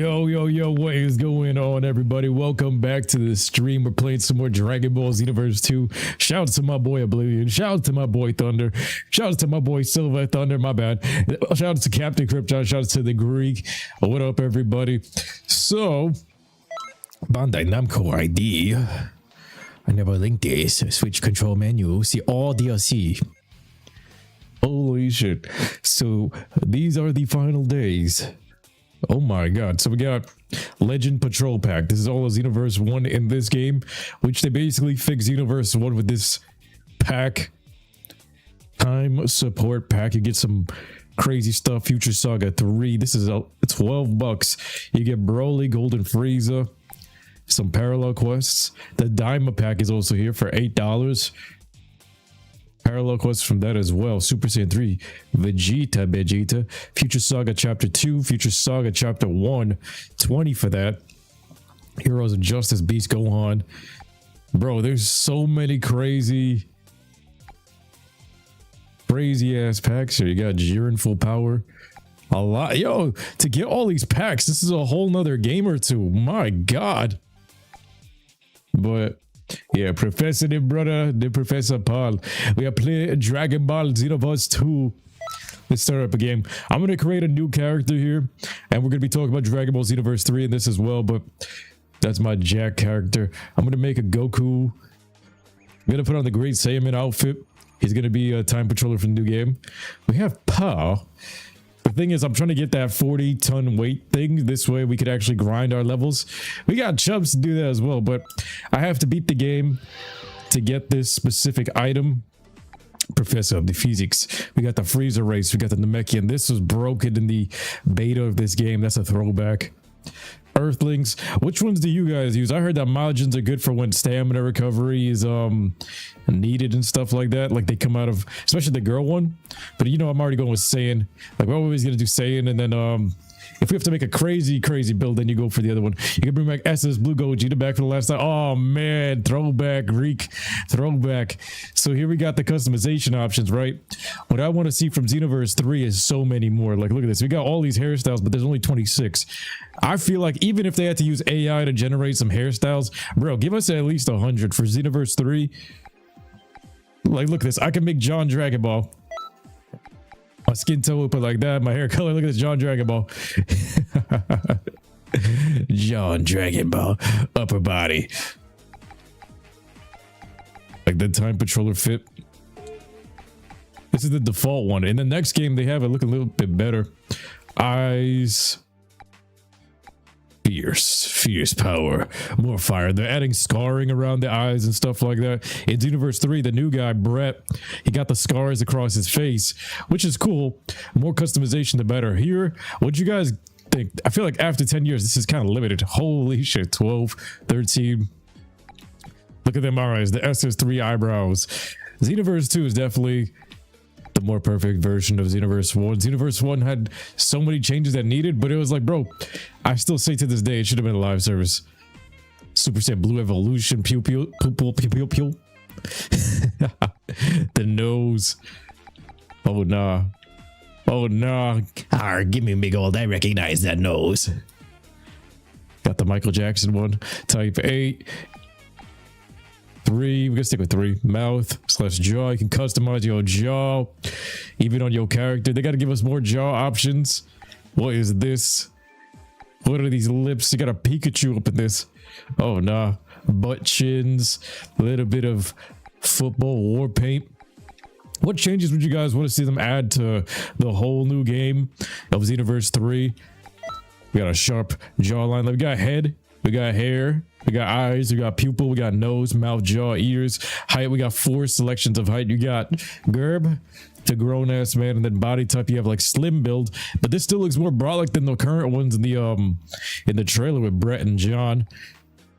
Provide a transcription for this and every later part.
Yo, what is going on, everybody? Welcome back to the stream. We're playing some more Dragon Ball Xenoverse 2. Shout out to my boy Oblivion. Shout out to my boy Thunder. Shout out to my boy Silver Thunder. My bad. Shout out to Captain Krypton. Shout out to the Greek. What up, everybody? So, Bandai Namco ID. I never linked this. Switch control menu. See all DLC. Holy shit. So, these are the final days. Oh my god. So we got Legend Patrol Pack. This is all of Xenoverse 1 in this game, which they basically fix Xenoverse 1 with this pack. Time support pack. You get some crazy stuff. Future Saga 3. This is $12. You get Broly, Golden Frieza, some parallel quests. The Daima pack is also here for $8. Parallel quests from that as well. Super Saiyan 3, Vegeta, Future Saga Chapter 2, Future Saga Chapter 1, 20 for that. Heroes of Justice, Beast Gohan. Bro, there's so many crazy ass packs here. You got Jiren Full Power. A lot. Yo, to get all these packs, this is a whole nother game or two. My god. But yeah, Professor the brother, the Professor Paul. We are playing Dragon Ball Xenoverse 2. Let's start up a game. I'm going to create a new character here, and we're going to be talking about Dragon Ball Xenoverse 3 in this as well, but that's my Jack character. I'm going to make a Goku. I'm going to put on the Great Saiyaman outfit. He's going to be a time patroller for the new game. We have Pa. The thing is, I'm trying to get that 40-ton weight thing. This way we could actually grind our levels. We got Chubs to do that as well, but I have to beat the game to get this specific item. Professor of the Physics. We got the Freezer Race. We got the Namekian. This was broken in the beta of this game. That's a throwback. Earthlings. Which ones do you guys use? I heard that Majins are good for when stamina recovery is needed and stuff like that. Like they come out of, especially the girl one. But you know, I'm already going with Saiyan. Like we're always gonna do Saiyan, and then if we have to make a crazy build, then you go for the other one. You can bring back SS Blue Gogeta back for the last time. Oh man, throwback, Greek, throwback. So here we got the customization options, right? What I want to see from Xenoverse 3 is so many more. Like look at this. We got all these hairstyles, but there's only 26. I feel like even if they had to use AI to generate some hairstyles, bro, give us at least 100 for Xenoverse 3. Like look at this. I can make John Dragon Ball. My skin tone will put like that. My hair color. Look at this, John Dragon Ball. John Dragon Ball. Upper body. Like the time patroller fit. This is the default one. In the next game, they have it look a little bit better. Eyes. Fierce power, more fire. They're adding scarring around the eyes and stuff like that. In Xenoverse 3, the new guy Brett, he got the scars across his face, which is cool. More customization, the better. Here, what you guys think? I feel like after 10 years, this is kind of limited. Holy shit, 12, 13. Look at them eyes, the SS3 eyebrows. Xenoverse 2 is definitely the more perfect version of Xenoverse 1. Xenoverse 1 had so many changes that needed, but it was like, bro, I still say to this day it should have been a live service. Super Saiyan Blue Evolution, pew pew pew pew pew pew. The nose. Oh nah. Oh nah. Arr, give me big old. I recognize that nose. Got the Michael Jackson one. Type 8. 3, we're gonna stick with 3. Mouth/jaw. You can customize your jaw even on your character. They got to give us more jaw options. What is this? What are these lips? You got a Pikachu up in this. Oh nah. Butt chins, a little bit of football war paint. What changes would you guys want to see them add to the whole new game of Xenoverse 3? We got a sharp jawline. We got head, we got hair, we got eyes, we got pupil, we got nose, mouth, jaw, ears, height. We got 4 selections of height. You got Gerb to grown ass man, and then body type you have like slim build, but this still looks more brolic than the current ones in the trailer with Brett and John.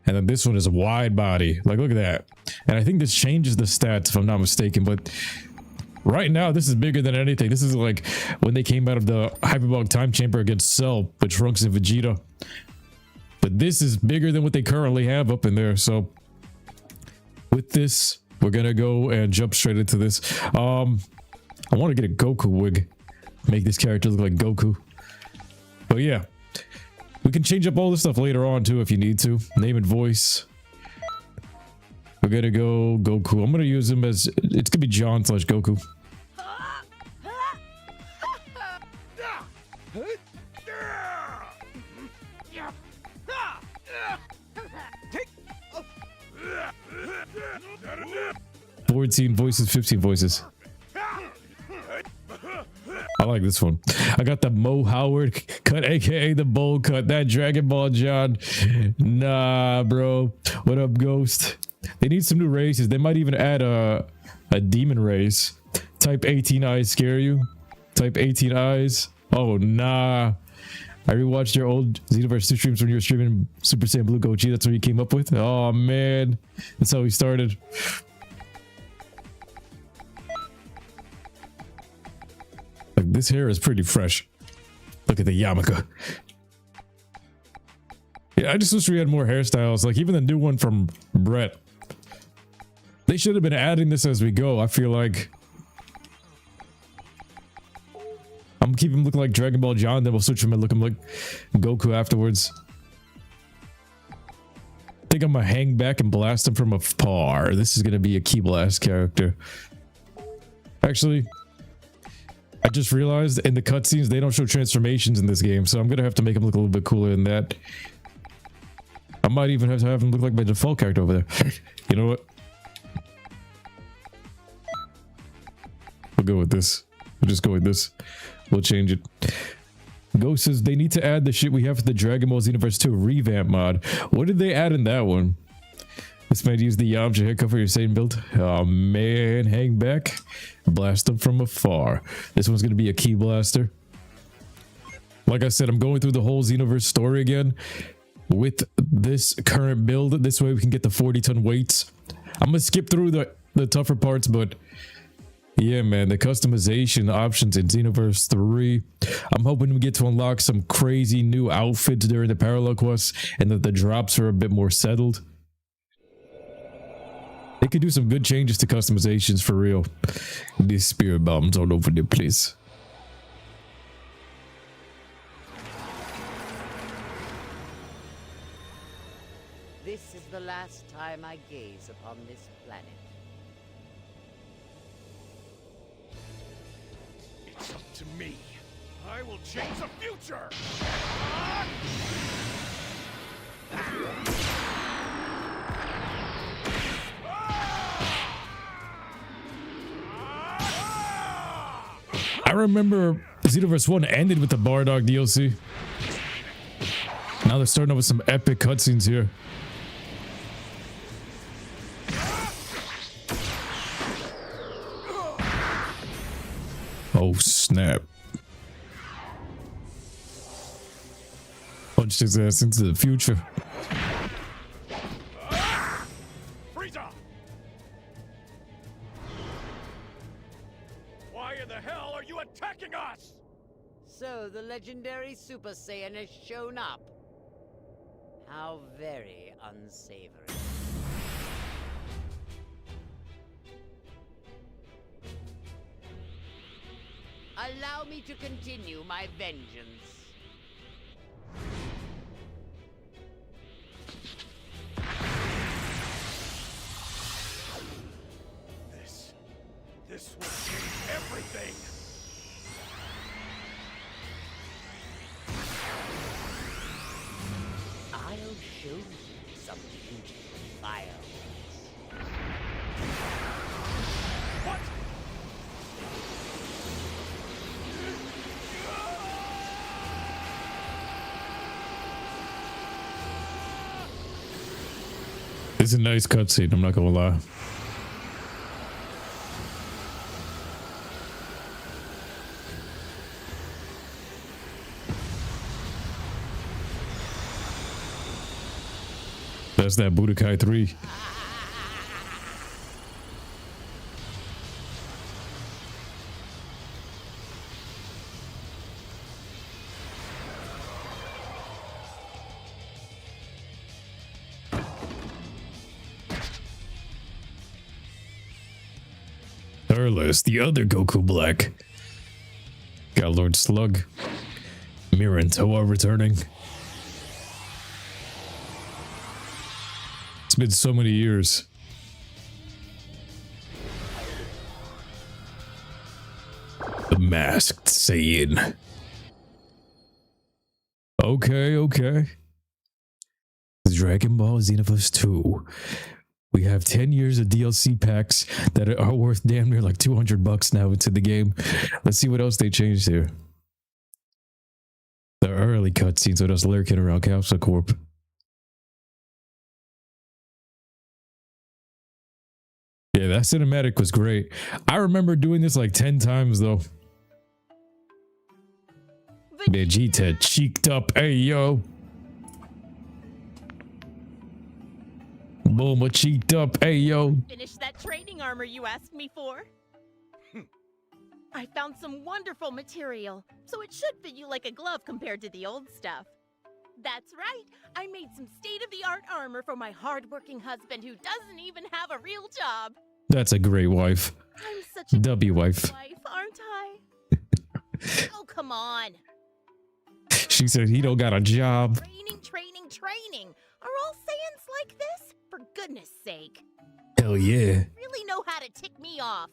And then this one is a wide body. Like look at that. And I think this changes the stats if I'm not mistaken, but right now this is bigger than anything. This is like when they came out of the hyperbolic time chamber against Cell with Trunks and Vegeta. But this is bigger than what they currently have up in there. So with this, we're gonna go and jump straight into this. I want to get a Goku wig, make this character look like Goku. But yeah, we We can change up all this stuff later on too if you need to. Name and voice. We're gonna go Goku. I'm gonna use him as, it's gonna be John slash Goku. "14 voices, 15 voices." I like this one. I got the Mo Howard cut, aka the bowl cut. That Dragon Ball John. Nah, bro. What up, Ghost? They need some new races. They might even add a demon race. Type 18 eyes scare you? Type 18 eyes? Oh, nah. I rewatched your old Xenoverse 2 streams when you were streaming Super Saiyan Blue Gochi. That's what you came up with? Oh, man. That's how we started. Like, this hair is pretty fresh. Look at the yarmulke. Yeah, I just wish we had more hairstyles. Like, even the new one from Brett. They should have been adding this as we go. I feel like I'm gonna keep him looking like Dragon Ball John, then we'll switch him and look him like Goku afterwards. I think I'm gonna hang back and blast him from afar. This is gonna be a key blast character. Actually, I just realized in the cutscenes they don't show transformations in this game, so I'm gonna have to make him look a little bit cooler than that. I might even have to have him look like my default character over there. You know what? We'll go with this. We'll just go with this. We'll change it. Ghost says they need to add the shit we have for the Dragon Ball Xenoverse 2 revamp mod. What did they add in that one? This might use the Yamcha haircut for your same build. Oh man, hang back. Blast them from afar. This one's gonna be a key blaster. Like I said, I'm going through the whole Xenoverse story again with this current build. This way we can get the 40-ton weights. I'm gonna skip through the tougher parts, but yeah, man, the customization options in Xenoverse 3. I'm hoping we get to unlock some crazy new outfits during the parallel quests and that the drops are a bit more settled. They could do some good changes to customizations for real. These spirit bombs all over the place. This is the last time I gaze upon this planet. It's up to me. I will change the future! I remember Xenoverse 1 ended with the Bardock DLC. Now they're starting out with some epic cutscenes here. Oh snap. Punched his ass into the future. Frieza! Why in the hell are you attacking us? So the legendary Super Saiyan has shown up. How very unsavory. Allow me to continue my vengeance. This will change everything. I'll show you some beautiful fireworks. What? It's a nice cutscene, I'm not gonna lie. That's that Budokai 3. Turles, the other Goku Black. Got Lord Slug. Mirren Toa returning. It's been so many years. The Masked Saiyan. Okay. Dragon Ball Xenoverse 2. We have 10 years of DLC packs that are worth damn near like $200 now into the game. Let's see what else they changed here. The early cutscenes with us lurking around Capsule Corp. Yeah, that cinematic was great. I remember doing this like 10 times though. Vegeta cheeked up, hey yo. Bulma cheeked up, hey yo. Finish that training armor you asked me for. I found some wonderful material, so it should fit you like a glove compared to the old stuff. That's right, I made some state-of-the-art armor for my hard-working husband who doesn't even have a real job. That's a great wife. I'm such a W wife. aren't I? Oh, come on. She said he don't got a job. Training. Are all Saiyans like this? For goodness sake. Hell yeah. Really know how to tick me off.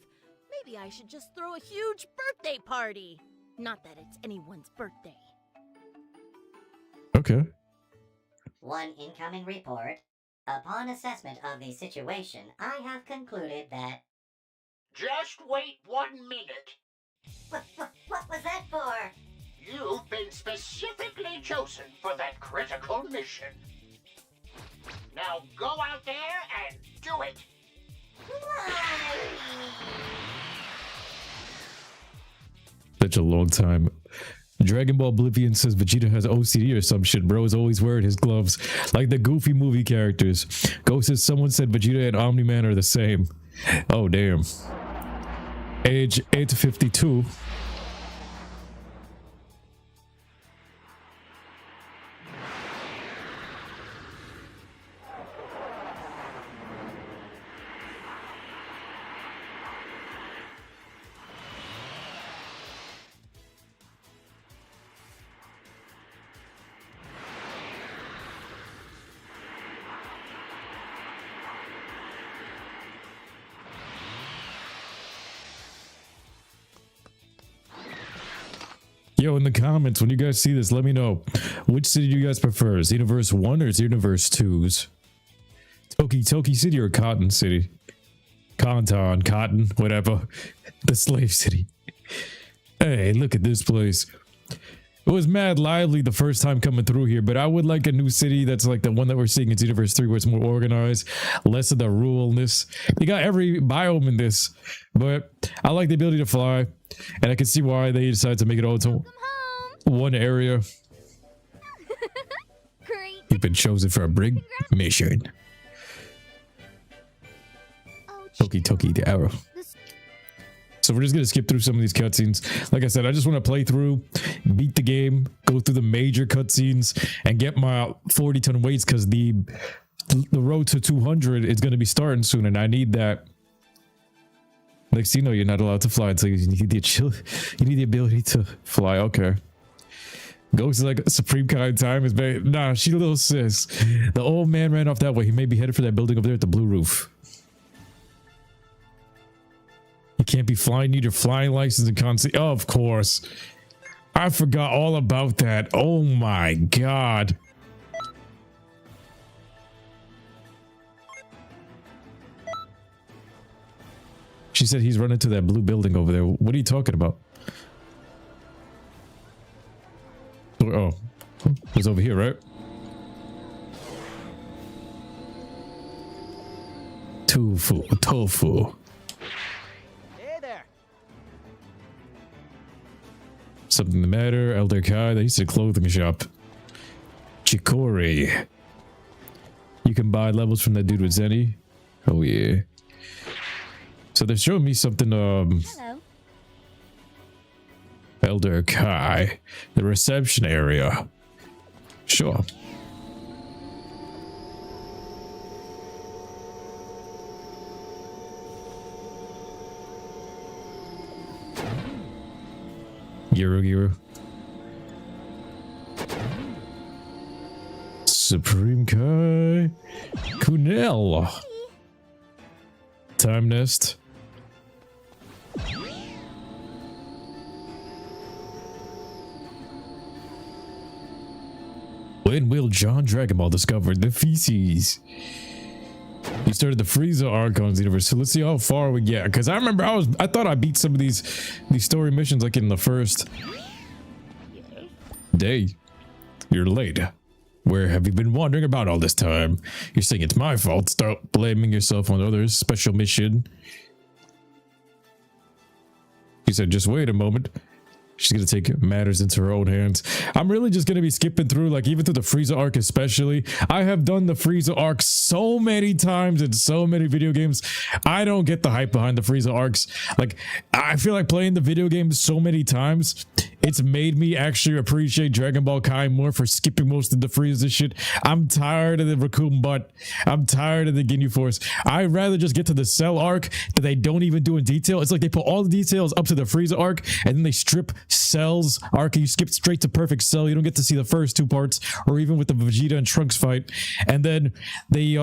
Maybe I should just throw a huge birthday party. Not that it's anyone's birthday. Okay. One incoming report. Upon assessment of the situation, I have concluded that... Just wait 1 minute. What was that for? You've been specifically chosen for that critical mission. Now go out there and do it. Such a long time. Dragon Ball Oblivion says Vegeta has OCD or some shit. Bro is always wearing his gloves. Like the Goofy movie characters. Ghost says someone said Vegeta and Omni-Man are the same. Oh, damn. Age 8 to 52. Yo, in the comments, when you guys see this, let me know. Which city do you guys prefer? Xenoverse 1 or Xenoverse 2's? Toki City or Cotton City? Cotton, whatever. The slave city. Hey, look at this place. It was mad lively the first time coming through here, but I would like a new city that's like the one that we're seeing in Xenoverse 3 where it's more organized, less of the ruralness. You got every biome in this, but I like the ability to fly, and I can see why they decided to make it all into one area. Great. You've been chosen for a big mission. Toki the arrow. So we're just going to skip through some of these cutscenes. Like I said, I just want to play through, beat the game, go through the major cutscenes, and get my 40-ton weights because the road to 200 is going to be starting soon, and I need that. Next thing you know, you're not allowed to fly until you need the ability to fly. Okay. Ghost is like Supreme Kind Time is very... Nah, she a little sis. The old man ran off that way. He may be headed for that building over there at the blue roof. You can't be flying, need your flying license and constant. Oh, of course. I forgot all about that. Oh my god. She said he's running to that blue building over there. What are you talking about? Oh, it's over here, right? Tofu. Something the matter, Elder Kai. They used a clothing shop. Chikori. You can buy levels from that dude with Zenny. Oh yeah. So they're showing me something. Hello. Elder Kai, the reception area. Sure. Giru. Supreme Kai. Kunel. Time Nest. When will John Dragon Ball discover the feces? He started the Frieza arc on Xenoverse, so let's see how far we get. Because I remember I thought I beat some of these story missions like in the first day. You're late. Where have you been wandering about all this time? You're saying it's my fault. Start blaming yourself on others. Special mission. She said, just wait a moment. She's going to take matters into her own hands. I'm really just going to be skipping through, like, even through the Frieza arc especially. I have done the Frieza arc so many times in so many video games. I don't get the hype behind the Frieza arcs. Like, I feel like playing the video game so many times, it's made me actually appreciate Dragon Ball Kai more for skipping most of the Frieza shit. I'm tired of the Raccoon Butt. I'm tired of the Ginyu Force. I'd rather just get to the Cell arc that they don't even do in detail. It's like they put all the details up to the Frieza arc, and then they strip Cell's arc, and you skip straight to Perfect Cell. You don't get to see the first two parts, or even with the Vegeta and Trunks fight. And then they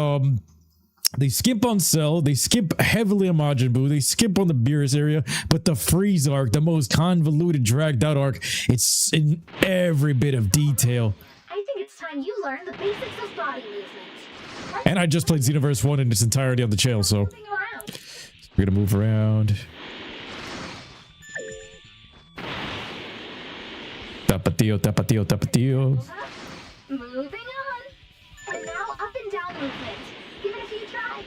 skip on Cell, they skip heavily on Majin Buu, they skip on the Beerus area, but the Frieza arc, the most convoluted, dragged out arc, it's in every bit of detail. I think it's time you learn the basics of body movement. And I just played Xenoverse 1 in its entirety on the channel, so we're gonna move around. Tapatio, tapatio, tapatio. Moving on. And now up and down movement. Give it a few tries.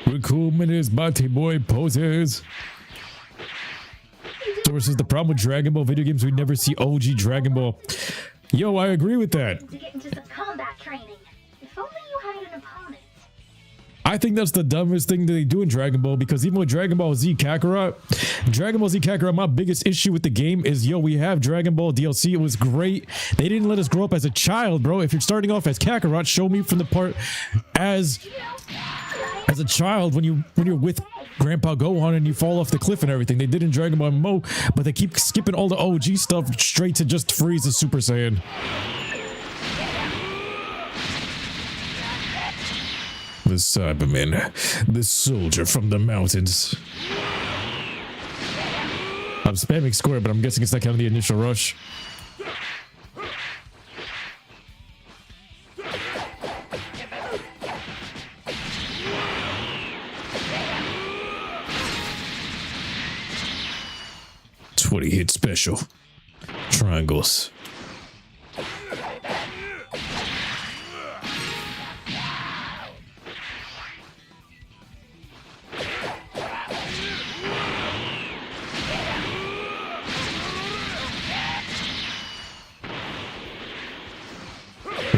Recoupment is Bati Boy poses. Sources the problem with Dragon Ball video games, we never see OG Dragon Ball. Yo, I agree with that. To get into some combat training. If only you had an opponent. I think that's the dumbest thing that they do in Dragon Ball, because even with Dragon Ball Z Kakarot, my biggest issue with the game is, yo, we have Dragon Ball DLC. It was great. They didn't let us grow up as a child, bro. If you're starting off as Kakarot, show me from the part as a child when you're with Grandpa Gohan and you fall off the cliff and everything. They did in Dragon Ball Mo, but they keep skipping all the OG stuff straight to just Frieza Super Saiyan. The Cyberman, the soldier from the mountains. I'm spamming square, but I'm guessing it's not counting the initial rush. What he hit special. Triangles.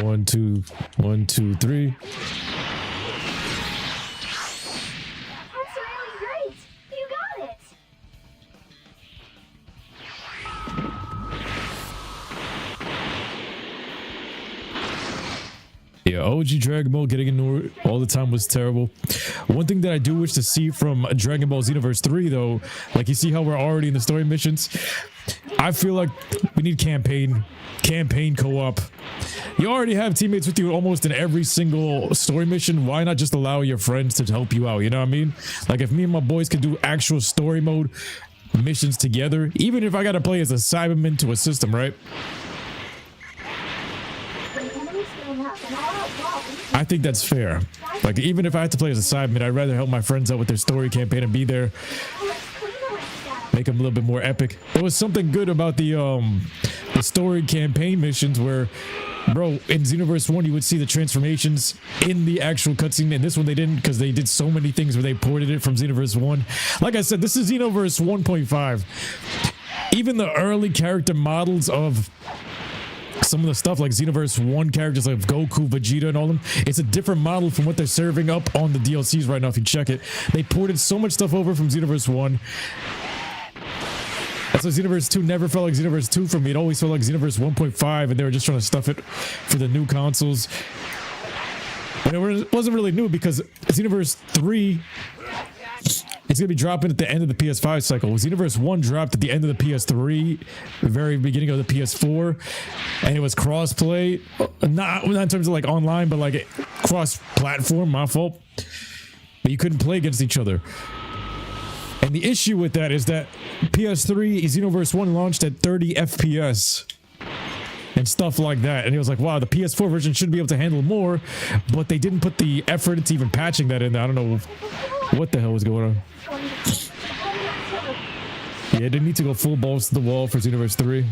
One, two, 1, 2, 3. That's really great. You got it. Yeah, OG Dragon Ball getting ignored all the time was terrible. One thing that I do wish to see from Dragon Ball Xenoverse 3, though, like you see how we're already in the story missions, I feel like we need campaign co-op. You already have teammates with you almost in every single story mission. Why not just allow your friends to help you out? You know what I mean? Like, if me and my boys could do actual story mode missions together, even if I gotta play as a Cyberman to assist them, right? I think that's fair. Like, even if I had to play as a Cyberman, I'd rather help my friends out with their story campaign and be there. Make them a little bit more epic. There was something good about the story campaign missions where, bro, in Xenoverse 1 you would see the transformations in the actual cutscene, and this one they didn't, because they did so many things where they ported it from Xenoverse 1. Like I said, this is Xenoverse 1.5. Even the early character models of some of the stuff, like Xenoverse 1 characters like Goku, Vegeta, and all them, it's a different model from what they're serving up on the DLCs right now if you check it. They ported so much stuff over from Xenoverse 1. That's why Xenoverse 2 never felt like Xenoverse 2 for me. It always felt like Xenoverse 1.5, and they were just trying to stuff it for the new consoles. And it wasn't really new because Xenoverse 3, it's going to be dropping at the end of the PS5 cycle. Xenoverse 1 dropped at the end of the PS3, the very beginning of the PS4, and it was cross-play. Not in terms of like online, but like cross-platform, my fault. But you couldn't play against each other. And the issue with that is that PS3 Xenoverse 1 launched at 30 FPS and stuff like that. And it was like, wow, the PS4 version should be able to handle more, but they didn't put the effort into even patching that in there. I don't know what the hell was going on. Yeah, it didn't need to go full balls to the wall for Xenoverse 3.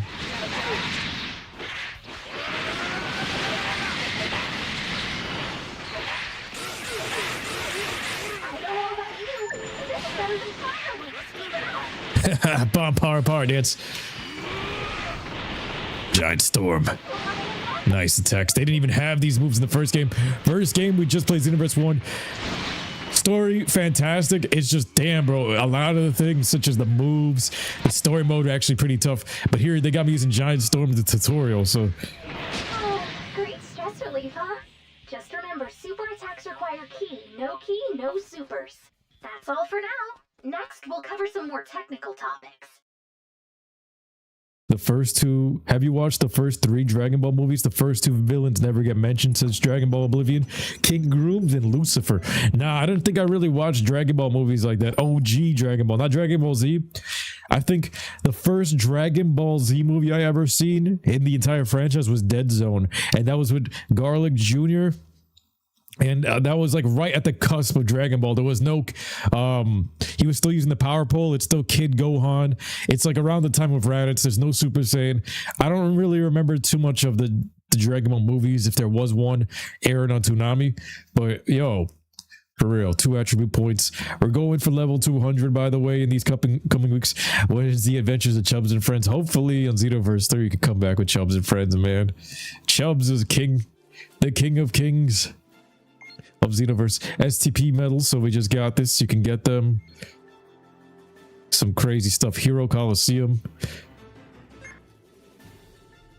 Bomb power dance. Giant storm. Nice attacks. They didn't even have these moves in the first game. First game, we just played Xenoverse 1. Story, fantastic. It's just, damn, bro. A lot of the things, such as the moves, the story mode, are actually pretty tough. But here, they got me using Giant Storm in the tutorial, so. Oh, great stress relief, huh? Just remember, super attacks require key, no supers. That's all for now. Next, we'll cover some more technical topics. The first two, have you watched the first 3 Dragon Ball movies? The first 2 villains never get mentioned since Dragon Ball Oblivion. King Grooms and Lucifer. Nah, I don't think I really watched Dragon Ball movies like that. OG Dragon Ball, not Dragon Ball Z. I think the first Dragon Ball Z movie I ever seen in the entire franchise was Dead Zone. And that was with Garlic Jr., and that was like right at the cusp of Dragon Ball. There was no, he was still using the power pole. It's still Kid Gohan. It's like around the time of Raditz. There's no Super Saiyan. I don't really remember too much of the Dragon Ball movies, if there was one airing on Toonami. But yo, for real, 2 attribute points. We're going for level 200, by the way, in these coming weeks. What is the adventures of Chubbs and Friends? Hopefully on Xenoverse 3, you can come back with Chubbs and Friends, man. Chubbs is king, the king of kings of Xenoverse. STP medals, so we just got this. You can get them. Some crazy stuff. Hero Coliseum.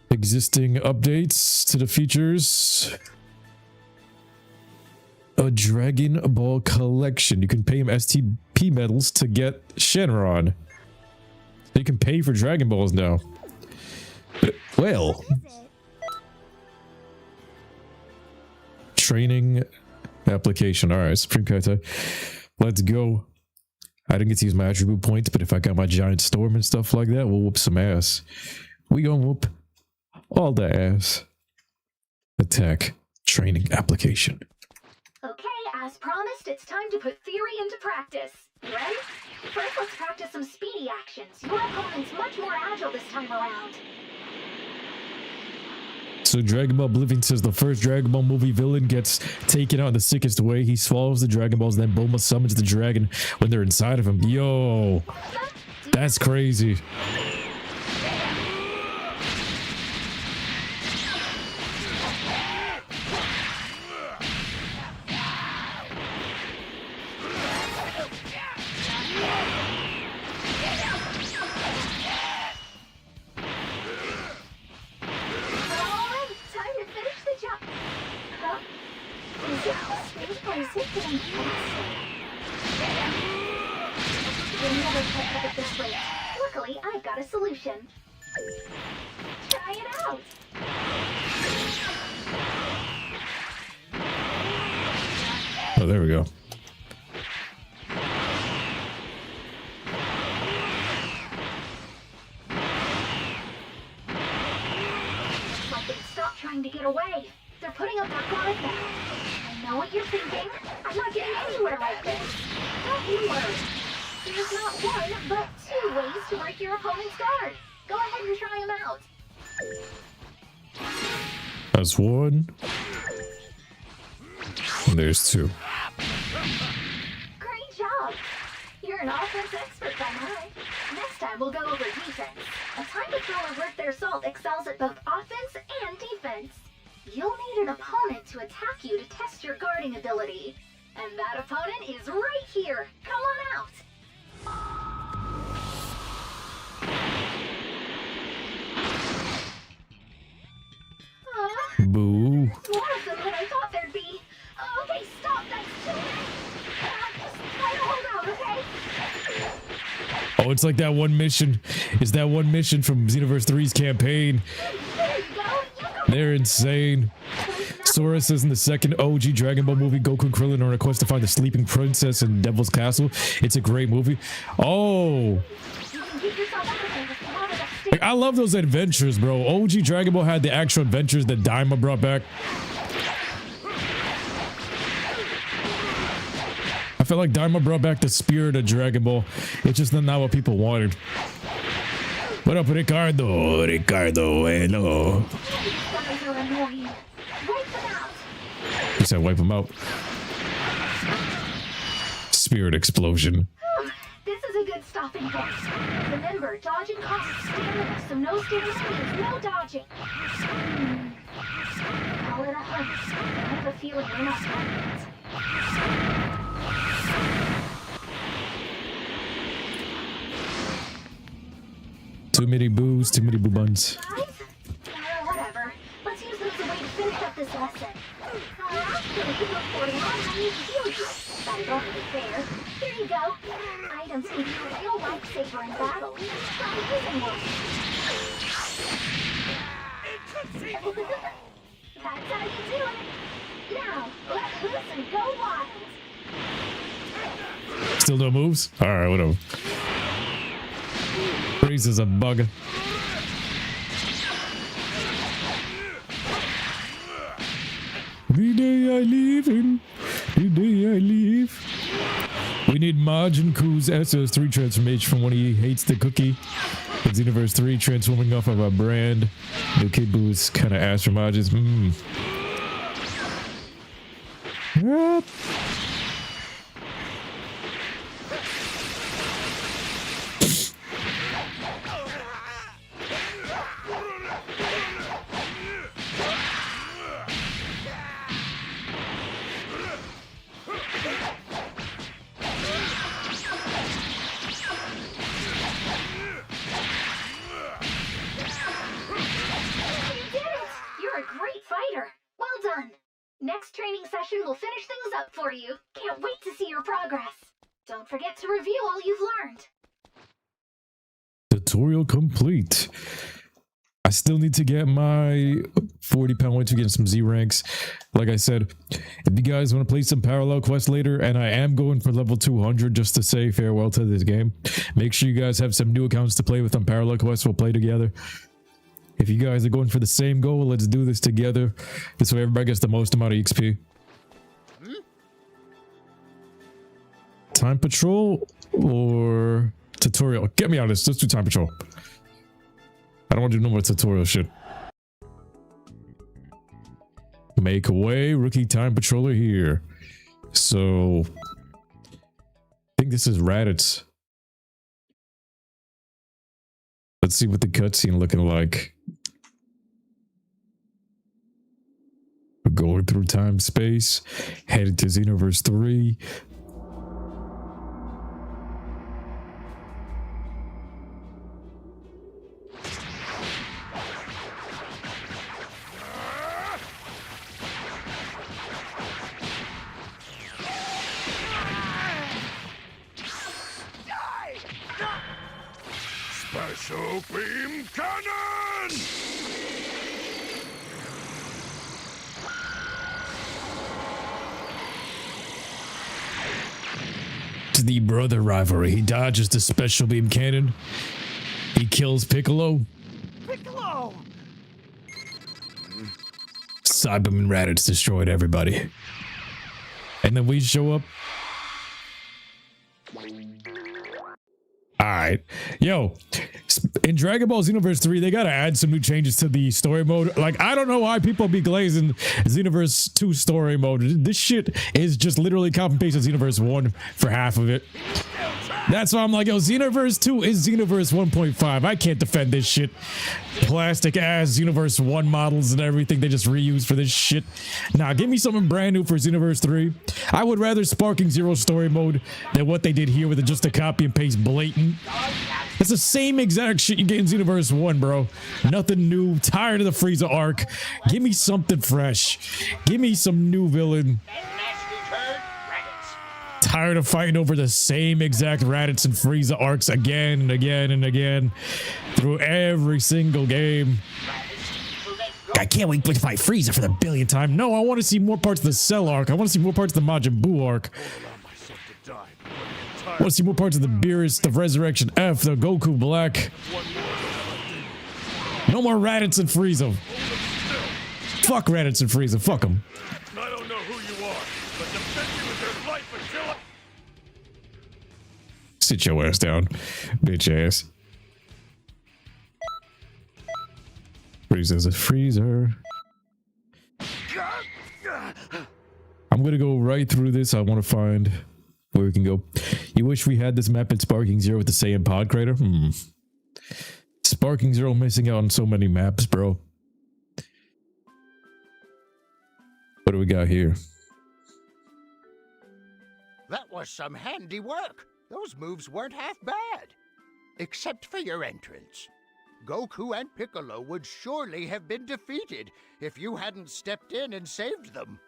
Existing updates to the features. A Dragon Ball collection. You can pay him STP medals to get Shenron. You can pay for Dragon Balls now. Well. Training application. All right, Supreme Kaitai. Let's go. I didn't get to use my attribute points, but if I got my Giant Storm and stuff like that, we'll whoop some ass. We gonna whoop all the ass. Attack. Training application. Okay, as promised, it's time to put theory into practice. You ready? First, let's practice some speedy actions. Your opponent's much more agile this time around. So Dragon Ball Oblivion says the first Dragon Ball movie villain gets taken out in the sickest way. He swallows the Dragon Balls, then Bulma summons the dragon when they're inside of him. Yo, that's crazy. Luckily, I've got a solution. Try it out. Oh, there we go. Like they stopped trying to get away. They're putting up their guard now. I know what you're thinking. I'm not getting anywhere like this. Don't you worry. There's not one, but 2 ways to break your opponent's guard. Go ahead and try them out. That's 1. And there's 2. Great job. You're an offense expert by now. Next time we'll go over defense. A time patrol alert their assault excels at both offense and defense. You'll need an opponent to attack you to test your guarding ability. And that opponent is right here. Come on out. Boo. More of them than I thought there'd be. Okay, stop. That's too many. Just try to hold out, okay? Oh, it's like that one mission. It's that one mission from Xenoverse 3's campaign. There you go. They're insane. Sora says in the second OG Dragon Ball movie, Goku and Krillin are on a quest to find the sleeping princess in Devil's Castle. It's a great movie. Oh. You can keep yourself out of there with one of the Like, I love those adventures, bro. OG Dragon Ball had the actual adventures that Daima brought back. I feel like Daima brought back the spirit of Dragon Ball. It's just not what people wanted. What up, Ricardo? Ricardo, hello. These guys are annoying. Wipe them out. You said wipe them out. Spirit explosion. This is a good stopping point. Remember, dodging costs stamina, so no stamina means no dodging. Call it a hunch. I have a feeling we're not done yet. Too many boos, too many boo buns. Guys? Whatever. Let's use them as a way to finish up this lesson. After you go 41, I need to heal you. That's only fair. Here you go. Items can be a real lifesaver in battle. Try using one. That's how you do it. Now, let loose and go wild. Still no moves? Alright, whatever. Freeze is a bug. The day I leave in, the day I leave. We need Majin Ku's SS3 transformation from when he hates the cookie. It's Xenoverse 3 transforming off of a brand. The Kid Boo's kind of ass for Majin's. Yep. Next training session will finish things up for you. Can't wait to see your progress. Don't forget to review all you've learned. Tutorial complete. I still need to get my 40-pound weight to get some Z ranks. Like I said, if you guys want to play some parallel quests later, and I am going for level 200 just to say farewell to this game, make sure you guys have some new accounts to play with on parallel quests. We'll play together. If you guys are going for the same goal, let's do this together. This way everybody gets the most amount of XP. Time patrol or tutorial? Get me out of this. Let's do time patrol. I don't want to do no more tutorial shit. Make way, rookie time patroller here. So, I think this is Raditz. Let's see what the cutscene looking like. We're going through time space, headed to Xenoverse 3. Special beam cannon! To the brother rivalry, he dodges the special beam cannon. He kills Piccolo. Piccolo! Cyberman Raditz destroyed everybody. And then we show up. Alright. Yo, in Dragon Ball Xenoverse 3, they gotta add some new changes to the story mode. Like, I don't know why people be glazing Xenoverse 2 story mode. This shit is just literally copy and paste of Xenoverse 1 for half of it. That's why I'm like, yo, Xenoverse 2 is Xenoverse 1.5. I can't defend this shit. Plastic ass Xenoverse 1 models and everything they just reuse for this shit. Nah, give me something brand new for Xenoverse 3. I would rather Sparking Zero story mode than what they did here with just a copy and paste blatant. It's the same exact shit you get in Xenoverse 1, bro. Nothing new. Tired of the Frieza arc. Give me something fresh. Give me some new villain. Tired of fighting over the same exact Raditz and Frieza arcs again and again and again through every single game. I can't wait to fight Frieza for the billionth time. No, I want to see more parts of the Cell arc. I want to see more parts of the Majin Buu arc. I want to see more parts of the Beerus, the Resurrection F, the Goku Black. No more Raditz and Frieza. Fuck Raditz and Frieza. Fuck them. I don't know who you are, but defend me with your life until I... Sit your ass down, bitch ass. Frieza's a freezer. I'm gonna go right through this. I want to find where we can go. You wish we had this map in Sparking Zero with the Saiyan Pod Crater? Sparking Zero missing out on so many maps, bro. What do we got here? That was some handy work. Those moves weren't half bad. Except for your entrance. Goku and Piccolo would surely have been defeated if you hadn't stepped in and saved them.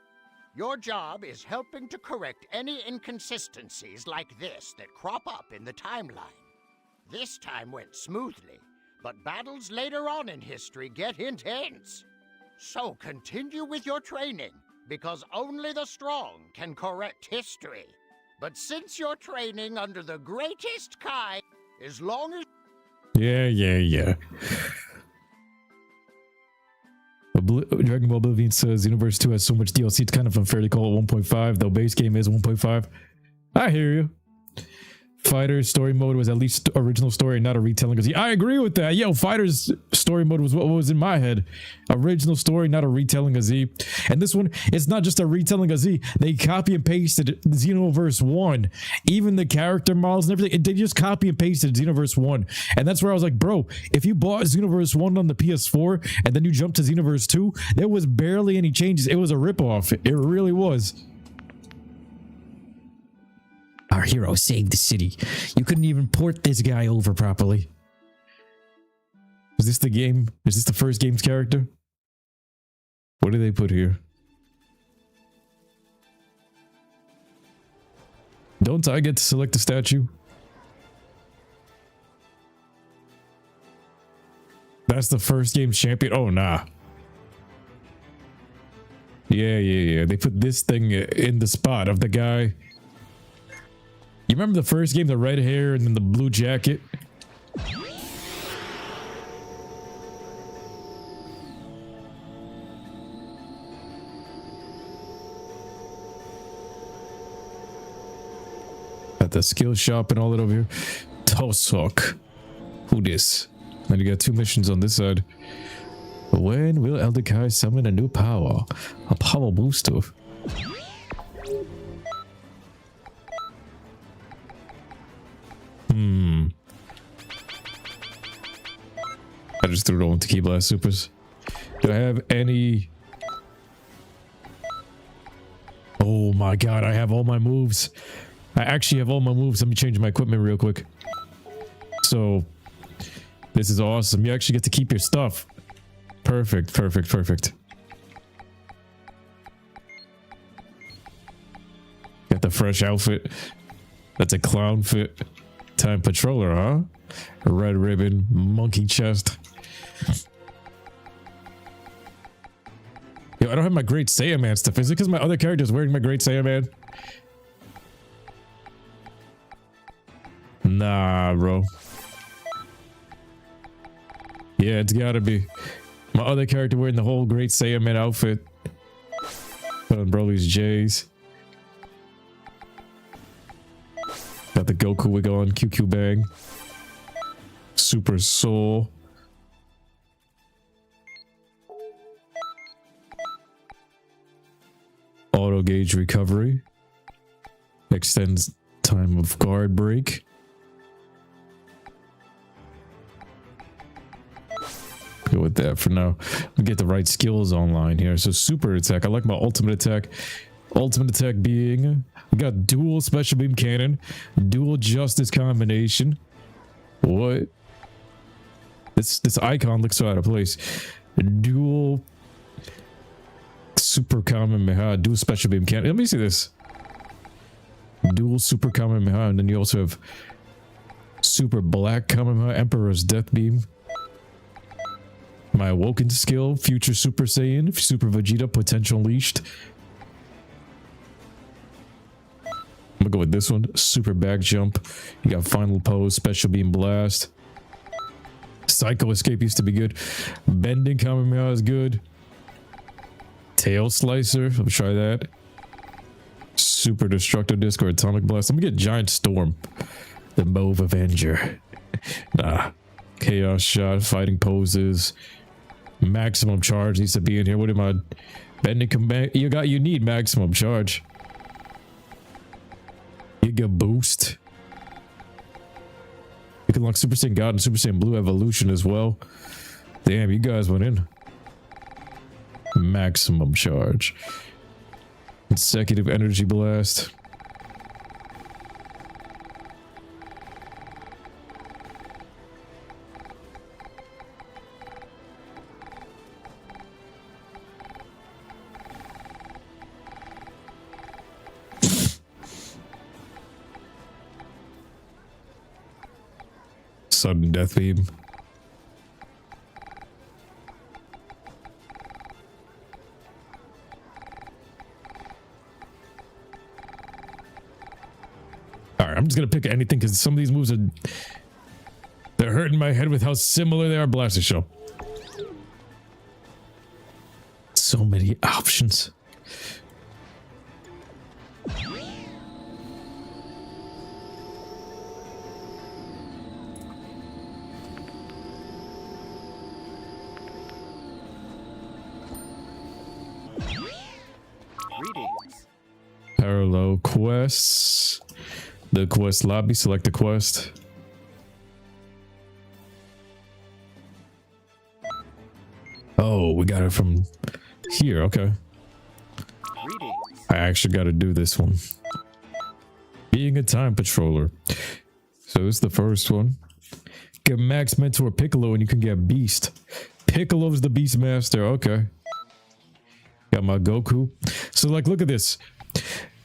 Your job is helping to correct any inconsistencies like this that crop up in the timeline. This time went smoothly, but battles later on in history get intense. So continue with your training, because only the strong can correct history. But since you're training under the greatest Kai, as long as... Yeah. Dragon Ball Oblivion says Xenoverse 2 has so much DLC, it's kind of unfair to call it 1.5, though base game is 1.5. I hear you. Fighter's story mode was at least original story, not a retelling. I agree with that. Yo, Fighter's story mode was what was in my head. Original story, not a retelling of Z. And this one, it's not just a retelling of Z. They copy and pasted Xenoverse 1. Even the character models and everything, they just copy and pasted Xenoverse 1. And that's where I was like, bro, if you bought Xenoverse 1 on the PS4 and then you jumped to Xenoverse 2, there was barely any changes. It was a ripoff. It really was. Our hero saved the city. You couldn't even port this guy over properly. Is this the game? Is this the first game's character? What do they put here? Don't I get to select the statue? That's the first game's champion? Oh, nah. Yeah. They put this thing in the spot of the guy. You remember the first game, the red hair and then the blue jacket? Got the skill shop and all that over here. Tosok. Who this? Then you got 2 missions on this side. When will Elder Kai summon a new power? A power booster. I just threw it on to Ki Blast Supers. Do I have any... Oh my god, I have all my moves. I actually have all my moves. Let me change my equipment real quick. So, this is awesome. You actually get to keep your stuff. Perfect. Got the fresh outfit. That's a clown fit. Time Patroller, huh? A red ribbon, monkey chest. Yo, I don't have my Great Saiyaman stuff. Is it because my other character is wearing my Great Saiyaman? Nah, bro. Yeah, it's gotta be. My other character wearing the whole Great Saiyaman outfit. Put on Broly's J's. Got the Goku wig on, QQ bag. Super Soul. Auto gauge recovery. Extends time of guard break. Go with that for now. Get the right skills online here. So super attack. I like my ultimate attack. Ultimate attack being... We got dual special beam cannon. Dual justice combination. What? This icon looks so out of place. Dual super common Meha, dual special beam cannon. Let me see this. Dual super common Meha, and then you also have super black common Meha, Emperor's death beam. My awoken skill, future super saiyan, super Vegeta, potential unleashed. I'm gonna go with this one. Super back jump. You got final pose, special beam blast. Psycho escape used to be good. Bending Kamehameha is good. Tail slicer. I'll try that. Super destructive disc or atomic blast. I'm gonna get giant storm. The Mauve Avenger. Nah. Chaos shot. Fighting poses. Maximum charge needs to be in here. What am I? Bending command. You need maximum charge. Giga boost. You can lock Super Saiyan God and Super Saiyan Blue Evolution as well. Damn, you guys went in. Maximum charge. Consecutive energy blast. Sudden death beam. Alright, I'm just gonna pick anything because some of these moves they're hurting my head with how similar they are. Blaster Shell. So many options. Greetings. Parallel quests. The quest lobby, select the quest. Oh, we got it from here. Okay. Greetings. I actually got to do this one. Being a time patroller. So this is the first one. Get Max Mentor Piccolo and you can get Beast. Piccolo's the Beast Master. Okay. Got my Goku. So like, look at this.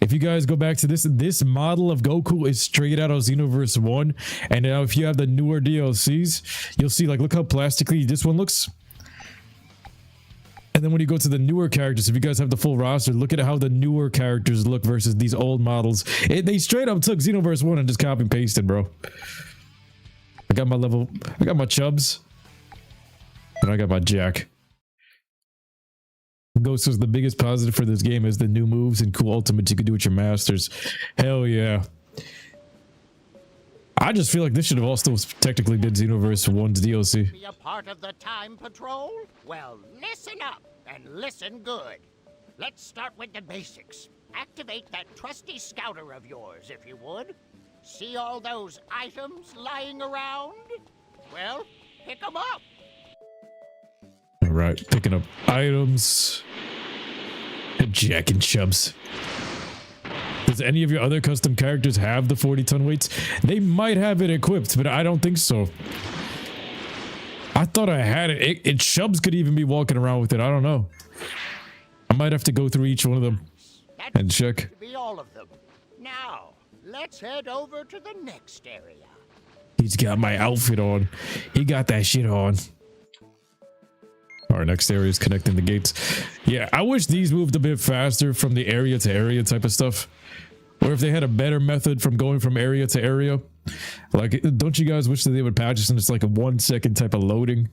If you guys go back to this model of Goku is straight out of Xenoverse 1. And now if you have the newer DLCs, you'll see like, look how plastically this one looks. And then when you go to the newer characters, if you guys have the full roster, look at how the newer characters look versus these old models. They straight up took Xenoverse 1 and just copy and pasted, bro. I got my Chubs. And I got my Jack. Ghost was the biggest positive for this game is the new moves and cool ultimates you could do with your masters. Hell yeah. I just feel like this should have also technically did Xenoverse 1's DLC. Be a part of the Time Patrol? Well, listen up and listen good. Let's start with the basics. Activate that trusty scouter of yours, if you would. See all those items lying around? Well, pick them up. All right, picking up items. Jack and Chubs. Does any of your other custom characters have the 40-ton weights? They might have it equipped, but I don't think so. I thought I had it. Chubs could even be walking around with it. I don't know. I might have to go through each one of them and check. To be all of them. Now, let's head over to the next area. He's got my outfit on. He got that shit on. Our next area is connecting the gates. Yeah, I wish these moved a bit faster from the area to area type of stuff. Or if they had a better method from going from area to area. Like, don't you guys wish that they would patch this and it's like a 1 second type of loading?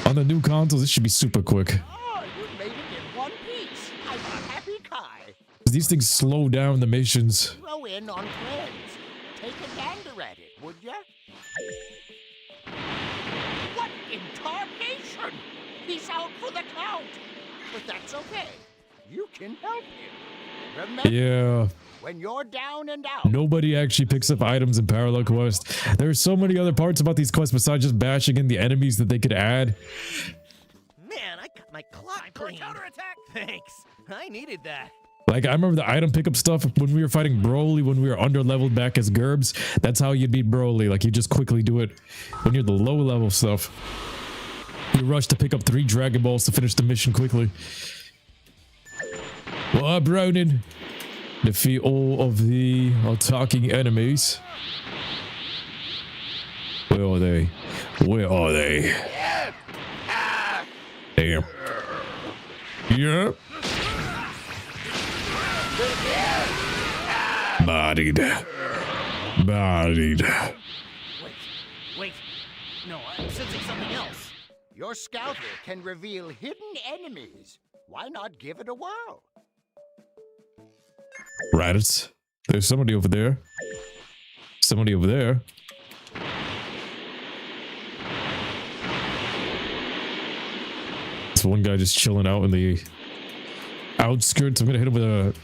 On the new consoles, this should be super quick. Oh, you made it in one piece. I'm a happy Kai. These things slow down the missions. Throw in on threads. Take a gander at it, would ya? What in tarnation? He's out for the count. But that's okay. You can help him. Remember, Yeah. when you're down and out. Nobody actually picks up items in parallel quest. There's so many other parts about these quests besides just bashing in the enemies that they could add. Man, I got my clock clean. Counterattack. Thanks. I needed that. Like, I remember the item pickup stuff when we were fighting Broly, when we were under leveled back as Gerbs. That's how you beat Broly. Like, you just quickly do it. When you're the low level stuff, you rush to pick up 3 Dragon Balls to finish the mission quickly. What up, Ronin? Defeat all of the attacking enemies. Where are they? Where are they? Damn. Yep. Bodied. Bodied. Wait. No, I'm sensing something else. Your scouter can reveal hidden enemies. Why not give it a whirl? Raditz. There's somebody over there. Somebody over there. This one guy just chilling out in the outskirts. I'm gonna hit him with a...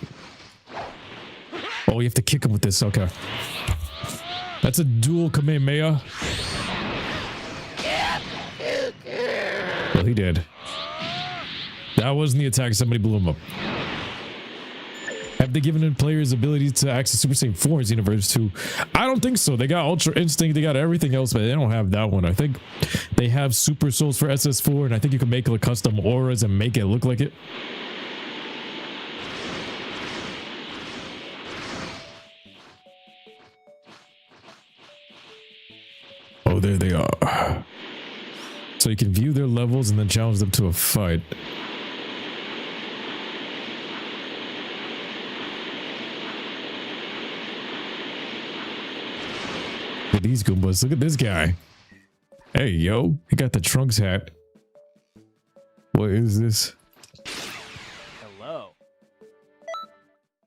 Oh, you have to kick him with this. Okay. That's a dual Kamehameha. Well, he did. That wasn't the attack. Somebody blew him up. Have they given the players ability to access Super Saiyan 4 in Xenoverse 2? I don't think so. They got Ultra Instinct, they got everything else, but they don't have that one. I think they have Super Souls for SS4, and I think you can make like custom auras and make it look like it. Oh, there they are. So you can view their levels and then challenge them to a fight. Look at these Goombas. Look at this guy. Hey, yo. He got the Trunks hat. What is this? Hello.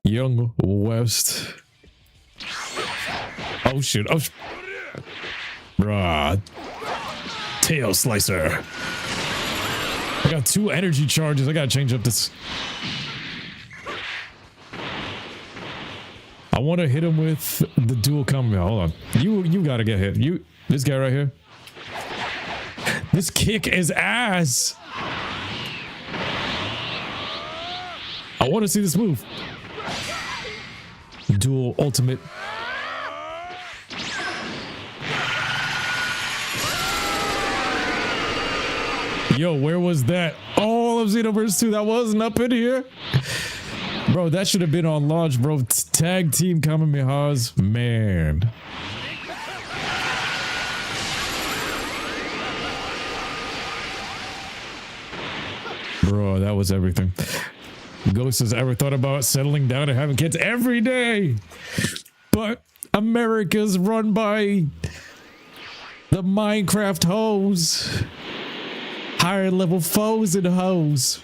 Young West. Oh, shit. Oh, bruh. Tail Slicer. I got 2 energy charges. I gotta change up this. I want to hit him with the dual combo. Hold on. You gotta get hit. This guy right here. This kick is ass. I want to see this move. Dual ultimate. Yo, where was that? All of Xenoverse 2, that wasn't up in here. Bro, that should have been on launch, bro. Tag team Kamehamehas, man. Bro, that was everything. Ghost has ever thought about settling down and having kids every day. But America's run by the Minecraft hoes. Higher level foes and hoes.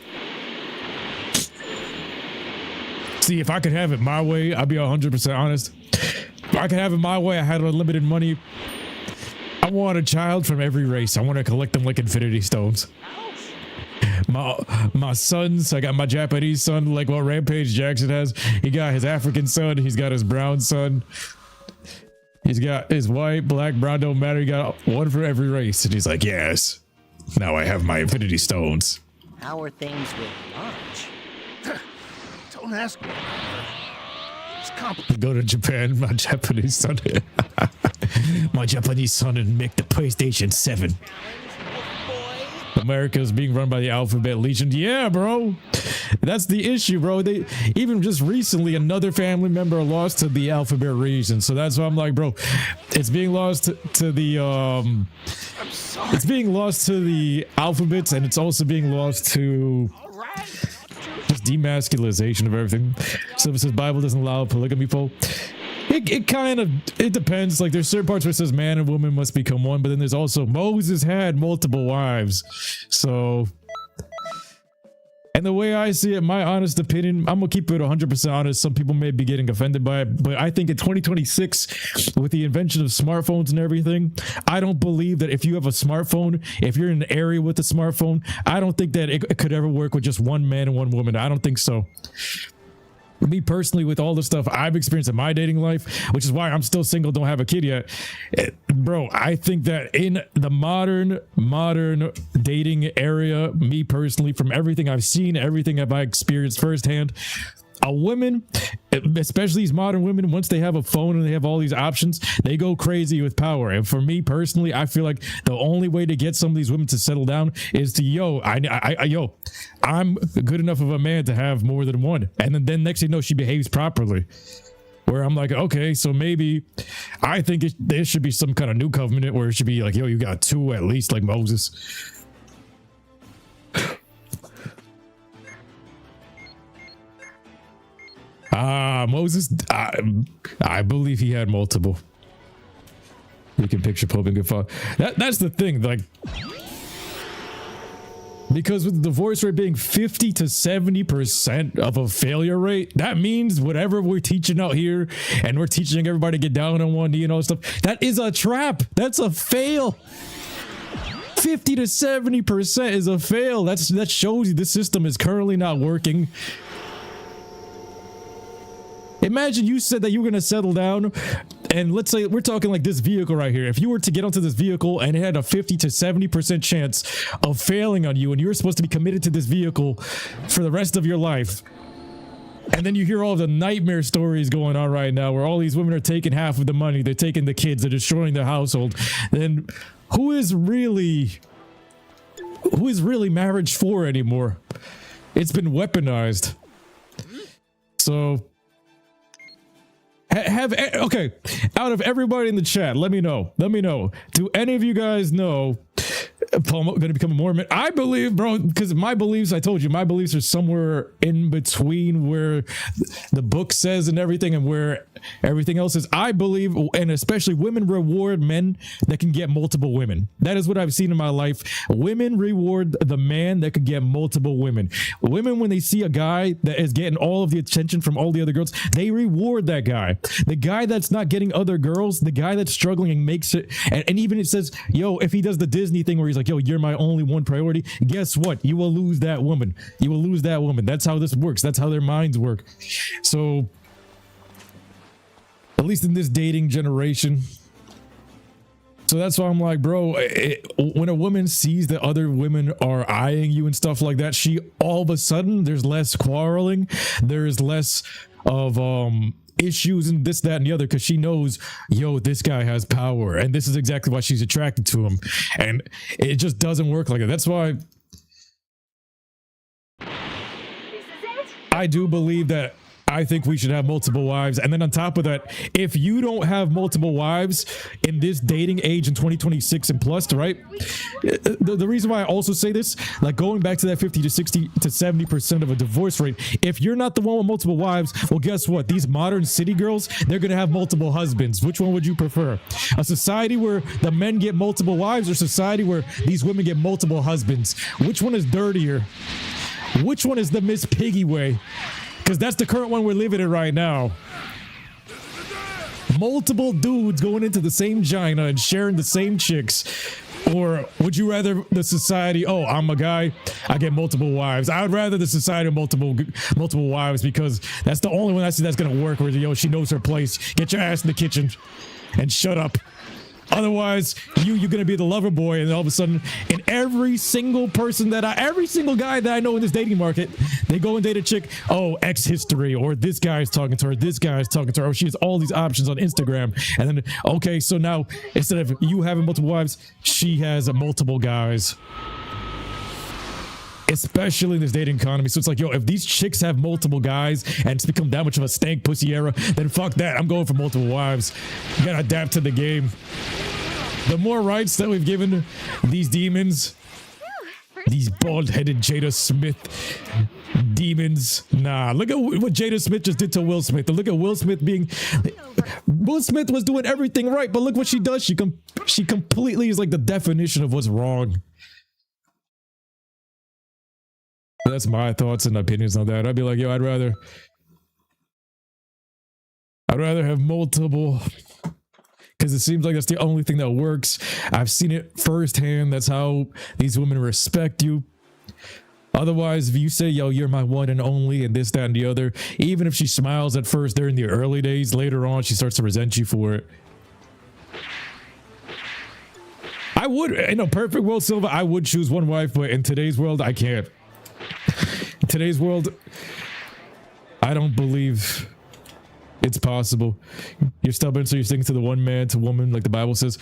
See, if I could have it my way, I'd be 100% honest. If I could have it my way, I had unlimited money. I want a child from every race. I want to collect them like Infinity Stones. My sons, I got my Japanese son, like what Rampage Jackson has. He got his African son. He's got his brown son. He's got his white, black, brown, don't matter. He got one for every race. And he's like, yes. Now I have my Infinity Stones. How are things with lunch? Don't ask me. It's complicated. Go to Japan, my Japanese son. My Japanese son and make the PlayStation 7. America is being run by the Alphabet Legion. Yeah, bro. That's the issue, bro. They even just recently another family member lost to the Alphabet Legion. So that's why I'm like, bro, it's being lost to the I'm sorry. it's being lost to the alphabets, and it's also being lost to All right. just demasculization of everything. So it says Bible doesn't allow polygamy, Paul. It kind of, it depends. Like there's certain parts where it says man and woman must become one, but then there's also Moses had multiple wives. So, and the way I see it, my honest opinion, I'm gonna keep it 100% honest. Some people may be getting offended by it, but I think in 2026, with the invention of smartphones and everything, I don't believe that if you have a smartphone, if you're in an area with a smartphone, I don't think that it could ever work with just one man and one woman. I don't think so. Me personally, with all the stuff I've experienced in my dating life, which is why I'm still single, don't have a kid yet, bro, I think that in the modern dating area, me personally, from everything I've seen, everything I've experienced firsthand, a woman, especially these modern women, once they have a phone and they have all these options, they go crazy with power. And for me personally, I feel like the only way to get some of these women to settle down is to, I'm good enough of a man to have more than one. And then next thing you know, she behaves properly. Where I'm like, okay, so maybe I think there should be some kind of new covenant where it should be like, yo, you got two at least, like Moses. Moses, I believe he had multiple. You can picture Pope and good father. That's the thing, like, because with the divorce rate being 50 to 70% of a failure rate, that means whatever we're teaching out here and we're teaching everybody to get down on one knee and all stuff, that is a trap. That's a fail. 50 to 70% is a fail. That shows you the system is currently not working. Imagine you said that you were going to settle down, and let's say we're talking like this vehicle right here. If you were to get onto this vehicle and it had a 50 to 70% chance of failing on you, and you were supposed to be committed to this vehicle for the rest of your life, and then you hear all the nightmare stories going on right now where all these women are taking half of the money, they're taking the kids, they're destroying the household, then who is really marriage for anymore? It's been weaponized. So okay, out of everybody in the chat, let me know. Do any of you guys know Paul going to become a Mormon? I believe, bro, because my beliefs, I told you, my beliefs are somewhere in between where the book says and everything and where everything else is. I believe, and especially women reward men that can get multiple women. That is what I've seen in my life. Women reward the man that could get multiple women. Women, when they see a guy that is getting all of the attention from all the other girls, they reward that guy. The guy that's not getting other girls, the guy that's struggling and makes it, and even it says, yo, if he does the Disney thing where he's like, yo, you're my only one priority, guess what? You will lose that woman. You will lose that woman. That's how this works. That's how their minds work. So, at least in this dating generation. So that's why I'm like, bro, when a woman sees that other women are eyeing you and stuff like that, she all of a sudden, there's less quarreling. There's less of issues and this, that, and the other, because she knows, yo, this guy has power, and this is exactly why she's attracted to him. And it just doesn't work like that. That's why I do believe that I think we should have multiple wives. And then on top of that, if you don't have multiple wives in this dating age in 2026 and plus, right? The reason why I also say this, like going back to that 50 to 60 to 70% of a divorce rate, if you're not the one with multiple wives, well, guess what? These modern city girls, they're going to have multiple husbands. Which one would you prefer? A society where the men get multiple wives or society where these women get multiple husbands? Which one is dirtier? Which one is the Miss Piggy way? Because that's the current one we're living in right now. Multiple dudes going into the same vagina and sharing the same chicks. Or would you rather the society, oh, I'm a guy, I get multiple wives. I would rather the society of multiple wives, because that's the only one I see that's going to work, where, yo, she knows her place. Get your ass in the kitchen and shut up. Otherwise, you're going to be the lover boy, and all of a sudden, in every single guy that I know in this dating market, they go and date a chick, oh, ex history, or this guy's talking to her, this guy's talking to her, or she has all these options on Instagram. And then, okay, so now, instead of you having multiple wives, she has multiple guys. Especially in this dating economy. So it's like, yo, if these chicks have multiple guys and it's become that much of a stank pussy era, then fuck that. I'm going for multiple wives. You gotta adapt to the game. The more rights that we've given these demons, these bald-headed Jada Smith demons, nah, look at what Jada Smith just did to Will Smith. Look at Will Smith Will Smith was doing everything right, but look what she does. She completely is like the definition of what's wrong. That's my thoughts and opinions on that. I'd be like, yo, I'd rather have multiple, because it seems like that's the only thing that works. I've seen it firsthand. That's how these women respect you. Otherwise, if you say, yo, you're my one and only, and this, that, and the other, even if she smiles at first during the early days, later on, she starts to resent you for it. I would, in a perfect world, Silva, I would choose one wife, but in today's world, I can't. In today's world, I don't believe it's possible. You're stubborn, so you're sticking to the one man to woman, like the Bible says.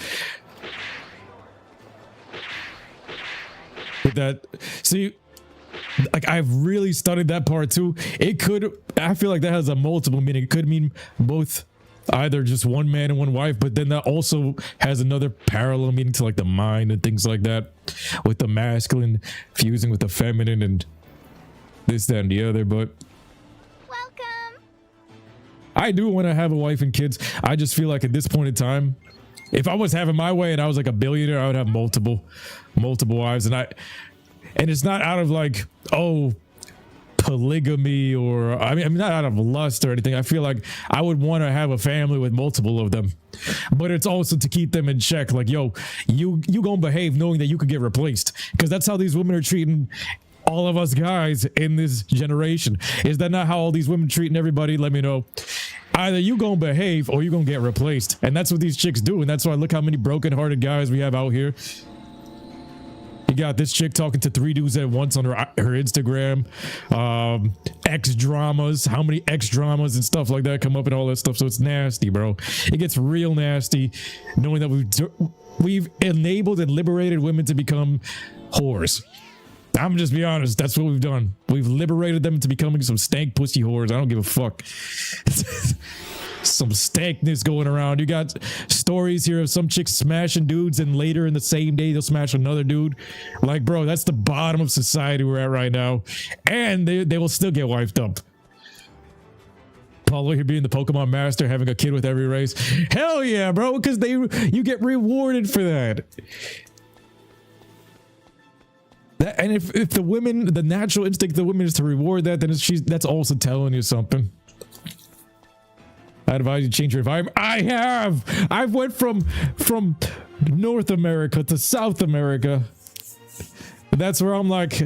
But that, see, like I've really studied that part too. It could, I feel like that has a multiple meaning. It could mean both, either just one man and one wife, but then that also has another parallel meaning to like the mind and things like that, with the masculine fusing with the feminine and this, that, and the other. But Welcome. I do want to have a wife and kids. I just feel like at this point in time, if I was having my way and I was like a billionaire, I would have multiple wives. And it's not out of like, oh, polygamy, or I mean not out of lust or anything. I feel like I would want to have a family with multiple of them, but it's also to keep them in check. Like, yo, you gonna behave knowing that you could get replaced, because that's how these women are treating all of us guys in this generation. Is that not how all these women treating everybody? Let me know. Either you gonna behave or you gonna get replaced, and that's what these chicks do. And that's why look how many broken-hearted guys we have out here. You got this chick talking to 3 dudes at once on her Instagram. X dramas, how many X dramas and stuff like that come up and all that stuff. So it's nasty, bro. It gets real nasty knowing that we've enabled and liberated women to become whores. I'm just be honest, that's what we've done. We've liberated them to becoming some stank pussy whores. I don't give a fuck. Some stankness going around. You got stories here of some chicks smashing dudes, and later in the same day they'll smash another dude. Like, bro, that's the bottom of society we're at right now, and they will still get wifed up. Paulo here being the Pokemon master, having a kid with every race. Hell yeah, bro, because you get rewarded for that. And if the women, the natural instinct of the women is to reward that, then that's also telling you something. I advise you to change your environment. I've went from North America to South America. That's where I'm like,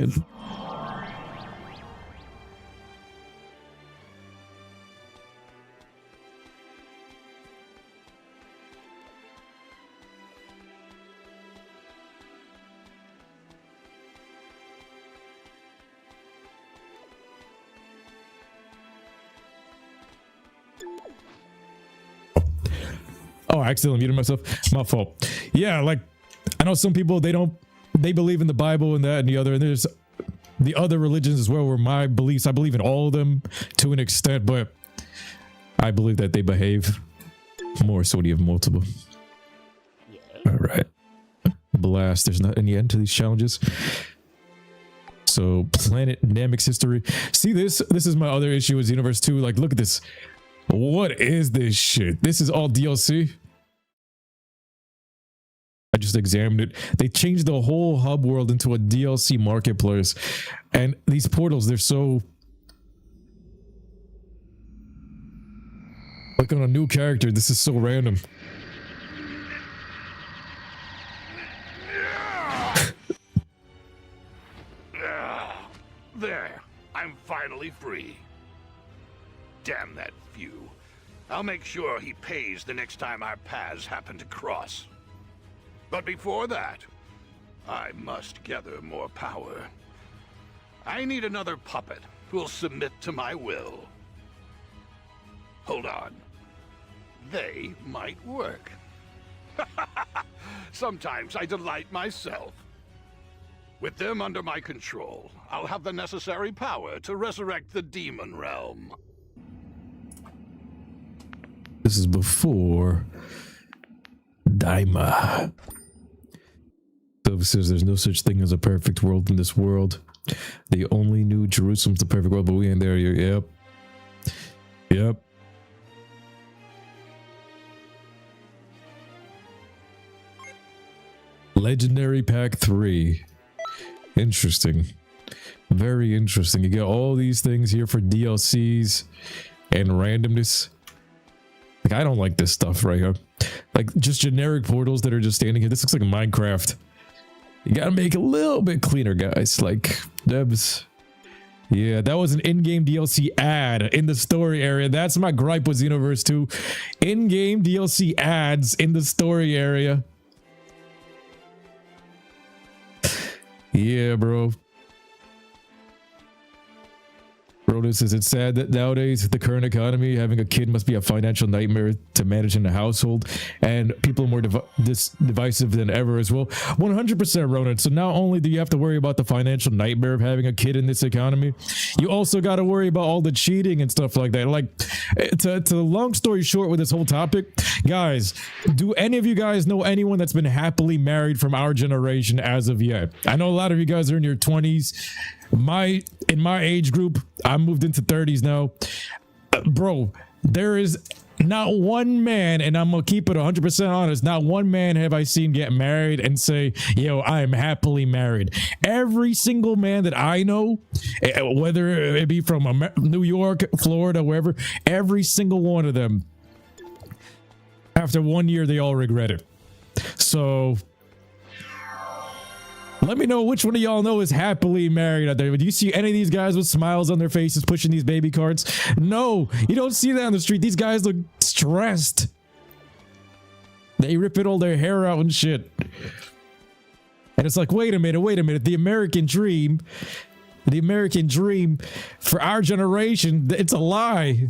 oh, I accidentally muted myself. My fault. Yeah, like I know some people, they believe in the Bible and that and the other, and there's the other religions as well where my beliefs, I believe in all of them to an extent, but I believe that they behave more so when you have multiple. All right. Blast. There's not any end to these challenges. So planet dynamics history. See this is my other issue with Xenoverse 2. Like, look at this. What is this shit? This is all DLC. I just examined it. They changed the whole hub world into a DLC marketplace. And these portals, they're so... like on a new character, this is so random. There, I'm finally free. Damn that Few. I'll make sure he pays the next time our paths happen to cross. But before that, I must gather more power. I need another puppet who'll submit to my will. Hold on. They might work. Sometimes I delight myself. With them under my control, I'll have the necessary power to resurrect the demon realm. This is before Daima. So says there's no such thing as a perfect world in this world. They only knew Jerusalem's the perfect world, but we ain't there yet. Yep. Legendary Pack 3. Interesting. Very interesting. You got all these things here for DLCs and randomness. Like, I don't like this stuff right here. Like, just generic portals that are just standing here. This looks like Minecraft. You gotta make it a little bit cleaner, guys. Like, Debs. Yeah, that was an in-game DLC ad in the story area. That's my gripe with Xenoverse 2. In-game DLC ads in the story area. Yeah, bro. Rhoda says it's sad that nowadays the current economy, having a kid must be a financial nightmare to manage in a household, and people are more divisive than ever as well. 100% Ronan. So not only do you have to worry about the financial nightmare of having a kid in this economy, you also got to worry about all the cheating and stuff like that. Like, to long story short with this whole topic, guys, do any of you guys know anyone that's been happily married from our generation as of yet? I know a lot of you guys are in your 20s. In my age group, I moved into 30s now. Bro, there is not one man, and I'm gonna keep it 100% honest, not one man have I seen get married and say, yo, I am happily married. Every single man that I know, whether it be from New York, Florida, wherever, every single one of them, after 1 year, they all regret it. So let me know which one of y'all know is happily married out there. Do you see any of these guys with smiles on their faces pushing these baby carts? No, you don't see that on the street. These guys look stressed. They ripping all their hair out and shit. And it's like, wait a minute. The American dream for our generation, it's a lie.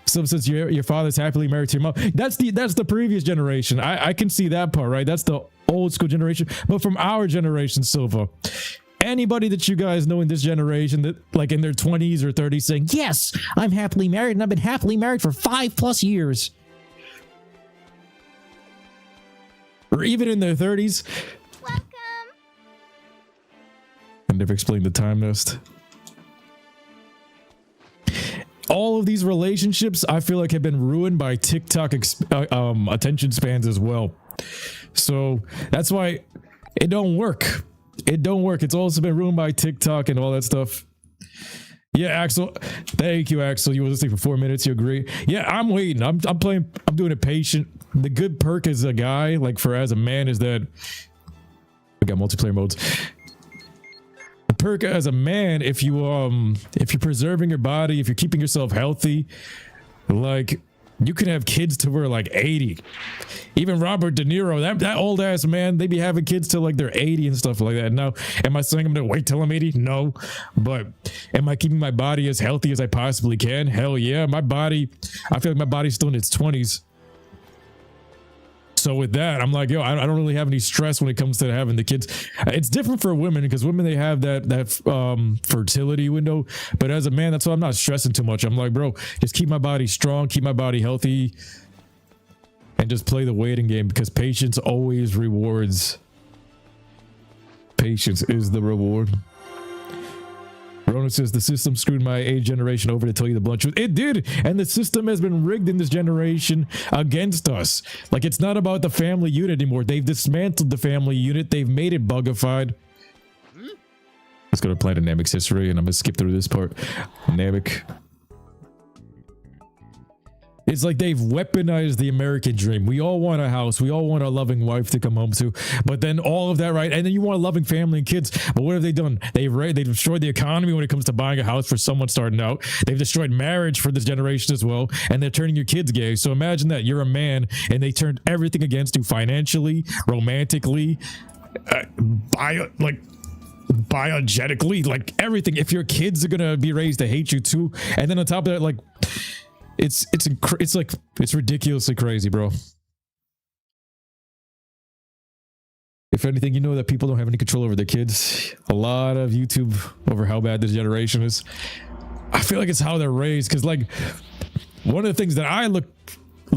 So since your father's happily married to your mom, that's the previous generation. I can see that part, right? That's the old school generation. But from our generation, Silva, anybody that you guys know in this generation that like in their 20s or 30s saying, yes, I'm happily married and I've been happily married for 5+ years. Or even in their 30s. Welcome. I never explained the time nest. All of these relationships, I feel like, have been ruined by TikTok attention spans as well. So that's why it don't work. It's also been ruined by TikTok and all that stuff. Yeah, Axel. Thank you, Axel. You were listening for 4 minutes. You agree? Yeah, I'm waiting. I'm doing it patient. The good perk as a guy, like as a man, is that we got multiplayer modes. Perk as a man, if you're preserving your body, if you're keeping yourself healthy, like you can have kids till we're like 80. Even Robert De Niro, that old ass man, they be having kids till like they're 80 and stuff like that. Now, am I saying I'm gonna wait till I'm 80? No. But am I keeping my body as healthy as I possibly can? Hell yeah. I feel like my body's still in its 20s. So with that, I'm like, yo, I don't really have any stress when it comes to having the kids. It's different for women because women, they have that fertility window. But as a man, that's why I'm not stressing too much. I'm like, bro, just keep my body strong, keep my body healthy, and just play the waiting game because patience always rewards. Patience is the reward. Ronan says the system screwed my age generation over, to tell you the blunt truth. It did, and the system has been rigged in this generation against us. Like, it's not about the family unit anymore. They've dismantled the family unit. They've made it bugified. Let's go to Planet Namek's history, and I'm gonna skip through this part. Namek. It's like they've weaponized the American dream. We all want a house. We all want a loving wife to come home to. But then all of that, right? And then you want a loving family and kids. But what have they done? They've destroyed the economy when it comes to buying a house for someone starting out. They've destroyed marriage for this generation as well. And they're turning your kids gay. So imagine that you're a man and they turned everything against you financially, romantically, biogenetically, like everything. If your kids are going to be raised to hate you too. And then on top of that, like, it's ridiculously crazy, bro. If anything, you know that people don't have any control over their kids. A lot of YouTube over how bad this generation is. I feel like it's how they're raised, because like one of the things that I look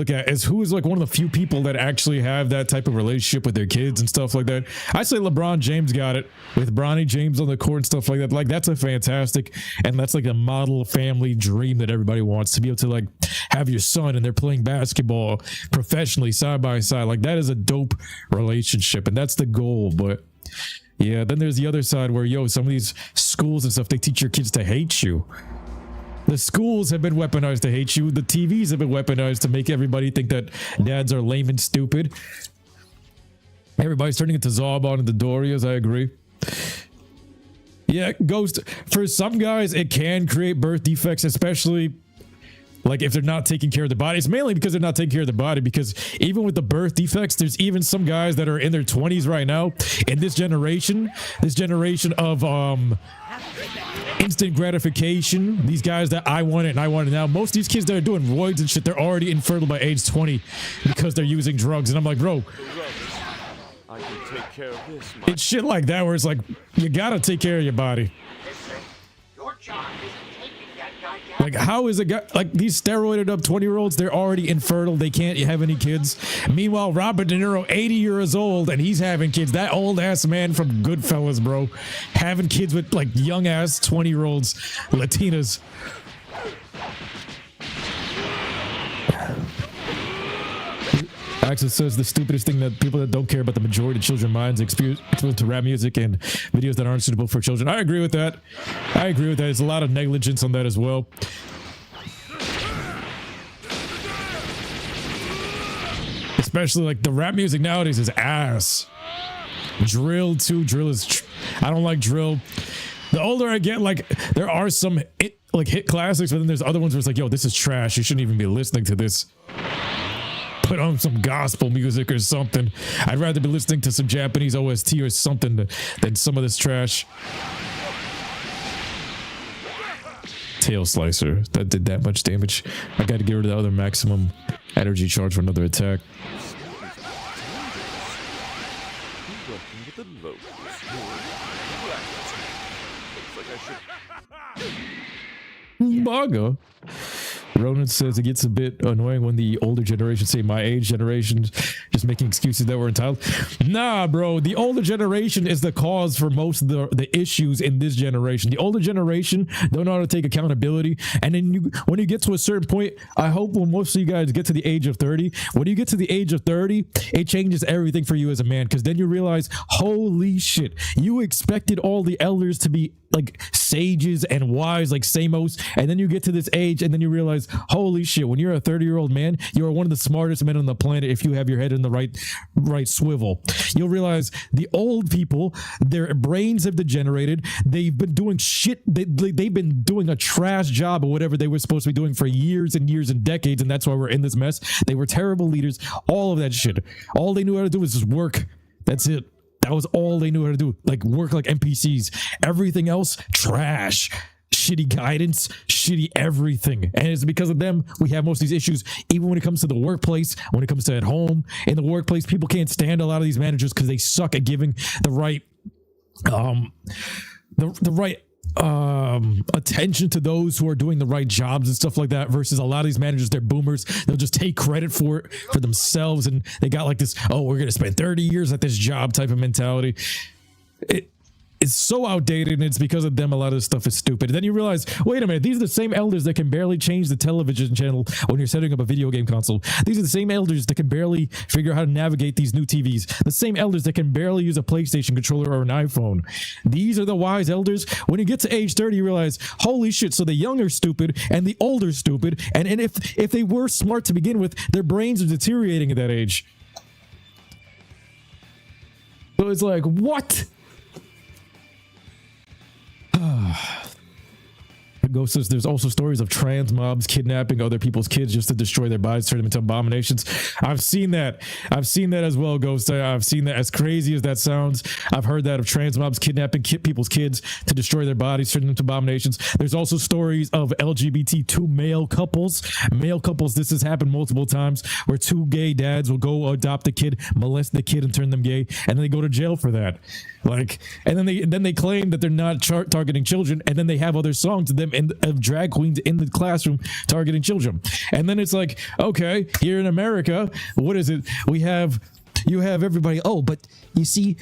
at is who is like one of the few people that actually have that type of relationship with their kids and stuff like that. I say LeBron James got it with Bronny James on the court and stuff like that. Like, that's a fantastic, and that's like a model family dream that everybody wants, to be able to like have your son and they're playing basketball professionally side by side. Like, that is a dope relationship, and that's the goal. But yeah, then there's the other side where, yo, some of these schools and stuff, they teach your kids to hate you. The schools have been weaponized to hate you. The TVs have been weaponized to make everybody think that dads are lame and stupid. Everybody's turning into Zarbon and the Dorias. I agree. Yeah, Ghost. For some guys, it can create birth defects, especially like if they're not taking care of the body. It's mainly because they're not taking care of the body, because even with the birth defects, there's even some guys that are in their 20s right now in this generation of instant gratification. These guys that I want it and I want it now. Most of these kids that are doing roids and shit, they're already infertile by age 20 because they're using drugs. And I'm like, bro, I can take care of this. it's shit like that where it's like, you gotta take care of your body. Your job is taking that guy down. Like, how is a guy like these steroided up 20-year-olds? They're already infertile. They can't have any kids. Meanwhile, Robert De Niro, 80 years old, and he's having kids. That old ass man from Goodfellas, bro, having kids with like young ass 20-year-olds, Latinas. Axel says the stupidest thing that people that don't care about the majority of children's minds exposed to rap music and videos that aren't suitable for children. I agree with that. I agree with that. There's a lot of negligence on that as well. Especially like the rap music nowadays is ass. Drill too. Drill is. I don't like drill. The older I get, like there are some hit classics, but then there's other ones where it's like, yo, this is trash. You shouldn't even be listening to this. Put on some gospel music or something. I'd rather be listening to some Japanese OST or something than some of this trash. Tail slicer. That did that much damage. I got to get rid of the other maximum energy charge for another attack. Baga. Ronan says it gets a bit annoying when the older generation say my age generation just making excuses that we're entitled. Nah, bro, the older generation is the cause for most of the issues in this generation. The older generation don't know how to take accountability. And then when you get to a certain point, I hope when most of you guys get to the age of 30, when you get to the age of 30, it changes everything for you as a man. Because then you realize, holy shit, you expected all the elders to be like sages and wise like Samos, and then you get to this age and then you realize, holy shit, when you're a 30-year-old man, you are one of the smartest men on the planet if you have your head in the right swivel. You'll realize the old people, their brains have degenerated. They've been doing shit. They've been doing a trash job of whatever they were supposed to be doing for years and years and decades, and that's why we're in this mess. They were terrible leaders, all of that shit. All they knew how to do was just work. That's it. That was all they knew how to do, like work like NPCs. Everything else, trash. Shitty guidance, shitty everything. And it's because of them we have most of these issues, even when it comes to the workplace, when it comes to at home. In the workplace, people can't stand a lot of these managers because they suck at giving the right attention to those who are doing the right jobs and stuff like that, versus a lot of these managers, they're boomers. They'll just take credit for it for themselves, and they got like this, oh, we're gonna spend 30 years at this job type of mentality. It's so outdated, and it's because of them a lot of this stuff is stupid. And then you realize, wait a minute, these are the same elders that can barely change the television channel when you're setting up a video game console. These are the same elders that can barely figure out how to navigate these new TVs. The same elders that can barely use a PlayStation controller or an iPhone. These are the wise elders. When you get to age 30, you realize, holy shit, so the young are stupid and the old are stupid. And if they were smart to begin with, their brains are deteriorating at that age. So it's like, what? Ghost says there's also stories of trans mobs kidnapping other people's kids just to destroy their bodies, turn them into abominations. I've seen that as well, Ghost. I've seen that. As crazy as that sounds, I've heard that of trans mobs kidnapping people's kids to destroy their bodies, turn them into abominations. There's also stories of LGBT2 male couples. This has happened multiple times, where two gay dads will go adopt a kid, molest the kid, and turn them gay, and then they go to jail for that. Like, and then they claim that they're not targeting children, and then they have other songs of them of drag queens in the classroom targeting children. And then it's like, okay, here in America, what is it? You have everybody. Oh, but you see,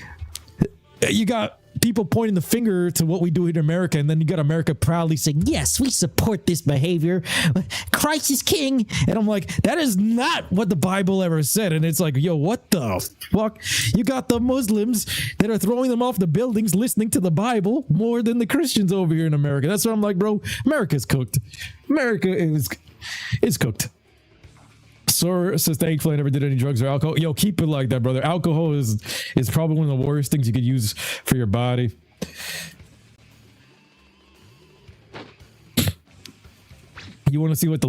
you got people pointing the finger to what we do in America, and then you got America proudly saying, yes, we support this behavior. Christ is king. And I'm like, that is not what the Bible ever said. And it's like, yo, what the fuck? You got the Muslims that are throwing them off the buildings listening to the Bible more than the Christians over here in America. That's what I'm like, bro. America's cooked. America is cooked. Sir says, thankfully I never did any drugs or alcohol. Yo, keep it like that, brother. Alcohol is probably one of the worst things you could use for your body. You want to see what the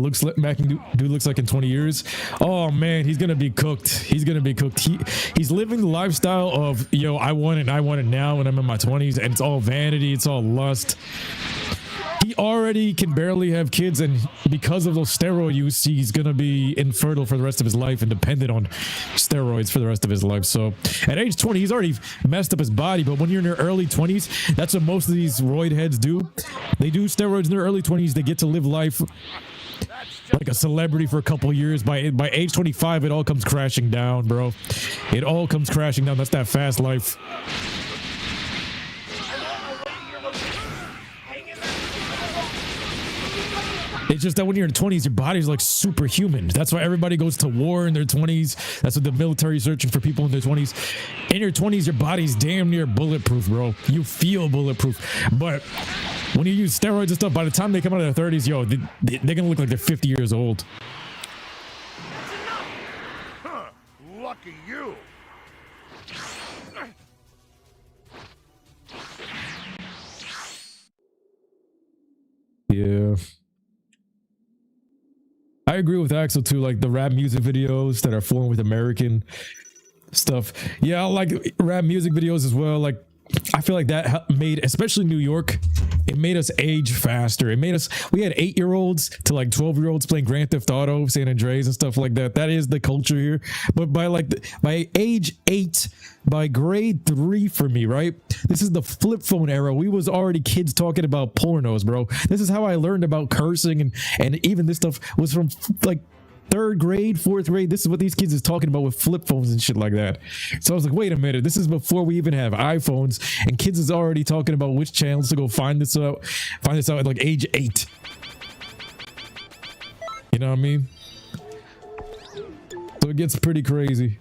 dude looks like in 20 years? Oh man, he's gonna be cooked. He's gonna be cooked. He's living the lifestyle of, yo, I want it now when I'm in my 20s, and it's all vanity, it's all lust. He already can barely have kids, and because of those steroid use, he's gonna be infertile for the rest of his life and dependent on steroids for the rest of his life. So at age 20, he's already messed up his body. But when you're in your early 20s, that's what most of these roid heads do. They do steroids in their early 20s. They get to live life like a celebrity for a couple years. By age 25, it all comes crashing down, bro. It all comes crashing down. That's that fast life. It's just that when you're in 20s, your body's like superhuman. That's why everybody goes to war in their 20s. That's what the military is searching for, people in their 20s. In your 20s, your body's damn near bulletproof, bro. You feel bulletproof. But when you use steroids and stuff, by the time they come out of their 30s, yo, they're gonna look like they're 50 years old. Huh, lucky you. Yeah. I agree with Axel too, like the rap music videos that are flowing with American stuff. Yeah, I like rap music videos as well. Like, I feel like that made, especially New York, it made us age faster. It made us, we had 8-year-olds to like 12-year-olds playing Grand Theft Auto, San Andreas and stuff like that. That is the culture here. But by age 8, by grade 3 for me, right? This is the flip phone era. We was already kids talking about pornos, bro. This is how I learned about cursing, and even this stuff was from like 3rd grade, 4th grade. This is what these kids is talking about with flip phones and shit like that. So I was like, wait a minute, this is before we even have iPhones, and kids is already talking about which channels to go find this out at like age 8. You know what I mean? So it gets pretty crazy.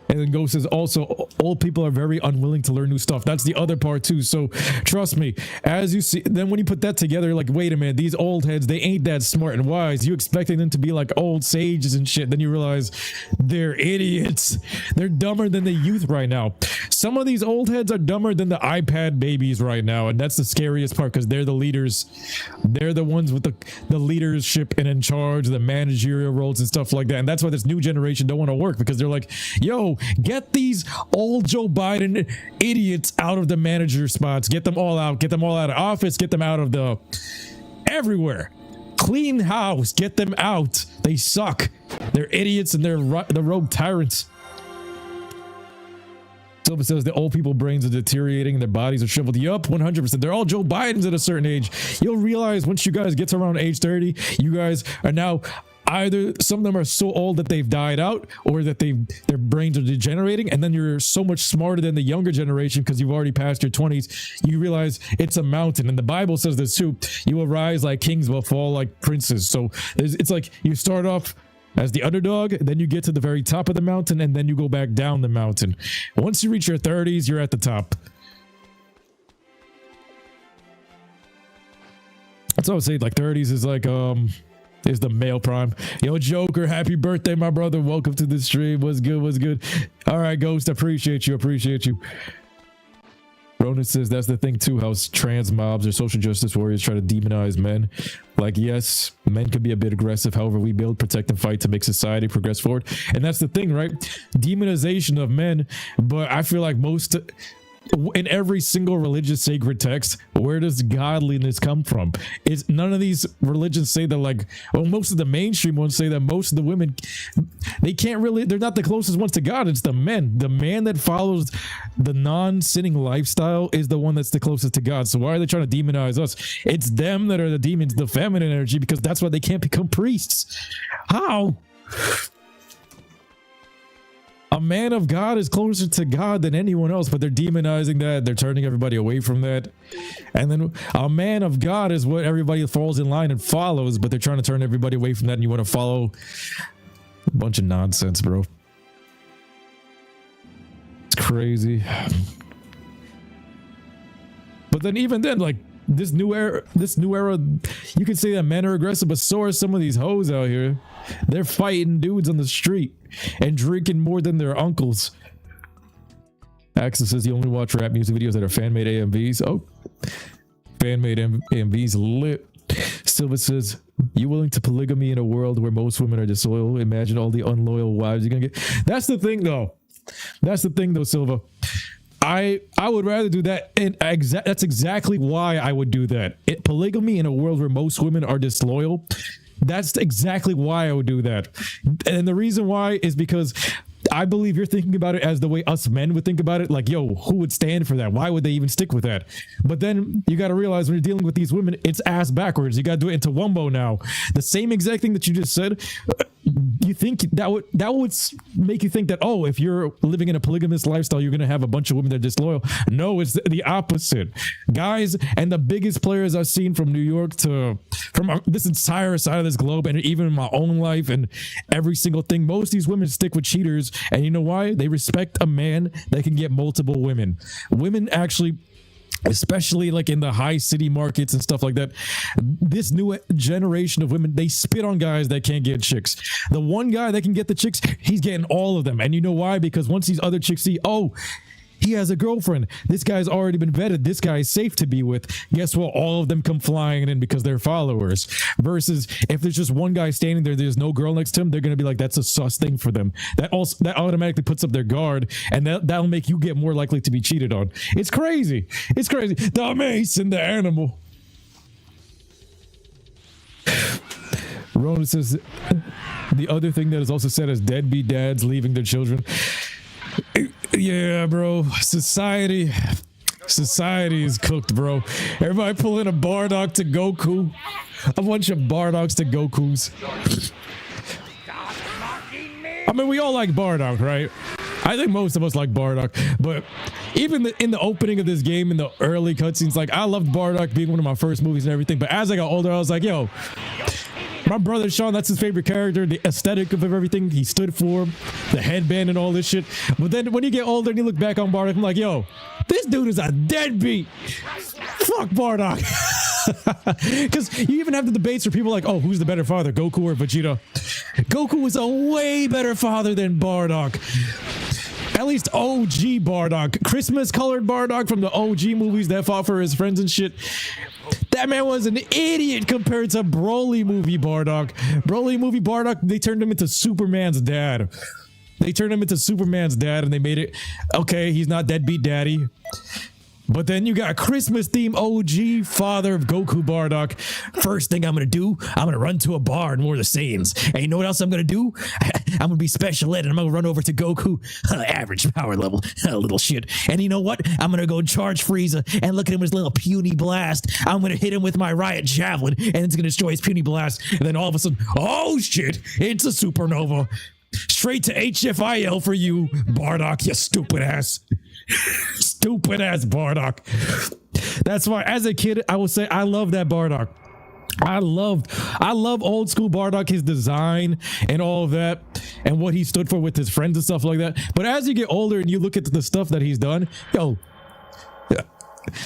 And then Ghost says also, old people are very unwilling to learn new stuff. That's the other part too. So trust me, as you see, then when you put that together, like, wait a minute, these old heads, they ain't that smart and wise. You expecting them to be like old sages and shit. Then you realize they're idiots. They're dumber than the youth right now. Some of these old heads are dumber than the iPad babies right now. And that's the scariest part, because they're the leaders. They're the ones with the leadership and in charge, the managerial roles and stuff like that. And that's why this new generation don't want to work, because they're like, yo, get these old Joe Biden idiots out of the manager spots. Get them all out. Get them all out of office. Get them out of the everywhere. Clean house. Get them out. They suck. They're idiots and they're the rogue tyrants. Silva says the old people brains are deteriorating and their bodies are shriveled. Yup, 100%. They're all Joe Bidens at a certain age. You'll realize once you guys get to around age 30, you guys are now either, some of them are so old that they've died out, or that their brains are degenerating, and then you're so much smarter than the younger generation because you've already passed your 20s. You realize it's a mountain, and the Bible says this too. You will rise like kings, will fall like princes. So it's like you start off as the underdog, then you get to the very top of the mountain, and then you go back down the mountain. Once you reach your 30s, you're at the top. That's what I would say. Like 30s is like is the male prime. Yo, Joker, happy birthday, my brother. Welcome to the stream. What's good? What's good? All right, Ghost, appreciate you. Appreciate you. Ronan says that's the thing too, how trans mobs or social justice warriors try to demonize men. Like, yes, men can be a bit aggressive. However, we build, protect, and fight to make society progress forward. And that's the thing, right? Demonization of men. But I feel like in every single religious sacred text, where does godliness come from? Is none of these religions say that, like, well, most of the mainstream ones say that most of the women, they can't really, they're not the closest ones to God. It's the men. The man that follows the non-sinning lifestyle is the one that's the closest to God. So why are they trying to demonize us? It's them that are the demons, the feminine energy, because that's why they can't become priests. How? A man of God is closer to God than anyone else, but they're demonizing that. They're turning everybody away from that. And then a man of God is what everybody falls in line and follows, but they're trying to turn everybody away from that, and you want to follow a bunch of nonsense, bro. It's crazy. But then even then, like, this new era, you could say that men are aggressive, but so are some of these hoes out here. They're fighting dudes on the street and drinking more than their uncles. Axel says you only watch rap music videos that are fan-made AMVs. Oh, fan-made AMVs lit. Silva says, "You willing to polygamy in a world where most women are disloyal? Imagine all the unloyal wives you're gonna get." That's the thing, though. That's the thing, though, Silva. I would rather do that, and that's exactly why I would do that. Polygamy in a world where most women are disloyal. That's exactly why I would do that. And the reason why is because I believe you're thinking about it as the way us men would think about it. Like, yo, who would stand for that? Why would they even stick with that? But then you got to realize when you're dealing with these women, it's ass backwards. You got to do it into wumbo now. The same exact thing that you just said. You think that would make you think that, oh, if you're living in a polygamous lifestyle, you're going to have a bunch of women that are disloyal. No, it's the opposite. Guys, and the biggest players I've seen from New York to from this entire side of this globe, and even in my own life and every single thing, most of these women stick with cheaters. And you know why? They respect a man that can get multiple women. Women actually, especially like in the high city markets and stuff like that, this new generation of women, they spit on guys that can't get chicks. The one guy that can get the chicks, he's getting all of them. And you know why? Because once these other chicks see, oh, he has a girlfriend, this guy's already been vetted, this guy is safe to be with, guess what? All of them come flying in because they're followers. Versus if there's just one guy standing there, there's no girl next to him, they're gonna be like, that's a sus thing for them. That automatically puts up their guard, and that'll make you get more likely to be cheated on. It's crazy. It's crazy. The mace and the animal. Ronan says the other thing that is also said is deadbeat dads leaving their children. Yeah, bro. Society is cooked, bro. Everybody pull in a Bardock to Goku. A bunch of Bardocks to Gokus. I mean, we all like Bardock, right? I think most of us like Bardock, but even in the opening of this game, in the early cutscenes, like I loved Bardock being one of my first movies and everything, but as I got older, I was like, yo, my brother Sean, that's his favorite character, the aesthetic of everything he stood for, the headband and all this shit. But then when you get older and you look back on Bardock, I'm like, yo, this dude is a deadbeat. Fuck Bardock. Because you even have the debates where people are like, oh, who's the better father, Goku or Vegeta? Goku was a way better father than Bardock. At least OG Bardock. Christmas colored Bardock from the OG movies that fought for his friends and shit. That man was an idiot compared to Broly movie Bardock. Broly movie Bardock, they turned him into Superman's dad. They turned him into Superman's dad and they made it, okay, he's not deadbeat daddy. But then you got a Christmas theme OG father of Goku Bardock. First thing I'm going to do, I'm going to run to a bar in War the Saiyans. And you know what else I'm going to do? I'm going to be special ed and I'm going to run over to Goku. Average power level. Little shit. And you know what? I'm going to go charge Frieza and look at him with his little puny blast. I'm going to hit him with my riot javelin and it's going to destroy his puny blast. And then all of a sudden, oh shit, it's a supernova. Straight to HFIL for you, Bardock, you stupid ass. Stupid ass Bardock. That's why as a kid I will say I love that Bardock. I love old school Bardock, his design and all of that and what he stood for with his friends and stuff like that. But as you get older and you look at the stuff that he's done, yo,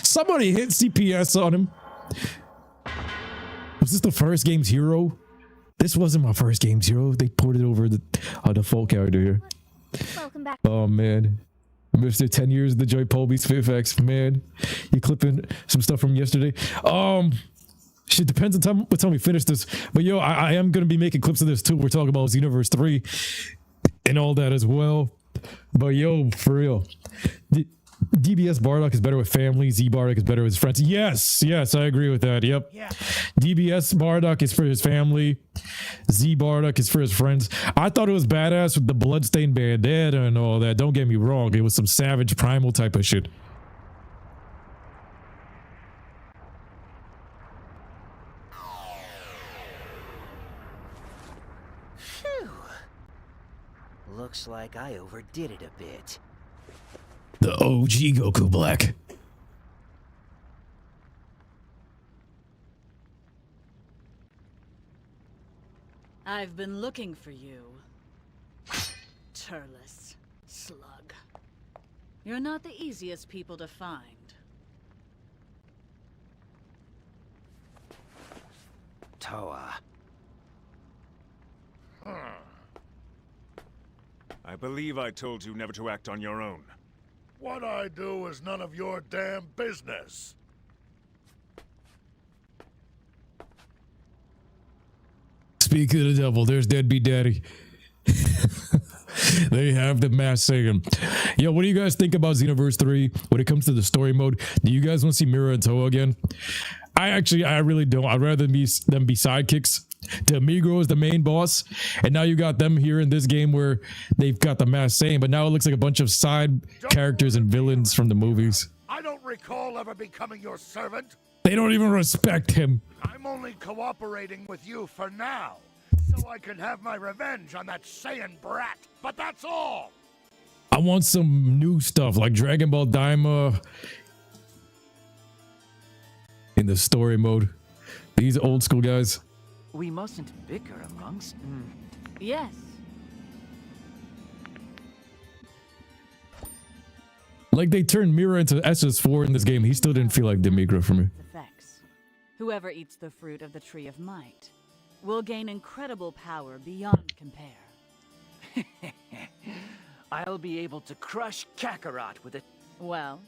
somebody hit CPS on him. Was this the first game's hero? This wasn't my first game's hero. They ported over the default character here. Welcome back. Oh man. Mr. 10 years of the Joy Polby's Fifax, man. You clipping some stuff from yesterday? Shit depends on what time we finish this. But yo, I am gonna be making clips of this too. We're talking about Xenoverse 3 and all that as well. But yo, for real. DBS Bardock is better with family. Z Bardock is better with his friends. Yes, I agree with that. Yep. Yeah. DBS Bardock is for his family. Z Bardock is for his friends. I thought it was badass with the bloodstained bandana and all that. Don't get me wrong. It was some savage primal type of shit. Phew. Looks like I overdid it a bit. The OG Goku Black. I've been looking for you. Turles, slug. You're not the easiest people to find. Toa. I believe I told you never to act on your own. What I do is none of your damn business. Speak of the devil, there's Deadbeat Daddy. They have the mass saying, yo, what do you guys think about Xenoverse 3 when it comes to the story mode? Do you guys want to see Mira and Toa again? I really don't. I'd rather them be sidekicks. Demigro is the main boss, and now you got them here in this game where they've got the mass saying, but now it looks like a bunch of side characters and villains from the movies. I don't recall ever becoming your servant. They don't even respect him. I'm only cooperating with you for now, so I can have my revenge on that Saiyan brat. But that's all. I want some new stuff like Dragon Ball Daima in the story mode. These old school guys. We mustn't bicker amongst. Yes. Like they turned Mira into SS4 in this game. He still didn't feel like Demigro for me. Effects. Whoever eats the fruit of the Tree of Might will gain incredible power beyond compare. I'll be able to crush Kakarot with it. Well,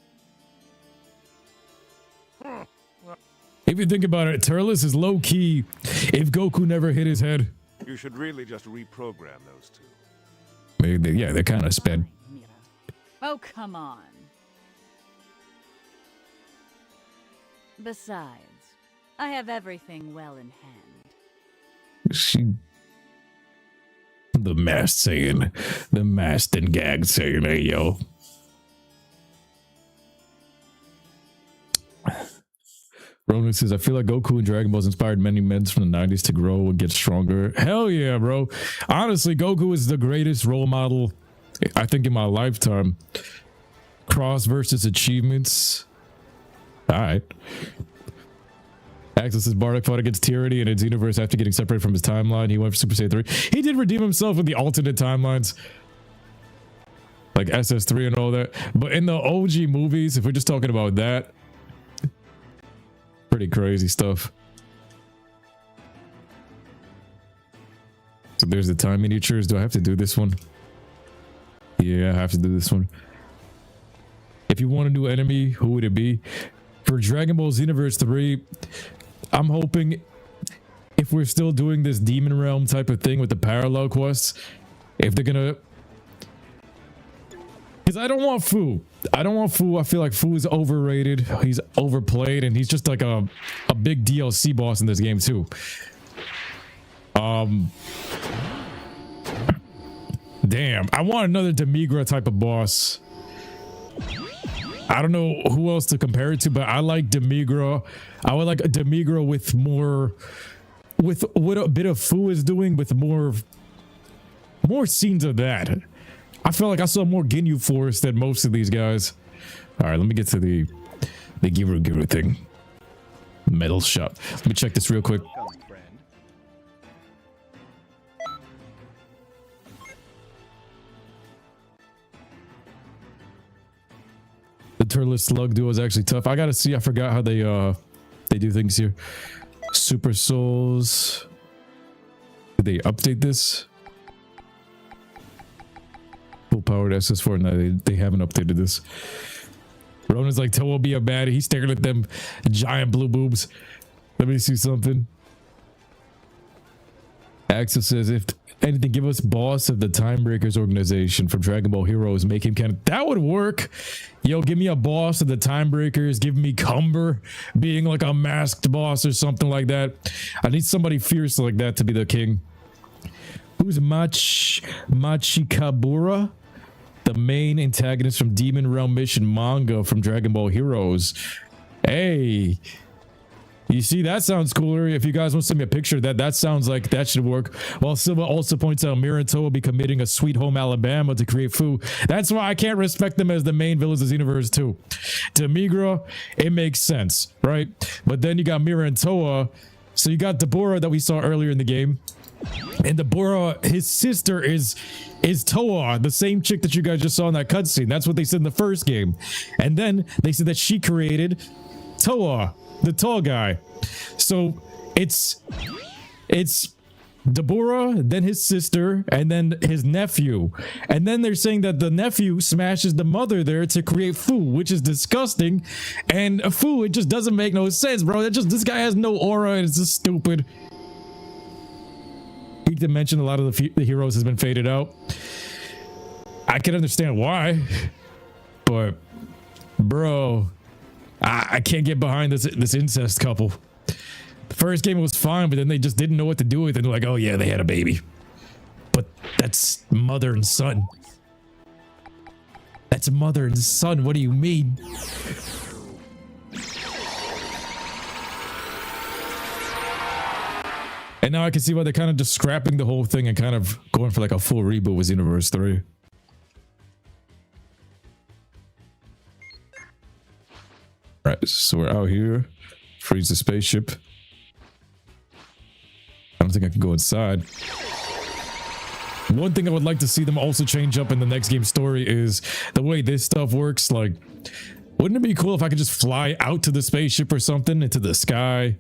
If you think about it, Turles is low key if Goku never hit his head. You should really just reprogram those two. Maybe, yeah, they're kind of sped. fine, Mira. Oh, come on. Besides, I have everything well in hand. The masked saying, the masked and gagged saying, hey, yo. Ronan says, I feel like Goku and Dragon Balls inspired many men from the 90s to grow and get stronger. Hell yeah, bro. Honestly, Goku is the greatest role model, I think, in my lifetime. Cross versus achievements. All right. Axel says, Bardock fought against tyranny and in Xenoverse after getting separated from his timeline. He went for Super Saiyan 3. He did redeem himself in the alternate timelines. Like SS3 and all that. But in the OG movies, if we're just talking about that, pretty crazy stuff. So there's the time miniatures. Do I have to do this one? Yeah, I have to do this one. If you want a new enemy, who would it be? For Dragon Ball Xenoverse 3, I'm hoping if we're still doing this Demon Realm type of thing with the parallel quests, if they're gonna... Because I don't want Fu. I don't want Fu. I feel like Fu is overrated. He's overplayed, and he's just like a big DLC boss in this game too. Damn. I want another Demigra type of boss. I don't know who else to compare it to, but I like Demigra. I would like a Demigra with more, with what a bit of Fu is doing, with more scenes of that. I feel like I saw more Ginyu Force than most of these guys. All right, let me get to the Giru thing. Metal shot. Let me check this real quick. The Turles Slug duo is actually tough. I gotta see. I forgot how they do things here. Super Souls. Did they update this? Full powered SS4. No, they haven't updated this. Ronan's like, Toa be a baddie. He's staring at them giant blue boobs. Let me see something. Axel says, if anything, give us boss of the Timebreakers organization from Dragon Ball Heroes. Make him canon. That would work. Yo, give me a boss of the Timebreakers. Give me Cumber being like a masked boss or something like that. I need somebody fierce like that to be the king. Who's Machikabura? The main antagonist from Demon Realm Mission manga from Dragon Ball Heroes. Hey. You see, that sounds cooler. If you guys want to send me a picture of that, that sounds like that should work. While Silva also points out Mira and Toa will be committing a Sweet Home Alabama to create Fu. That's why I can't respect them as the main villains of Xenoverse 2. Demigra, it makes sense, right? But then you got Mira and Toa. So you got Deborah that we saw earlier in the game. And Deborah, his sister is Toa, the same chick that you guys just saw in that cutscene. That's what they said in the first game. And then they said that she created Toa, the tall guy. So it's Deborah, then his sister, and then his nephew. And then they're saying that the nephew smashes the mother there to create Fu, which is disgusting. And Fu, it just doesn't make no sense, bro. This guy has no aura, and it's just stupid. Peak Dimension, a lot of the heroes has been faded out. I can understand why, but bro, I can't get behind this incest couple. The first game was fine, but then they just didn't know what to do with it. They're like, oh yeah, they had a baby, but that's mother and son. That's mother and son. What do you mean? And now I can see why they're kind of just scrapping the whole thing and kind of going for like a full reboot with Xenoverse 3. Right, so we're out here. Freeze the spaceship. I don't think I can go inside. One thing I would like to see them also change up in the next game story is the way this stuff works. Like, wouldn't it be cool if I could just fly out to the spaceship or something into the sky?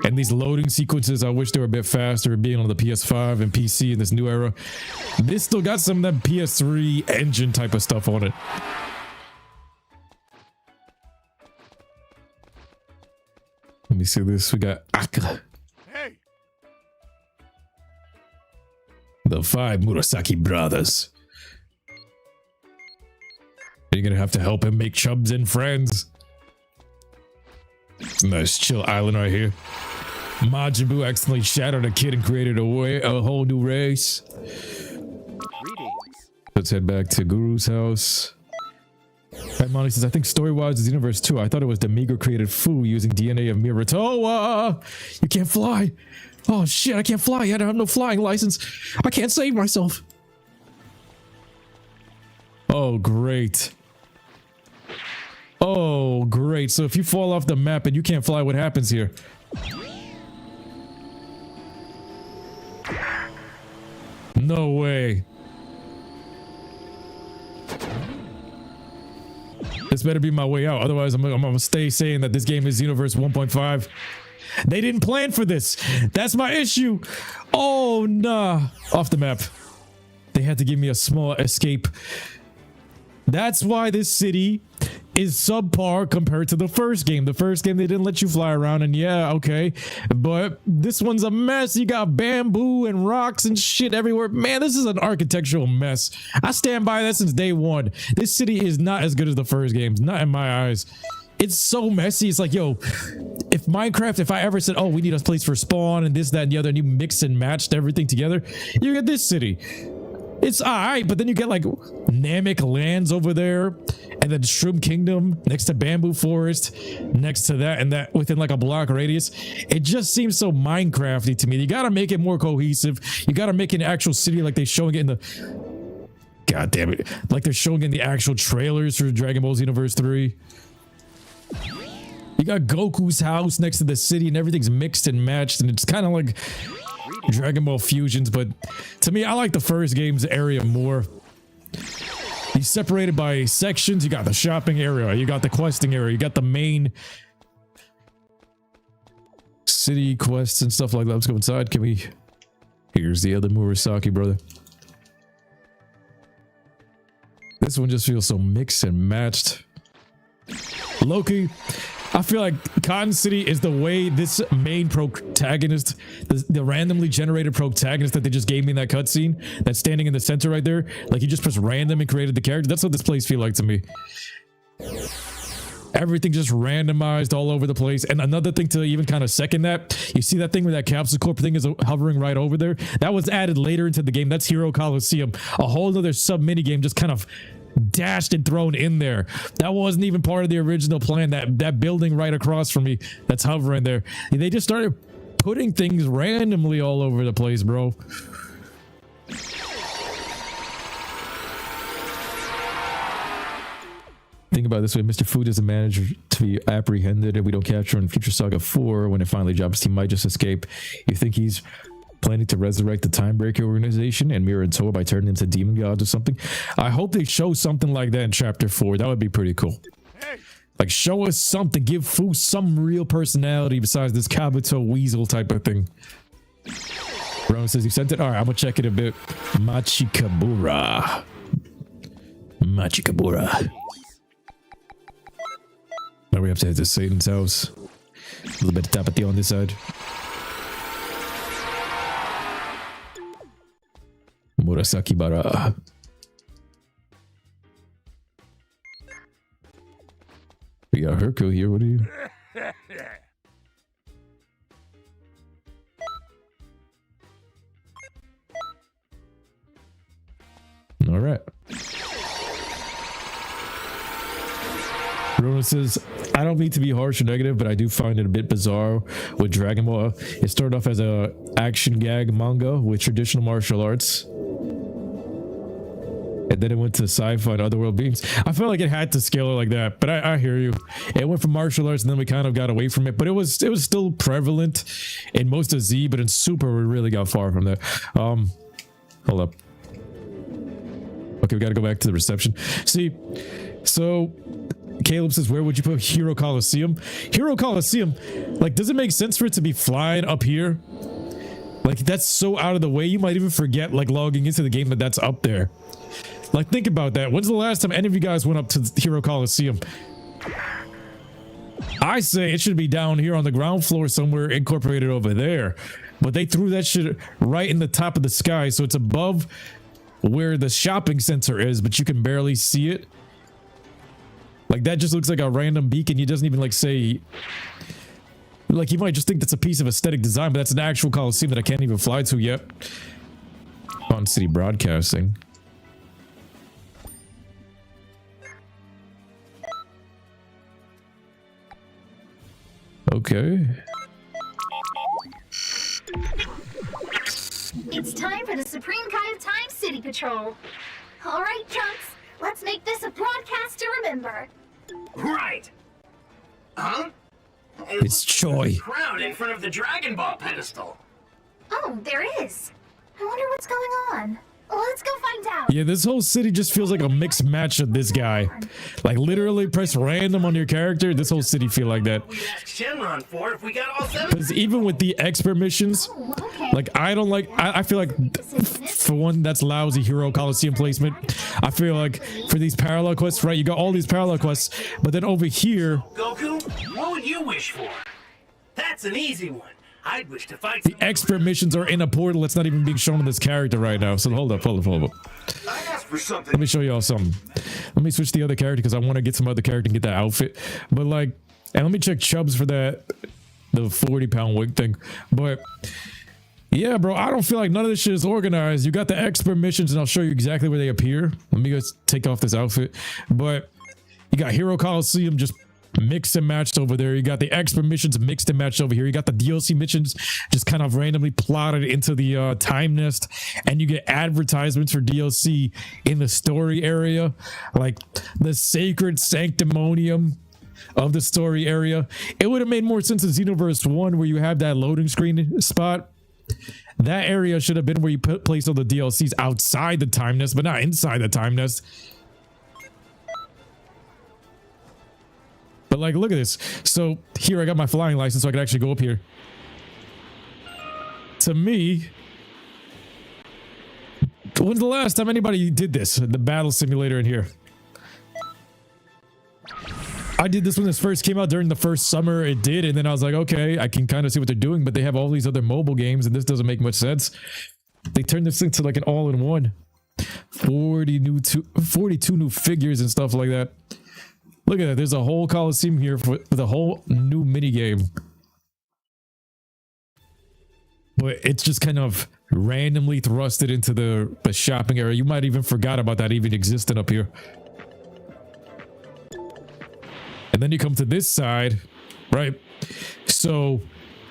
And these loading sequences, I wish they were a bit faster, being on the PS5 and PC in this new era. This still got some of that PS3 engine type of stuff on it. Let me see this. We got Aka. Hey. The 5 Murasaki brothers. You're gonna have to help him make chubs and friends. It's a nice chill island right here. Majin Buu accidentally shadowed a kid and created a whole new race. Let's head back to Guru's house. Right, Monty says, I think story-wise is Xenoverse 2. I thought it was Demigo created Fu using DNA of Miratoa. You can't fly. Oh shit, I can't fly. I don't have no flying license. I can't save myself. Oh, great. Oh, great. So if you fall off the map and you can't fly, what happens here? No way. This better be my way out. Otherwise, I'm gonna stay saying that this game is Xenoverse 1.5. They didn't plan for this. That's my issue. Oh, nah. Off the map. They had to give me a small escape. That's why this city is subpar compared to the first game. The first game, they didn't let you fly around, and yeah, okay. But this one's a mess. You got bamboo and rocks and shit everywhere. Man, this is an architectural mess. I stand by that since day one. This city is not as good as the first games, not in my eyes. It's so messy. It's like, yo, if Minecraft, if I ever said, oh, we need a place for spawn and this, that, and the other, and you mix and matched everything together, you get this city. It's alright, but then you get like Namek lands over there, and then Shroom Kingdom next to Bamboo Forest, next to that, and that within like a block radius. It just seems so Minecrafty to me. You gotta make it more cohesive. You gotta make an actual city like they're showing it in the... God damn it. Like they're showing in the actual trailers for Dragon Ball Xenoverse 3. You got Goku's house next to the city, and everything's mixed and matched, and it's kind of like Dragon Ball Fusions, but to me, I like the first game's area more. He's separated by sections. You got the shopping area, you got the questing area, you got the main city quests and stuff like that. Let's go inside. Can we... Here's the other Murasaki brother. This one just feels so mixed and matched. Loki, I feel like Cotton City is the way this main protagonist, the randomly generated protagonist that they just gave me in that cutscene, that's standing in the center right there, like he just pressed random and created the character. That's what this place feels like to me. Everything just randomized all over the place. And another thing to even kind of second that, you see that thing where that capsule corp thing is hovering right over there? That was added later into the game. That's Hero Coliseum. A whole other sub mini game just kind of dashed and thrown in there. That wasn't even part of the original plan. That building right across from me that's hovering there. They just started putting things randomly all over the place, bro. Think about it this way. Mr. Food doesn't manage to be apprehended and we don't capture in Future Saga 4 when it finally drops. He might just escape. You think he's planning to resurrect the Timebreaker organization and mirror and Toa by turning into demon gods or something? I hope they show something like that in chapter 4. That would be pretty cool. Like, show us something. Give Fu some real personality besides this Kabuto weasel type of thing. Ron says you sent it. All right, I'm gonna check it a bit. Machikabura. Now we have to head to Satan's house. A little bit of tapathy on this side. Murasaki Bara. We got Herco here. What are you? All right. Rona says, I don't mean to be harsh or negative, but I do find it a bit bizarre with Dragon Ball. It started off as a action gag manga with traditional martial arts. And then it went to sci-fi and otherworld beings. I felt like it had to scale it like that, but I hear you. It went from martial arts and then we kind of got away from it, but it was still prevalent in most of Z, but in Super we really got far from that. Hold up. Okay, we got to go back to the reception. See, so Caleb says, where would you put Hero Coliseum? Hero Coliseum, like, does it make sense for it to be flying up here? Like, that's so out of the way, you might even forget, like, logging into the game that that's up there. Like, think about that. When's the last time any of you guys went up to Hero Coliseum? I say it should be down here on the ground floor somewhere, incorporated over there. But they threw that shit right in the top of the sky, so it's above where the shopping center is, but you can barely see it. Like, that just looks like a random beacon. You doesn't even, like, say... Like, you might just think that's a piece of aesthetic design, but that's an actual Coliseum that I can't even fly to yet. On City Broadcasting. Okay. It's time for the Supreme Kind of Time City Patrol. All right, Trunks, let's make this a broadcast to remember. Right. Huh? It's Choi. Crown in front of the Dragon Ball pedestal. Oh, there is. I wonder what's going on. Let's go find out. Yeah, this whole city just feels like a mixed match of this guy. Like, literally press random on your character. This whole city feel like that. We'd ask Shenron for if we got all 7. Because even with the expert missions, like, I don't like... I feel like, for one, that's lousy Hero Coliseum placement. I feel like for these parallel quests, right, you got all these parallel quests, but then over here... Goku, what would you wish for? That's an easy one. I'd wish to fight... The expert missions are in a portal that's not even being shown in this character right now. So hold up. I asked for something. Let me show y'all something. Let me switch the other character because I want to get some other character and get that outfit. But like, and let me check Chubbs for that, the 40-pound wig thing. But yeah, bro, I don't feel like none of this shit is organized. You got the expert missions and I'll show you exactly where they appear. Let me guys take off this outfit. But you got Hero Coliseum just mixed and matched over there. You got the expert missions mixed and matched over here. You got the DLC missions just kind of randomly plotted into the time nest, and you get advertisements for DLC in the story area, like the sacred sanctimonium of the story area. It would have made more sense in Xenoverse 1 where you have that loading screen spot. That area should have been where you place all the DLCs outside the time nest, but not inside the time nest. But like, look at this. So here I got my flying license so I can actually go up here. To me, when's the last time anybody did this? The battle simulator in here. I did this when this first came out during the first summer. It did. And then I was like, okay, I can kind of see what they're doing, but they have all these other mobile games and this doesn't make much sense. They turned this into like an all-in-one. 42 new figures and stuff like that. Look at that. There's a whole Coliseum here with a whole new minigame. But it's just kind of randomly thrusted into the shopping area. You might even forgot about that even existing up here. And then you come to this side, right? So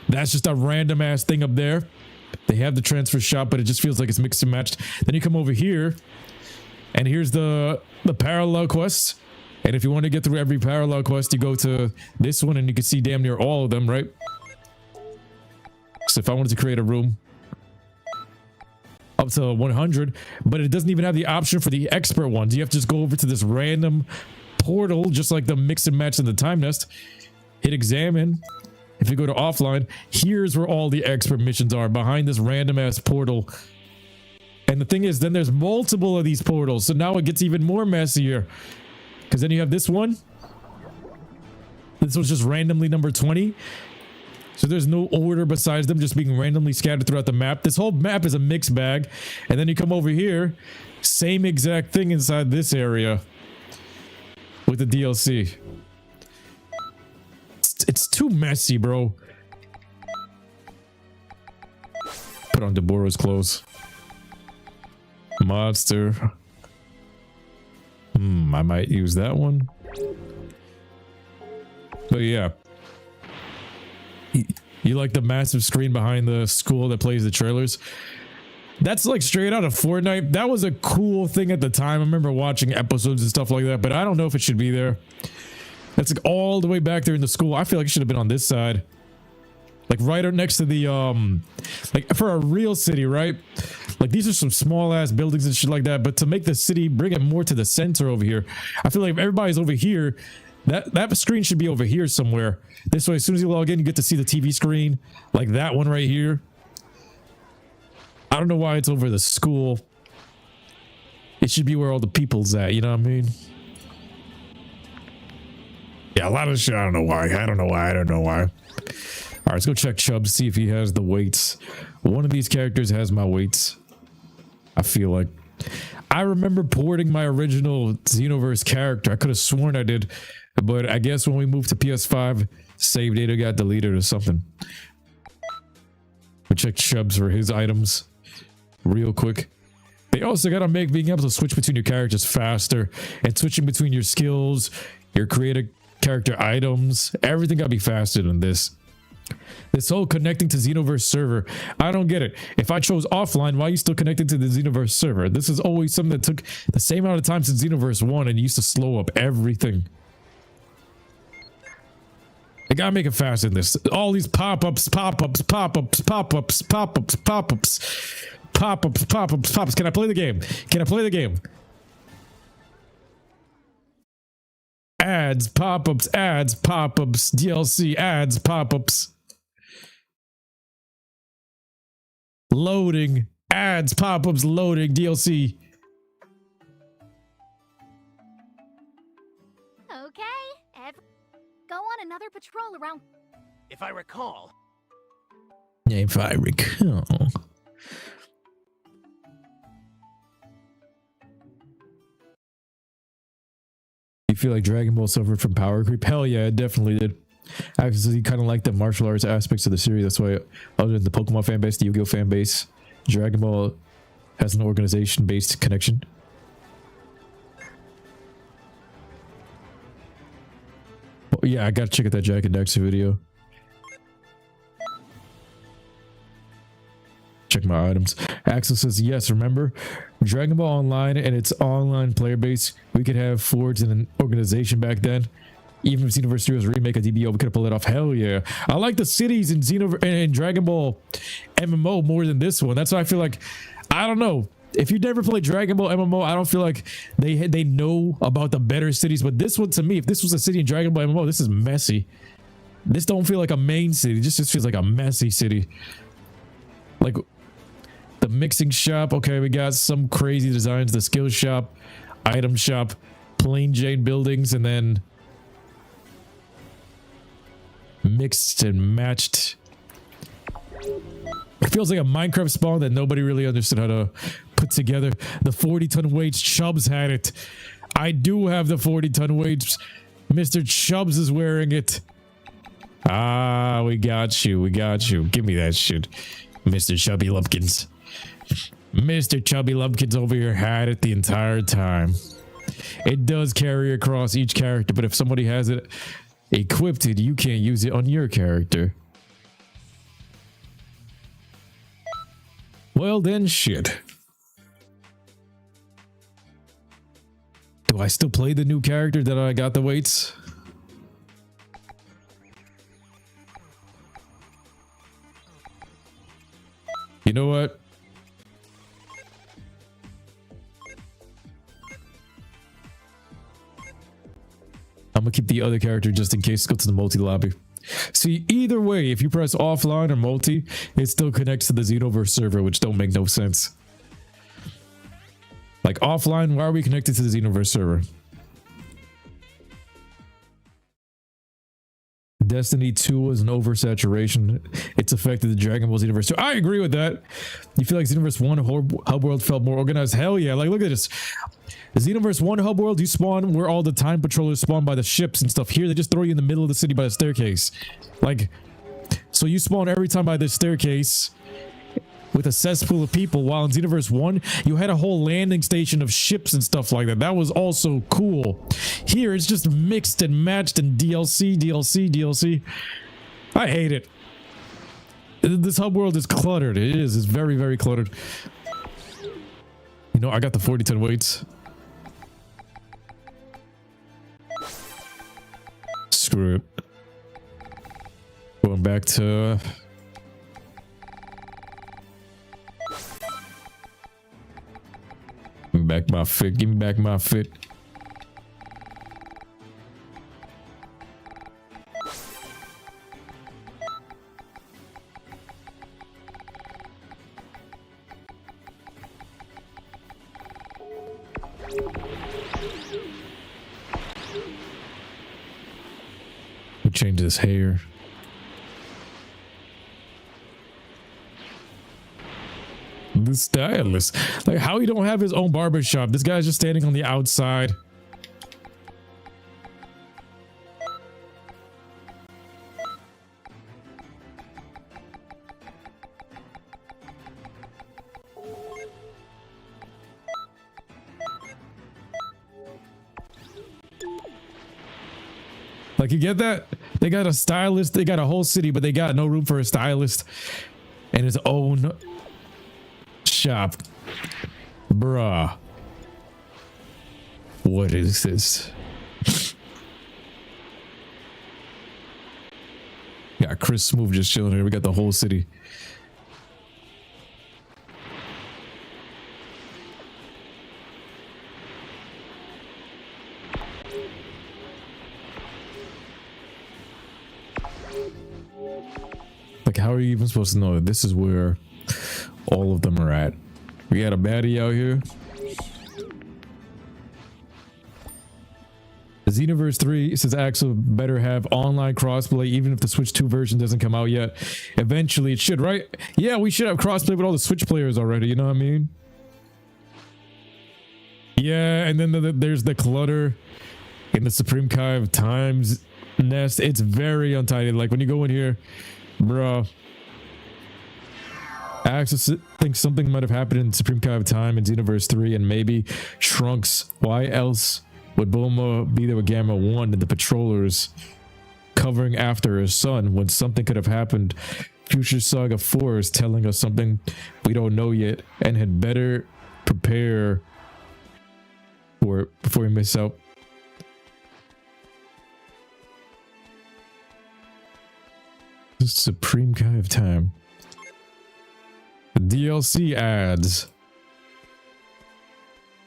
that's just a random ass thing up there. They have the transfer shop, but it just feels like it's mixed and matched. Then you come over here, and here's the parallel quests. And if you want to get through every parallel quest, you go to this one and you can see damn near all of them, right? So if I wanted to create a room up to 100, but it doesn't even have the option for the expert ones. You have to just go over to this random portal, just like the mix and match in the time nest. Hit examine. If you go to offline, here's where all the expert missions are, behind this random ass portal. And the thing is, then there's multiple of these portals. So now it gets even more messier. Because then you have this one. This was just randomly number 20. So there's no order besides them just being randomly scattered throughout the map. This whole map is a mixed bag. And then you come over here, same exact thing inside this area with the DLC. It's too messy, bro. Put on Deborah's clothes. Monster. I might use that one. But yeah. You like the massive screen behind the school that plays the trailers? That's like straight out of Fortnite. That was a cool thing at the time. I remember watching episodes and stuff like that, but I don't know if it should be there. That's like all the way back there in the school. I feel like it should have been on this side. Like right up next to the, like for a real city, right? Like these are some small ass buildings and shit like that, but to make the city, bring it more to the center over here. I feel like if everybody's over here, that screen should be over here somewhere. This way, as soon as you log in, you get to see the TV screen, like that one right here. I don't know why it's over the school. It should be where all the people's at, you know what I mean? Yeah, a lot of shit. I don't know why. I don't know why. All right, let's go check Chubbs, see if he has the weights. One of these characters has my weights. I feel like. I remember porting my original Xenoverse character. I could have sworn I did. But I guess when we moved to PS5, save data got deleted or something. We check Chubbs for his items real quick. They also got to make being able to switch between your characters faster and switching between your skills, your creative character items. Everything got to be faster than this. This whole connecting to Xenoverse server, I don't get it. If I chose offline, why are you still connected to the Xenoverse server? This is always something that took the same amount of time since Xenoverse 1 and used to slow up everything. They gotta make it faster than this. All these pop-ups. Can I play the game? Ads, pop-ups, DLC, ads, pop-ups. Loading, ads, pop-ups, loading, DLC. Okay, go on another patrol around. If I recall. If I recall. You feel like Dragon Ball suffered from power creep? Hell yeah, it definitely did. Actually, kind of like the martial arts aspects of the series. That's why, other than the Pokemon fan base, the Yu-Gi-Oh fan base, Dragon Ball has an organization-based connection. Oh, yeah, I gotta check out that Jack and Daxter video. Check my items. Axel says, yes, remember? Dragon Ball Online and its online player base, we could have forged an organization back then. Even if Xenoverse 3 was a remake of DBO, we could have pulled it off. Hell yeah. I like the cities in Xenoverse and Dragon Ball MMO more than this one. That's why I feel like, I don't know. If you never played Dragon Ball MMO, I don't feel like they know about the better cities. But this one, to me, if this was a city in Dragon Ball MMO, this is messy. This don't feel like a main city. This just feels like a messy city. Like the mixing shop. Okay, we got some crazy designs. The skill shop, item shop, plain Jane buildings, and then mixed and matched. It feels like a Minecraft spawn that nobody really understood how to put together. The 40-ton weights, Chubbs had it. I do have the 40-ton weights. Mr. Chubbs is wearing it. Ah, we got you. Give me that shit, Mr. Chubby Lumpkins. Mr. Chubby Lumpkins over here had it the entire time. It does carry across each character, but if somebody has it equipped, you can't use it on your character. Well then, shit. Do I still play the new character that I got the weights? You know what? I'm gonna keep the other character just in case. Go to the multi lobby. See, either way, if you press offline or multi, it still connects to the Xenoverse server, which don't make no sense. Like offline, why are we connected to the Xenoverse server? Destiny 2 was an oversaturation. It's affected the Dragon Ball Xenoverse 2. I agree with that. You feel like Xenoverse 1 hub world felt more organized? Hell yeah. Like, look at this. The Xenoverse 1 hub world, you spawn where all the time patrollers spawn by the ships and stuff. Here, they just throw you in the middle of the city by the staircase. Like, so you spawn every time by this staircase with a cesspool of people, while in Xenoverse 1, you had a whole landing station of ships and stuff like that. That was also cool. Here, it's just mixed and matched and DLC. I hate it. This hub world is cluttered. It is. It's very, very cluttered. You know, I got the 40-ton weights. Screw it. Going back to... Give me back my fit. Give me back my fit. We'll change his hair. The stylist, like, how he don't have his own barbershop? This guy's just standing on the outside. Like, you get that? They got a stylist, they got a whole city, but they got no room for a stylist and his own shop. Bruh. What is this? Yeah, Chris Smooth just chilling here. We got the whole city. Like, how are you even supposed to know that this is where all of them are at? We got a baddie out here. Xenoverse 3 says Axel better have online crossplay even if the Switch 2 version doesn't come out yet. Eventually it should, right? Yeah, we should have crossplay with all the Switch players already, you know what I mean? Yeah, and then there's the clutter in the Supreme Kai of Times nest. It's very untidy. Like, when you go in here, bro, Axel thinks something might have happened in Supreme Kai of Time in Xenoverse 3 and maybe Trunks. Why else would Bulma be there with Gamma 1 and the patrollers covering after her son when something could have happened? Future Saga 4 is telling us something we don't know yet and had better prepare for it before we miss out. Supreme Kai of Time. DLC ads.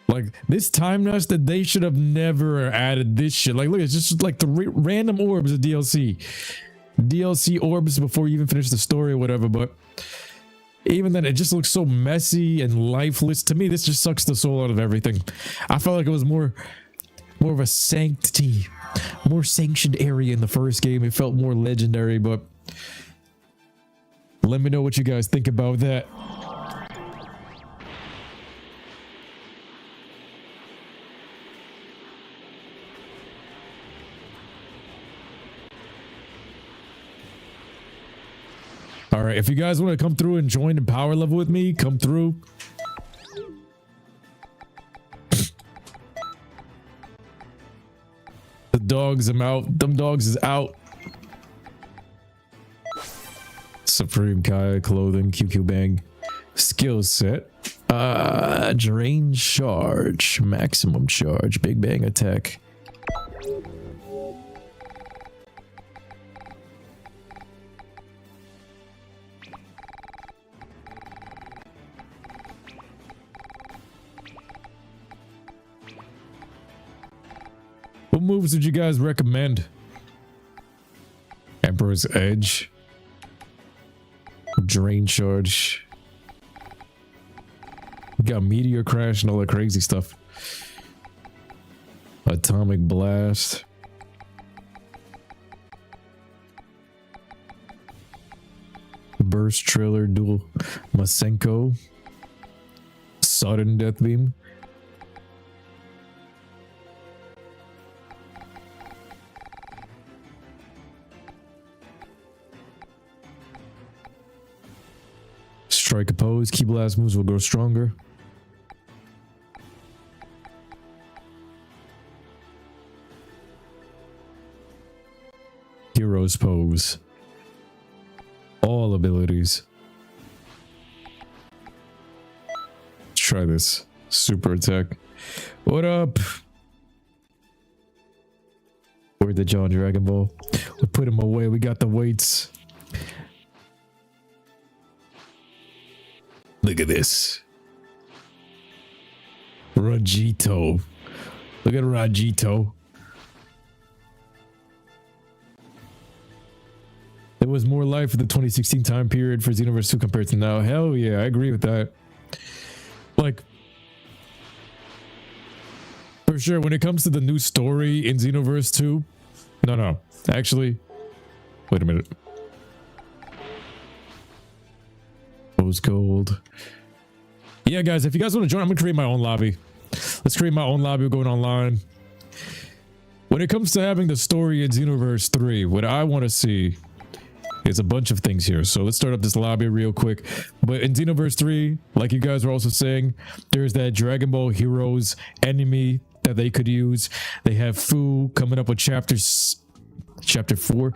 Like, this time nest that they should have never added this shit. Like, look, it's just like the random orbs of DLC. DLC orbs before you even finish the story or whatever, but even then, it just looks so messy and lifeless. To me, this just sucks the soul out of everything. I felt like it was more of a sanctity, more sanctioned area in the first game. It felt more legendary, but let me know what you guys think about that. All right, if you guys want to come through and join the power level with me, come through. The dogs, I'm out. Them dogs is out. Supreme Kai clothing, QQ bang, skill set, drain charge, maximum charge, big bang attack. What moves would you guys recommend? Emperor's Edge. Drain charge. Got meteor crash and all that crazy stuff. Atomic blast. first trailer dual Masenko sudden death beam. Strike oppose, key blast moves will grow stronger. Heroes pose. All abilities. Let's try this. Super attack. What up? Where'd the John Dragon Ball? We put him away. We got the weights. Look at this. Rajito. Look at Rajito. There was more life in the 2016 time period for Xenoverse 2 compared to now. Hell yeah, I agree with that. Like, for sure, when it comes to the new story in Xenoverse 2, no, actually, wait a minute. Rose gold. Yeah, guys, if you guys want to join, I'm gonna create my own lobby. Let's create my own lobby going online. When it comes to having the story in Xenoverse 3, what I want to see is a bunch of things here. So let's start up this lobby real quick. But in Xenoverse 3, like you guys were also saying, there's that Dragon Ball Heroes enemy that they could use. They have Fu coming up with chapter 4.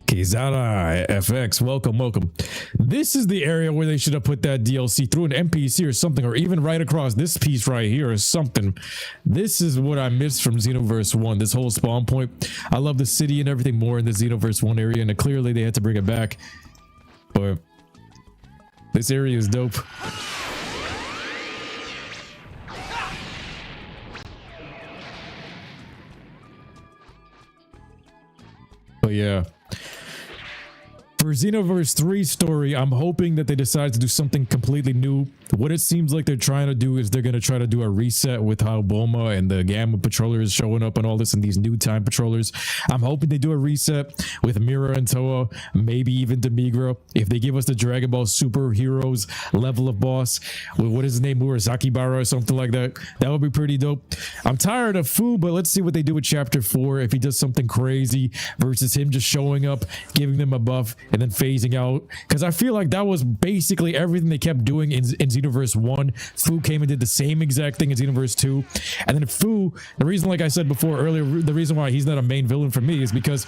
Kizara FX, welcome. This is the area where they should have put that DLC through an NPC or something, or even right across this piece right here or something. This is what I missed from Xenoverse 1, this whole spawn point. I love the city and everything more in the Xenoverse 1 area, and clearly they had to bring it back. But this area is dope. But yeah. For Xenoverse 3 story, I'm hoping that they decide to do something completely new. What it seems like they're trying to do is they're going to try to do a reset with how Bulma and the Gamma Patrollers showing up and all this, and these new time patrollers. I'm hoping they do a reset with Mira and Toa, maybe even Demigra. If they give us the Dragon Ball Superheroes level of boss with, what is his name, Murasaki Bara or something like that, that would be pretty dope. I'm tired of Fu, but let's see what they do with chapter 4. If he does something crazy versus him just showing up, giving them a buff, and then phasing out, because I feel like that was basically everything they kept doing in Xenoverse 1. Fu came and did the same exact thing in Xenoverse 2, and then Fu, the reason, like I said before earlier, the reason why he's not a main villain for me is because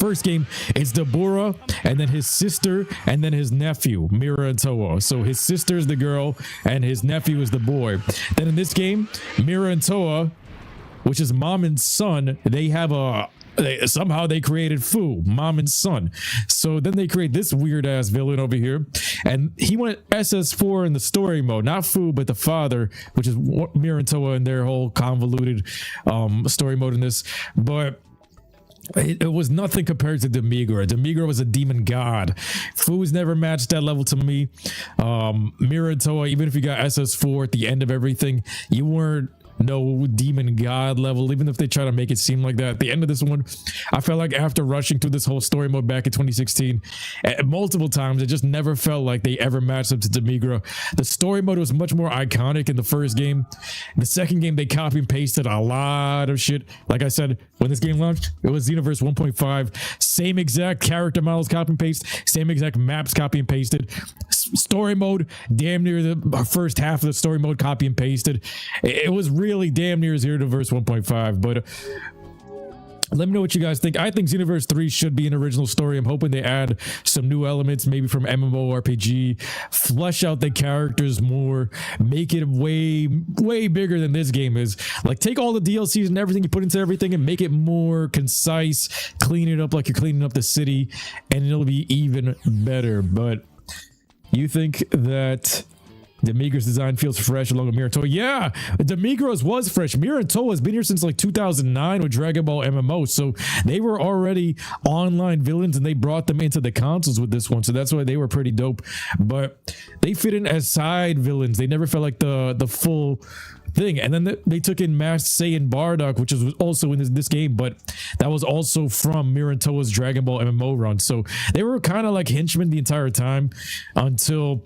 first game it's Deborah, and then his sister, and then his nephew, Mira and Toa. So his sister is the girl and his nephew is the boy. Then in this game, Mira and Toa, which is mom and son, they have a somehow they created Fu, mom and son. So then they create this weird ass villain over here, and he went SS4 in the story mode, not Fu but the father, which is Mira and Toa and their whole convoluted story mode in this. But it was nothing compared to Demigra. Demigra was a demon god. Fu's never matched that level to me. Mira and Toa, even if you got SS4 at the end of everything, you weren't no demon god level, even if they try to make it seem like that. At the end of this one, I felt like after rushing through this whole story mode back in 2016 multiple times, it just never felt like they ever matched up to Demigra. The story mode was much more iconic in the first game. In the second game, they copy and pasted a lot of shit. Like I said, when this game launched, it was Xenoverse 1.5, same exact character models copy and paste, same exact maps copy and pasted. Story mode, damn near the first half of the story mode copy and pasted. It was really damn near Xenoverse 1.5, but let me know what you guys think. I think Xenoverse 3 should be an original story. I'm hoping they add some new elements, maybe from MMORPG, flesh out the characters more, make it way bigger than this game is. Like, take all the DLCs and everything you put into everything and make it more concise, clean it up like you're cleaning up the city, and it'll be even better. But you think that Demigra's design feels fresh along with Mira and Toa? Yeah, Demigra's was fresh. Mira and Toa has been here since like 2009 with Dragon Ball MMO, so they were already online villains and they brought them into the consoles with this one, so that's why they were pretty dope. But they fit in as side villains. They never felt like the full thing. And then they took in Masked Saiyan Bardock, which was also in this game, but that was also from Mirantoa's Dragon Ball MMO run. So they were kind of like henchmen the entire time until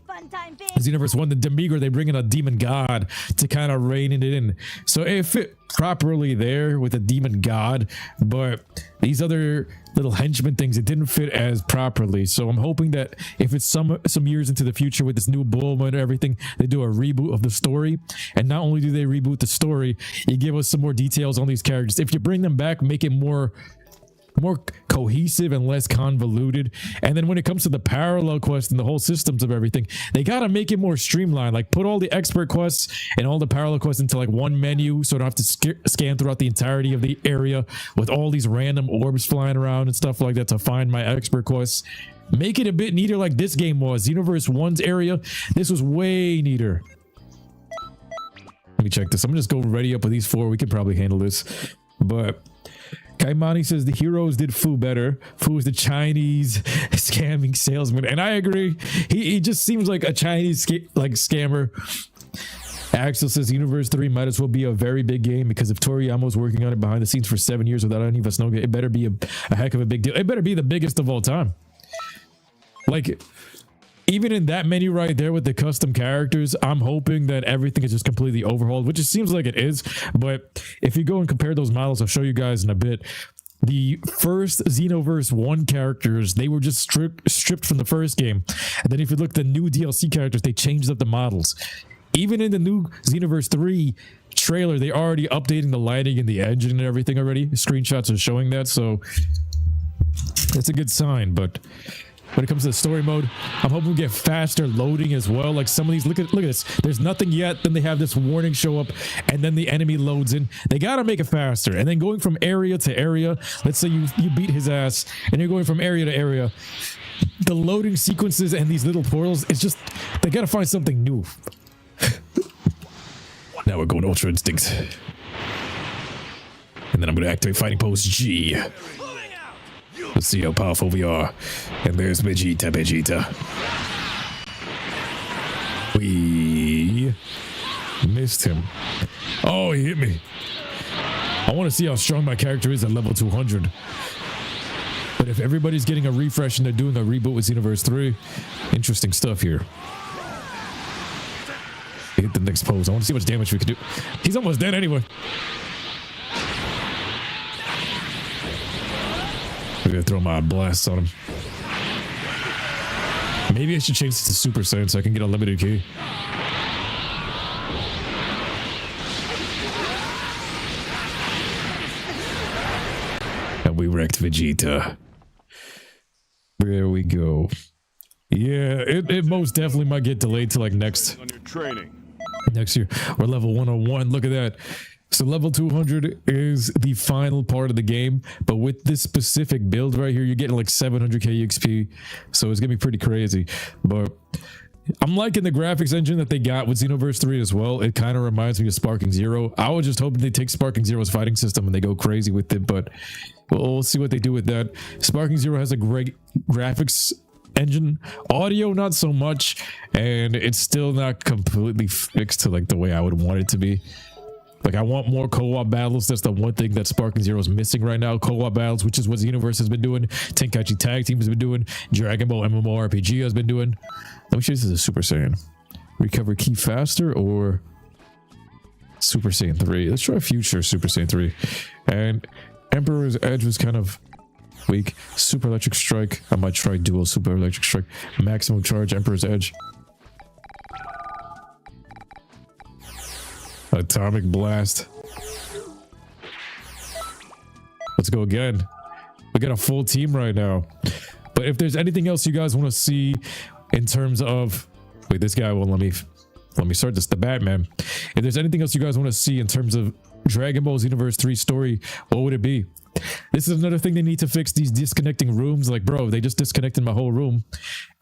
Xenoverse 1. The Demigor, they bring in a demon god to kind of rein it in. So it fit properly there with a demon god, but these other little henchman things, it didn't fit as properly. So I'm hoping that if it's some years into the future with this new Bulma and everything, they do a reboot of the story. And not only do they reboot the story, you give us some more details on these characters. If you bring them back, make it more cohesive and less convoluted. And then when it comes to the parallel quest and the whole systems of everything, they gotta make it more streamlined. Like put all the expert quests and all the parallel quests into like one menu, so I don't have to scan throughout the entirety of the area with all these random orbs flying around and stuff like that to find my expert quests. Make it a bit neater like this game was. Xenoverse 1's area, this was way neater. Let me check this. I'm gonna just go ready up with these 4. We can probably handle this. But Kaimani says the heroes did Fu better. Fu is the Chinese scamming salesman, and I agree. He just seems like a Chinese scammer. Axel says Xenoverse 3 might as well be a very big game, because if Toriyama's working on it behind the scenes for 7 years without any of us knowing it, it better be a heck of a big deal. It better be the biggest of all time. Like, even in that menu right there with the custom characters, I'm hoping that everything is just completely overhauled, which it seems like it is. But if you go and compare those models, I'll show you guys in a bit. The first Xenoverse 1 characters, they were just stripped from the first game. And then if you look at the new DLC characters, they changed up the models. Even in the new Xenoverse 3 trailer, they already updating the lighting and the engine and everything already. Screenshots are showing that, so it's a good sign. But when it comes to the story mode, I'm hoping we get faster loading as well. Like some of these, look at this. There's nothing yet. Then they have this warning show up, and then the enemy loads in. They gotta make it faster. And then going from area to area. Let's say you beat his ass, and you're going from area to area. The loading sequences and these little portals, it's just, they gotta find something new. Now we're going Ultra Instinct, and then I'm gonna activate Fighting Pose G. Let's see how powerful we are. And there's Vegeta. We missed him. Oh, he hit me. I want to see how strong my character is at level 200. But if everybody's getting a refresh and they're doing a reboot with Xenoverse 3, interesting stuff here. Hit the next pose. I want to see how much damage we can do. He's almost dead anyway. I'm gonna throw my blasts on him. Maybe I should change this to Super Saiyan so I can get a limited key. And we wrecked Vegeta. There we go. Yeah, it most definitely might get delayed to like next year. We're level 101. Look at that. So level 200 is the final part of the game, but with this specific build right here, you're getting like 700k XP, so it's gonna be pretty crazy. But I'm liking the graphics engine that they got with Xenoverse 3 as well. It kind of reminds me of Sparking Zero. I was just hoping they take Sparking Zero's fighting system and they go crazy with it, but we'll see what they do with that. Sparking Zero has a great graphics engine. Audio, not so much, and it's still not completely fixed to like the way I would want it to be. Like, I want more co-op battles. That's the one thing that Sparking Zero is missing right now. Co-op battles, which is what Xenoverse has been doing. Tenkaichi Tag Team has been doing. Dragon Ball MMORPG has been doing. Let me show you this as a Super Saiyan. Recover key faster or Super Saiyan 3. Let's try future Super Saiyan 3. And Emperor's Edge was kind of weak. Super Electric Strike. I might try dual Super Electric Strike. Maximum charge, Emperor's Edge. Atomic Blast. Let's go again. We got a full team right now. But if there's anything else you guys want to see in terms of... Wait, this guy won't let me start this. The Batman. If there's anything else you guys want to see in terms of Dragon Ball Xenoverse 3 story, what would it be? This is another thing they need to fix, these disconnecting rooms. Like, bro, they just disconnected my whole room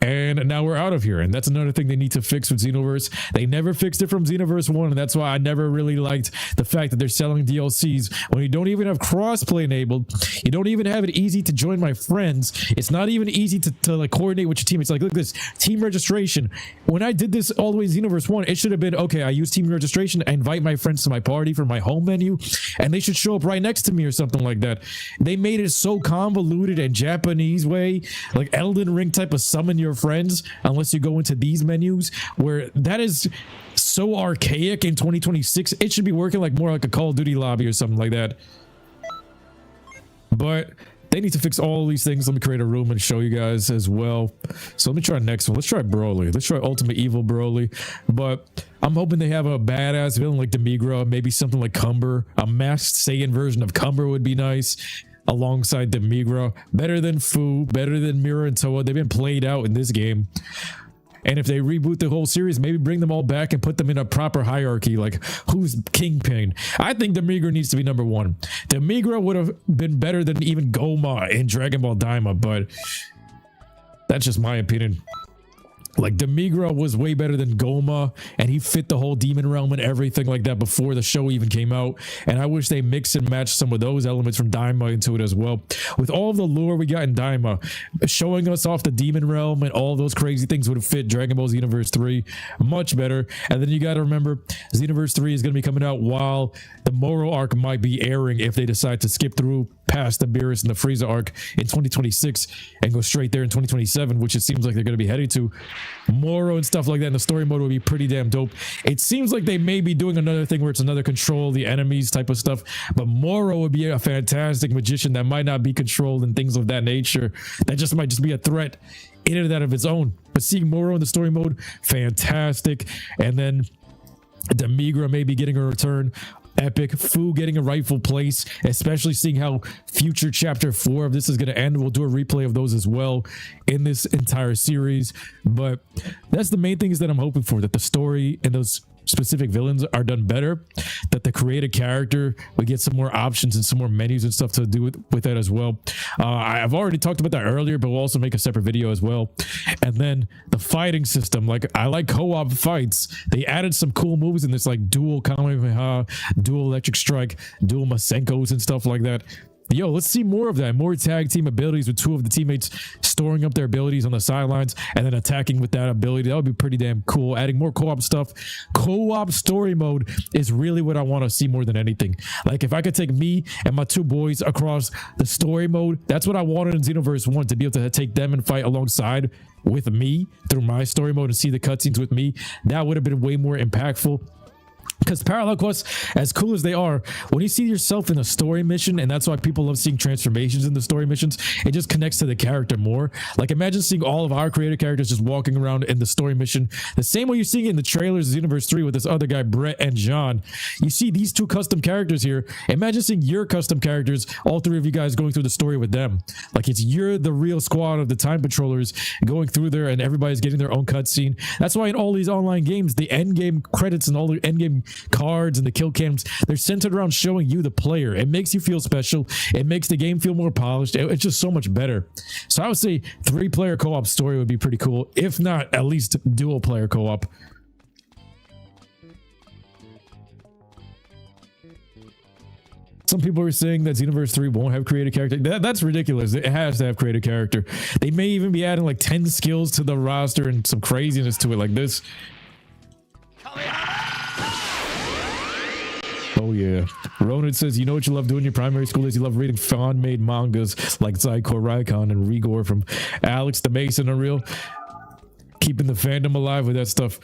and now we're out of here. And that's another thing they need to fix with Xenoverse. They never fixed it from Xenoverse 1, and that's why I never really liked the fact that they're selling DLCs when you don't even have crossplay enabled. You don't even have it easy to join my friends. It's not even easy to like coordinate with your team. It's like, look at this team registration. When I did this all the way in Xenoverse 1, it should have been, okay, I use team registration, I invite my friends to my party from my home menu, and they should show up right next to me or something like that. They made it so convoluted and Japanese way, like Elden Ring type of summon your friends unless you go into these menus, where that is so archaic in 2026. It should be working like more like a Call of Duty lobby or something like that. But they need to fix all these things. Let me create a room and show you guys as well. So let me try next one. Let's try Broly. Let's try Ultimate Evil Broly. But I'm hoping they have a badass villain like Demigra, maybe something like Cumber. A masked Saiyan version of Cumber would be nice alongside Demigra. Better than Fu, better than Mira and Toa. They've been played out in this game. And if they reboot the whole series, maybe bring them all back and put them in a proper hierarchy, like who's Kingpin. I think Demigra needs to be number 1. Demigra would have been better than even Goma in Dragon Ball Daima, but that's just my opinion. Like, Demigra was way better than Goma, and he fit the whole demon realm and everything like that before the show even came out. And I wish they mix and match some of those elements from Daima into it as well. With all of the lore we got in Daima, showing us off the demon realm and all those crazy things would have fit Dragon Ball Xenoverse 3 much better. And then you got to remember, Xenoverse 3 is going to be coming out while the Moro arc might be airing if they decide to skip through past the Beerus and the Frieza arc in 2026 and go straight there in 2027, which it seems like they're going to be heading to. Moro and stuff like that in the story mode would be pretty damn dope. It seems like they may be doing another thing where it's another control the enemies type of stuff, but Moro would be a fantastic magician that might not be controlled and things of that nature. That just might just be a threat in and out of its own. But seeing Moro in the story mode, fantastic. And then Demigra may be getting a return. Epic. Fu getting a rightful place, especially seeing how future chapter 4 of this is going to end. We'll do a replay of those as well in this entire series. But that's the main things that I'm hoping for, that the story and those specific villains are done better, that the creative character we get some more options and some more menus and stuff to do with that as well. I've already talked about that earlier, but we'll also make a separate video as well. And then the fighting system, like, I like co-op fights. They added some cool moves in this, like dual Kamehameha, dual electric strike, dual Masenkos and stuff like that. Yo, let's see more of that. More tag team abilities with 2 of the teammates storing up their abilities on the sidelines and then attacking with that ability. That would be pretty damn cool. Adding more co-op stuff. Co-op story mode is really what I want to see more than anything. Like, if I could take me and my 2 boys across the story mode, that's what I wanted in Xenoverse 1, to be able to take them and fight alongside with me through my story mode and see the cutscenes with me. That would have been way more impactful. Because parallel quests, as cool as they are, when you see yourself in a story mission, and that's why people love seeing transformations in the story missions, it just connects to the character more. Like, imagine seeing all of our creative characters just walking around in the story mission the same way you're seeing in the trailers of Xenoverse 3 with this other guy, Brett and John. You see these 2 custom characters here. Imagine seeing your custom characters, all 3 of you guys going through the story with them. Like, you're the real squad of the time patrollers going through there, and everybody's getting their own cutscene. That's why in all these online games, the end game credits and all the end game cards and the kill cams, they're centered around showing you the player. It makes you feel special. It makes the game feel more polished. It's just so much better. So I would say 3-player co-op story would be pretty cool, if not at least dual player co-op. Some people are saying that Xenoverse 3 won't have creative character. That's ridiculous. It has to have creative character. They may even be adding like 10 skills to the roster and some craziness to it like this. Oh yeah. Ronan says, you know what you love doing in your primary school is you love reading fan-made mangas like Zyko Raikon and Rigor from Alex the Mason Unreal. Keeping the fandom alive with that stuff.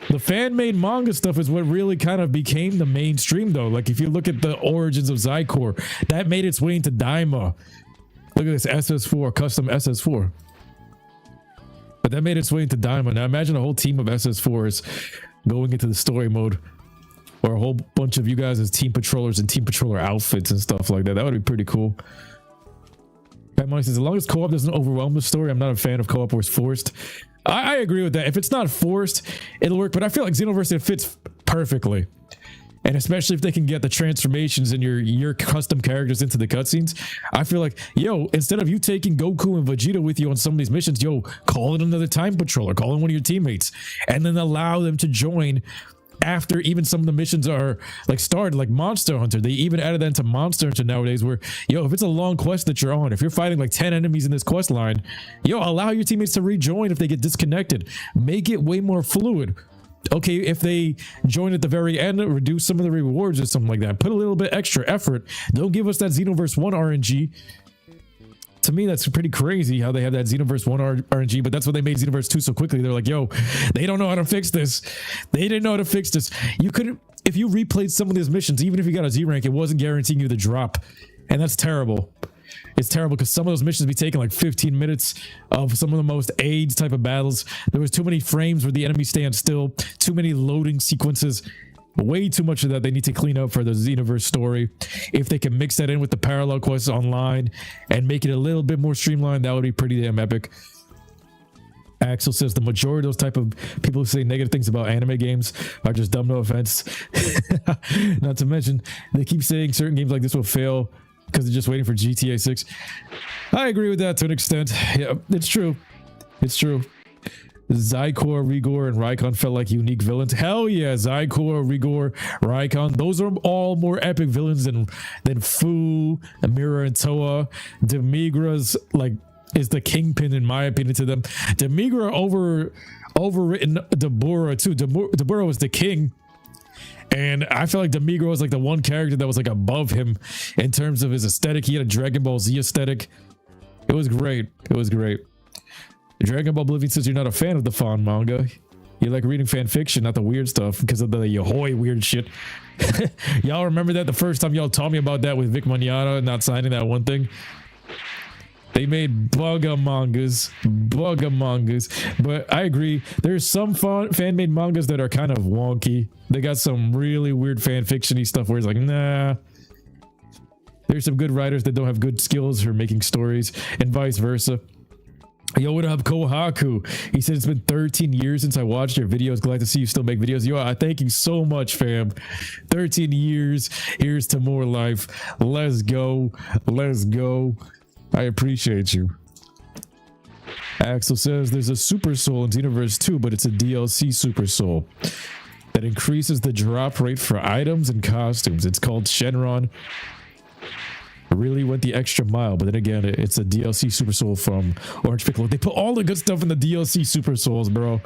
The fan-made manga stuff is what really kind of became the mainstream though. Like, if you look at the origins of Zykor, that made its way into Daima. Look at this SS4, custom SS4. But that made its way into Daima. Now imagine a whole team of SS4s going into the story mode. Or a whole bunch of you guys as team patrollers and team patroller outfits and stuff like that. That would be pretty cool. Pat Money says, as long as co-op doesn't overwhelm the story, I'm not a fan of co-op where it's forced. I agree with that. If it's not forced, it'll work. But I feel like Xenoverse, it fits perfectly. And especially if they can get the transformations and your custom characters into the cutscenes, I feel like, yo, instead of you taking Goku and Vegeta with you on some of these missions, yo, call in another time patrol or call in one of your teammates and then allow them to join after even some of the missions are like started, like Monster Hunter. They even added that into Monster Hunter nowadays where, yo, if it's a long quest that you're on, if you're fighting like 10 enemies in this quest line, yo, allow your teammates to rejoin if they get disconnected. Make it way more fluid. Okay, if they join at the very end, reduce some of the rewards or something like that. Put a little bit extra effort. Don't give us that Xenoverse 1 RNG. To me, that's pretty crazy how they have that Xenoverse 1 RNG, but that's what they made Xenoverse 2 so quickly. They're like, yo, they don't know how to fix this. They didn't know how to fix this. You couldn't, if you replayed some of these missions, even if you got a Z rank, it wasn't guaranteeing you the drop. And that's terrible. It's terrible because some of those missions be taking like 15 minutes of some of the most AIDS type of battles. There was too many frames where the enemy stands still, too many loading sequences, way too much of that they need to clean up for the Xenoverse story. If they can mix that in with the parallel quests online and make it a little bit more streamlined, that would be pretty damn epic. Axel says the majority of those type of people who say negative things about anime games are just dumb, no offense. Not to mention, they keep saying certain games like this will fail because they're just waiting for GTA 6. I agree with that to an extent. Yeah, it's true. It's true. Zykor, Rigor, and Raikon felt like unique villains. Hell yeah, Zykor, Rigor, Raikon. Those are all more epic villains than Fu, Amira, and Toa. Demigra's like is the kingpin in my opinion to them. Demigra overwritten Dabura too. Dabura was the king. And I feel like Demigra was like the one character that was like above him in terms of his aesthetic. He had a Dragon Ball Z aesthetic. It was great. It was great. Dragon Ball Oblivion says you're not a fan of the Fawn manga. You like reading fan fiction, not the weird stuff because of the Yahoi weird shit. Y'all remember that the first time y'all taught me about that with Vic Mignogna not signing that one thing? They made bugga mangas, but I agree. There's some fan-made mangas that are kind of wonky. They got some really weird fan fiction-y stuff where it's like, nah. There's some good writers that don't have good skills for making stories, and vice versa. Yo, what up, Kohaku? He said it's been 13 years since I watched your videos. Glad to see you still make videos. Yo, I thank you so much, fam. 13 years. Here's to more life. Let's go. Let's go. I appreciate you. Axel says there's a Super Soul in Xenoverse 2, but it's a DLC Super Soul that increases the drop rate for items and costumes. It's called Shenron. Really went the extra mile, but then again, it's a DLC Super Soul from Orange Piccolo. They put all the good stuff in the DLC Super Souls, bro.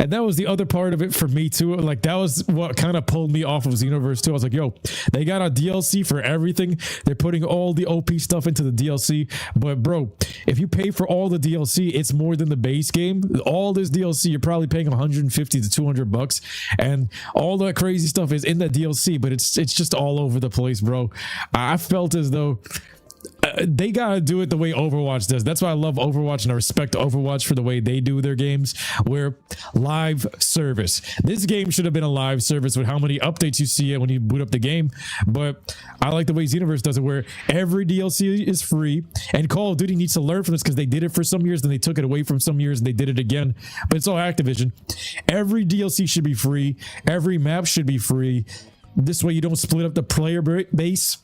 And that was the other part of it for me too. Like that was what kind of pulled me off of Xenoverse 2. I was like, yo, they got a DLC for everything. They're putting all the OP stuff into the DLC. But bro, if you pay for all the DLC, it's more than the base game. All this DLC, you're probably paying 150 to 200 bucks. And all that crazy stuff is in that DLC, but it's just all over the place, bro. I felt as though they gotta do it the way Overwatch does. That's why I love Overwatch and I respect Overwatch for the way they do their games, where live service. This game should have been a live service with how many updates you see it when you boot up the game. But I like the way Xenoverse does it, where every DLC is free, and Call of Duty needs to learn from this because they did it for some years, then they took it away from some years and they did it again. But it's all Activision. Every DLC should be free. Every map should be free. This way you don't split up the player base.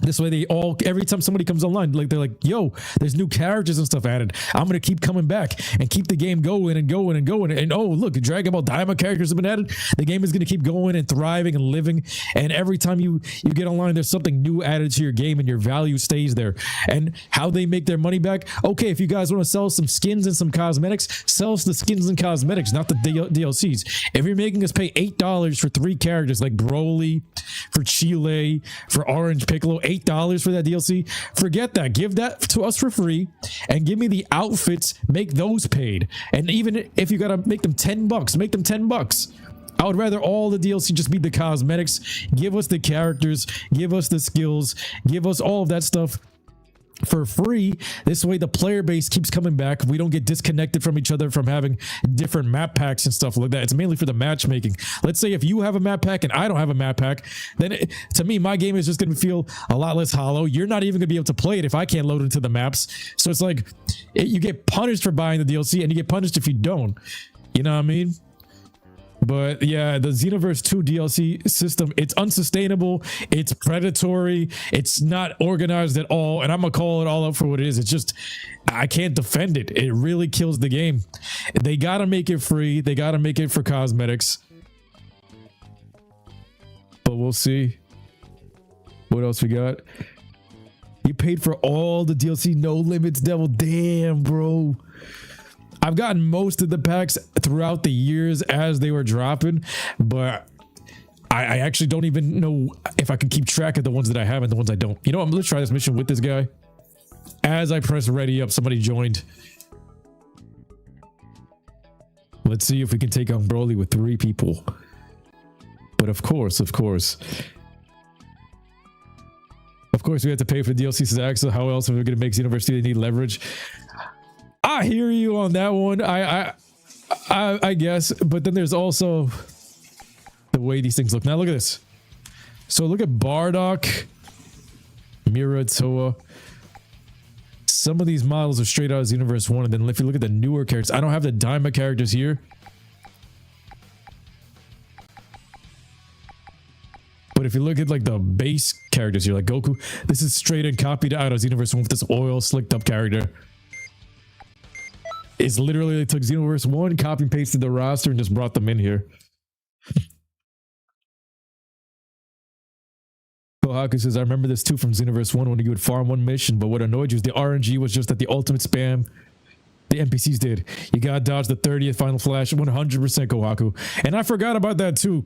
This way they all, every time somebody comes online, like they're like, yo, there's new characters and stuff added. I'm going to keep coming back and keep the game going and going and going. And oh, look, Dragon Ball Diamond characters have been added. The game is going to keep going and thriving and living. And every time you get online, there's something new added to your game and your value stays there. And how they make their money back. Okay, if you guys want to sell some skins and some cosmetics, sell us the skins and cosmetics, not the DLCs. If you're making us pay $8 for 3 characters like Broly, for Chile, for Orange Piccolo, $8 for that DLC, forget that. Give that to us for free and give me the outfits, make those paid. And even if you gotta make them $10, make them $10. I would rather all the DLC just be the cosmetics. Give us the characters, give us the skills, give us all of that stuff for free. This way the player base keeps coming back. We don't get disconnected from each other from having different map packs and stuff like that. It's mainly for the matchmaking. Let's say if you have a map pack and I don't have a map pack, then to me my game is just going to feel a lot less hollow. You're not even going to be able to play it if I can't load into the maps. So it's like you get punished for buying the DLC and you get punished if you don't. You know what I mean? But yeah, the Xenoverse 2 DLC system, it's unsustainable, it's predatory, it's not organized at all, and I'm gonna call it all up for what it is. It's just, I can't defend it. It really kills the game. They gotta make it free, they gotta make it for cosmetics. But we'll see. What else we got? You paid for all the DLC, no limits, devil. Damn, bro. I've gotten most of the packs throughout the years as they were dropping, but I actually don't even know if I can keep track of the ones that I have and the ones I don't. You know what? Let's try this mission with this guy. As I press ready up, somebody joined. Let's see if we can take on Broly with 3 people. But of course, we have to pay for DLC, says Axel. How else are we going to make Xenoverse 2? They need leverage. I hear you on that one. I guess, but then there's also the way these things look. Now look at this. So look at Bardock, Mira, Toa. Some of these models are straight out of Xenoverse 1, and then if you look at the newer characters, I don't have the Daima characters here. But if you look at like the base characters here, like Goku, this is straight and copied out of Xenoverse 1 with this oil slicked up character. It's literally, they took Xenoverse 1, copy and pasted the roster and just brought them in here. Kohaku says, I remember this too from Xenoverse 1 when you would farm one mission, but what annoyed you is the RNG was just that the ultimate spam the NPCs did. You gotta dodge the 30th final flash, 100% Kohaku. And I forgot about that too.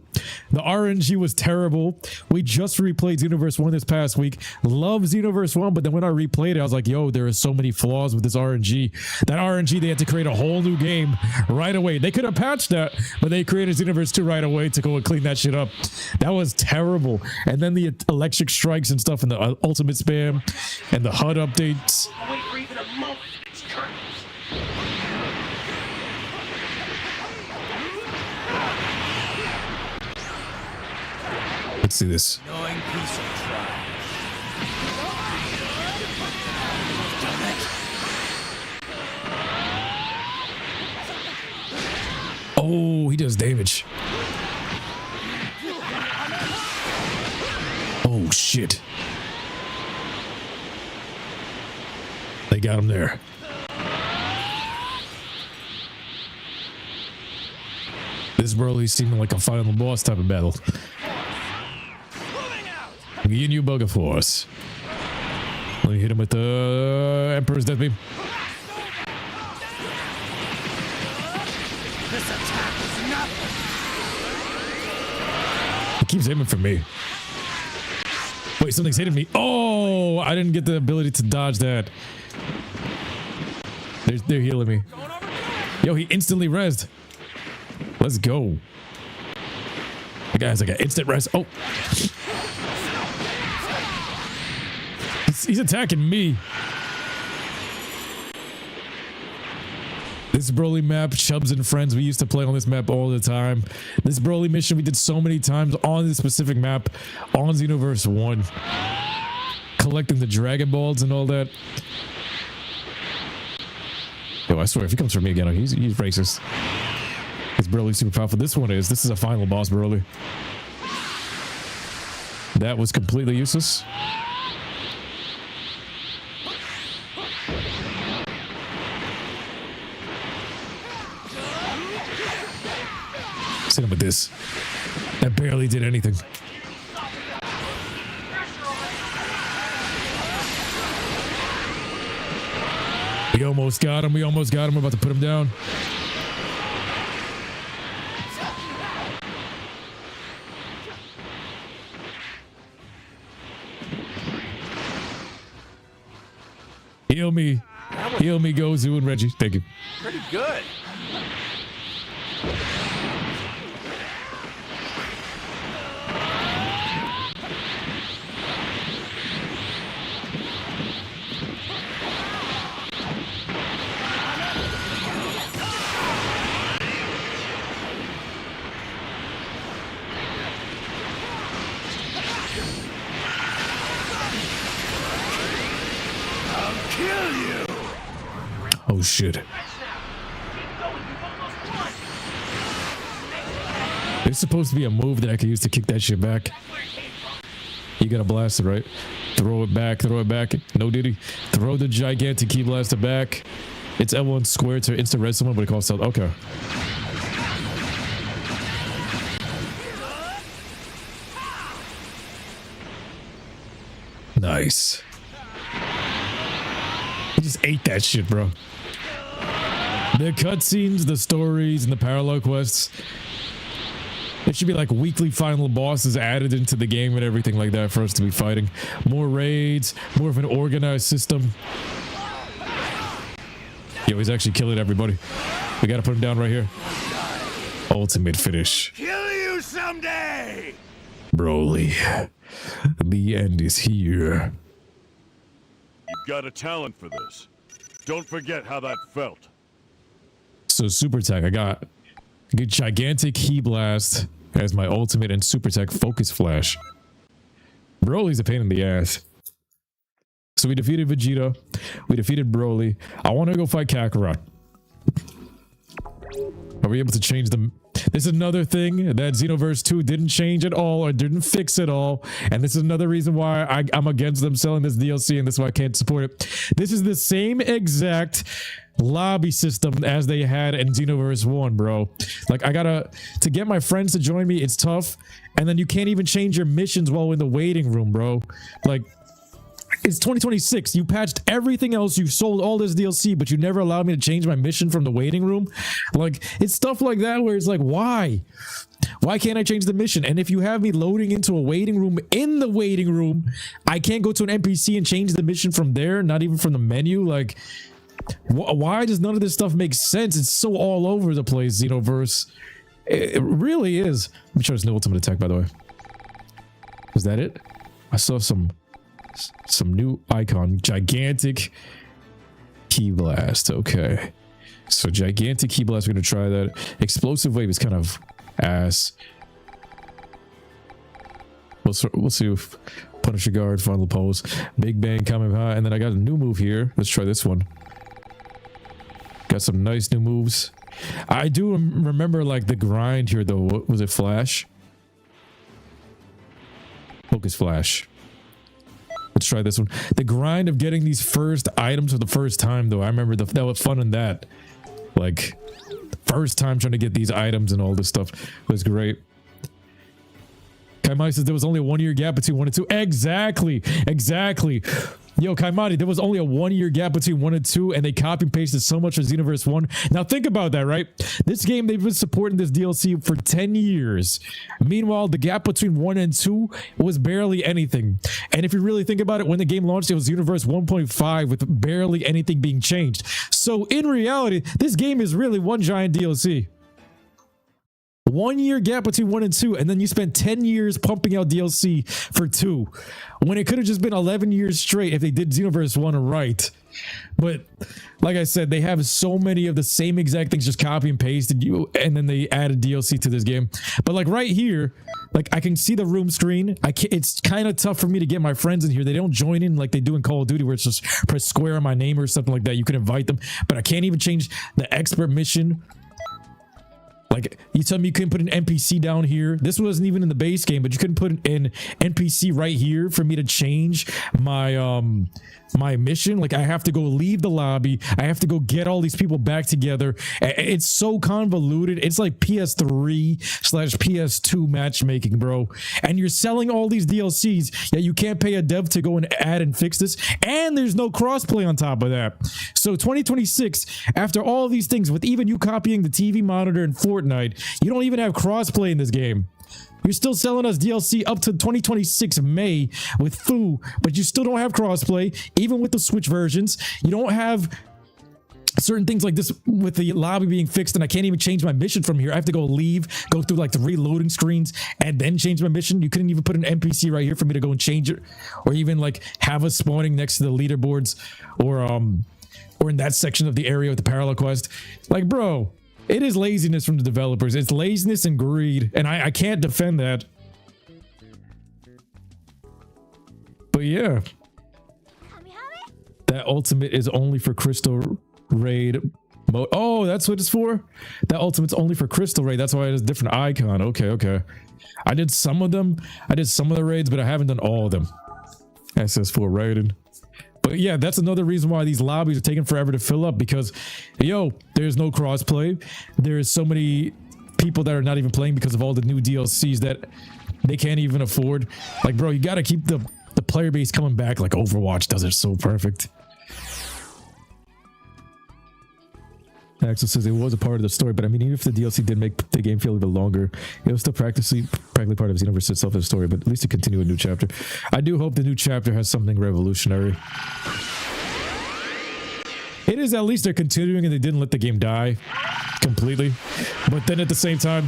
The RNG was terrible. We just replayed Xenoverse 1 this past week. Love Xenoverse 1, but then when I replayed it, I was like, yo, there are so many flaws with this RNG. That RNG, they had to create a whole new game right away. They could have patched that, but they created Xenoverse 2 right away to go and clean that shit up. That was terrible. And then the electric strikes and stuff and the ultimate spam and the HUD updates. Wait for even a moment. It's turns. Let's see this. Annoying piece of trash. Oh, he does damage. Oh, shit. They got him there. This Broly's seeming like a final boss type of battle. Me and you bugger force. Let me hit him with the Emperor's Death Beam. This attack is nothing. He keeps aiming for me. Wait, something's hitting me. Oh, I didn't get the ability to dodge that. They're healing me. Yo, he instantly rezzed. Let's go. The guy's like an instant res. Oh. He's attacking me. This Broly map, Chubs and Friends, we used to play on this map all the time. This Broly mission we did so many times on this specific map on Xenoverse 1. Collecting the Dragon Balls and all that. Yo, I swear, if he comes for me again, he's racist. This Broly's super powerful. This is a final boss Broly. That was completely useless. Hit him with this. That barely did anything. We almost got him. We're about to put him down. Heal me. Heal me, Gozu and Reggie. Thank you. Pretty good. Oh shit. There's supposed to be a move that I could use to kick that shit back. You gotta blast it, right? Throw it back, throw it back. No diddy. Throw the gigantic key blaster back. It's L1 square to instant red someone, but it calls stealth. Okay. Nice. He just ate that shit, bro. The cutscenes, the stories, and the parallel quests. It should be like weekly final bosses added into the game and everything like that for us to be fighting. More raids, more of an organized system. Yo, he's actually killing everybody. We gotta put him down right here. Ultimate finish. Kill you someday! Broly. The end is here. You've got a talent for this. Don't forget how that felt. So super tech, I got gigantic key blast as my ultimate and super tech focus flash. Broly's a pain in the ass. So we defeated Vegeta. We defeated Broly. I want to go fight Kakarot. Are we able to change them? This is another thing that Xenoverse 2 didn't change at all or didn't fix at all. And this is another reason why I'm against them selling this DLC, and this is why I can't support it. This is the same exact lobby system as they had in Xenoverse 1, bro. Like, to get my friends to join me, it's tough. And then you can't even change your missions while in the waiting room, bro. Like, it's 2026. You patched everything else. You sold all this DLC, but you never allowed me to change my mission from the waiting room. Like, it's stuff like that where it's like, why? Why can't I change the mission? And if you have me loading into a waiting room in the waiting room, I can't go to an NPC and change the mission from there, not even from the menu. Like, why does none of this stuff make sense? It's so all over the place, Xenoverse. It really is. Let me show this new ultimate attack, by the way. Was that it? I saw some new icon. Gigantic key blast. Okay, so gigantic key blast, we're gonna try that. Explosive wave is kind of ass. We'll see if Punisher guard, final pose, big bang coming high, and then I got a new move here. Let's try this one. Got some nice new moves. I do remember like the grind here though. What was it? Flash, focus flash. Let's try this one. The grind of getting these first items for the first time, though. I remember that was fun in that. Like, first time trying to get these items and all this stuff was great. Kaimai says there was only a 1 year gap between 1 and 2. Exactly. Exactly. Yo, Kaimati, there was only a 1 year gap between 1 and 2, and they copy and pasted so much for Xenoverse 1. Now think about that, right? This game, they've been supporting this DLC for 10 years. Meanwhile, the gap between 1 and 2 was barely anything. And if you really think about it, when the game launched, it was Xenoverse 1.5 with barely anything being changed. So in reality, this game is really one giant DLC. 1 year gap between 1 and 2, and then you spent 10 years pumping out DLC for 2, when it could have just been 11 years straight if they did Xenoverse 1 right. But like I said, they have so many of the same exact things, just copy and pasted you, and then they added DLC to this game. But like right here, like I can see the room screen. It's kind of tough for me to get my friends in here. They don't join in like they do in Call of Duty, where it's just press square on my name or something like that. You can invite them, but I can't even change the expert mission. Like, you tell me you couldn't put an NPC down here. This wasn't even in the base game, but you couldn't put an NPC right here for me to change my my mission. Like, I have to go leave the lobby. I have to go get all these people back together. It's so convoluted. It's like PS3/PS2 matchmaking, bro. And you're selling all these DLCs, yet you can't pay a dev to go and add and fix this. And there's no crossplay on top of that. So 2026, after all these things, with even you copying the TV monitor and Fortnite, you don't even have crossplay in this game. You're still selling us DLC up to 2026 May with Fu, but you still don't have crossplay, even with the Switch versions. You don't have certain things like this with the lobby being fixed, and I can't even change my mission from here. I have to go go through like the reloading screens and then change my mission. You couldn't even put an NPC right here for me to go and change it, or even like have us spawning next to the leaderboards, or in that section of the area with the parallel quest. Like, bro, it is laziness from the developers. It's laziness and greed, and I can't defend that. But yeah, that ultimate is only for Crystal Raid mode. Oh, that's what it's for? That ultimate's only for Crystal Raid. That's why it has a different icon. Okay, okay. I did some of them. I did some of the raids, but I haven't done all of them. SS4 raided. But yeah, that's another reason why these lobbies are taking forever to fill up, because, yo, there's no crossplay. There's so many people that are not even playing because of all the new DLCs that they can't even afford. Like, bro, you got to keep the player base coming back like Overwatch does it so perfect. Axel says it was a part of the story, but I mean, even if the DLC did make the game feel a bit longer, it was still practically part of Xenoverse itself as a story, but at least to continue a new chapter. I do hope the new chapter has something revolutionary. It is at least they're continuing and they didn't let the game die completely. But then at the same time,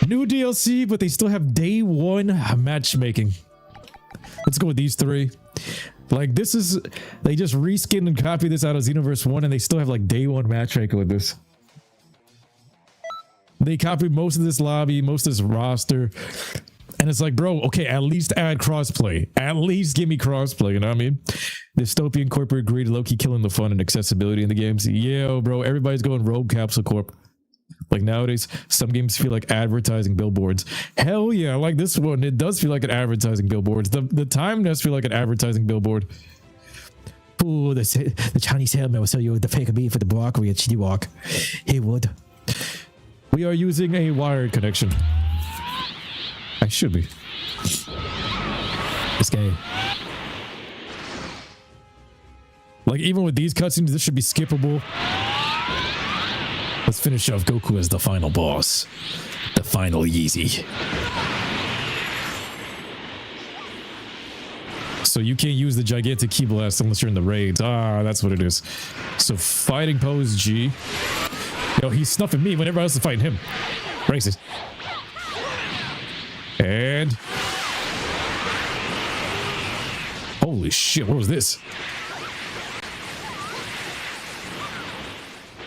new DLC, but they still have day one matchmaking. Let's go with these three. Like, this is, they just reskinned and copied this out of Xenoverse 1 and they still have like day one matchmaking with this. They copied most of this lobby, most of this roster. And it's like, bro, okay, at least add crossplay. At least give me crossplay, you know what I mean? Dystopian corporate greed, low-key killing the fun and accessibility in the games. Yeah, bro, everybody's going Rogue Capsule Corp. Like nowadays, some games feel like advertising billboards. Hell yeah, I like this one. It does feel like an advertising billboard. The time does feel like an advertising billboard. Ooh, the Chinese salesman will sell you the fake beef for the broccoli at Chitty Walk. He would. We are using a wired connection. I should be. This guy. Like, even with these cutscenes, this should be skippable. Let's finish off Goku as the final boss. The final Yeezy. So you can't use the gigantic Ki Blast unless you're in the raids. Ah, that's what it is. So fighting pose G. Yo, he's snuffing me when everybody else is fighting him. Racist. And... holy shit, what was this?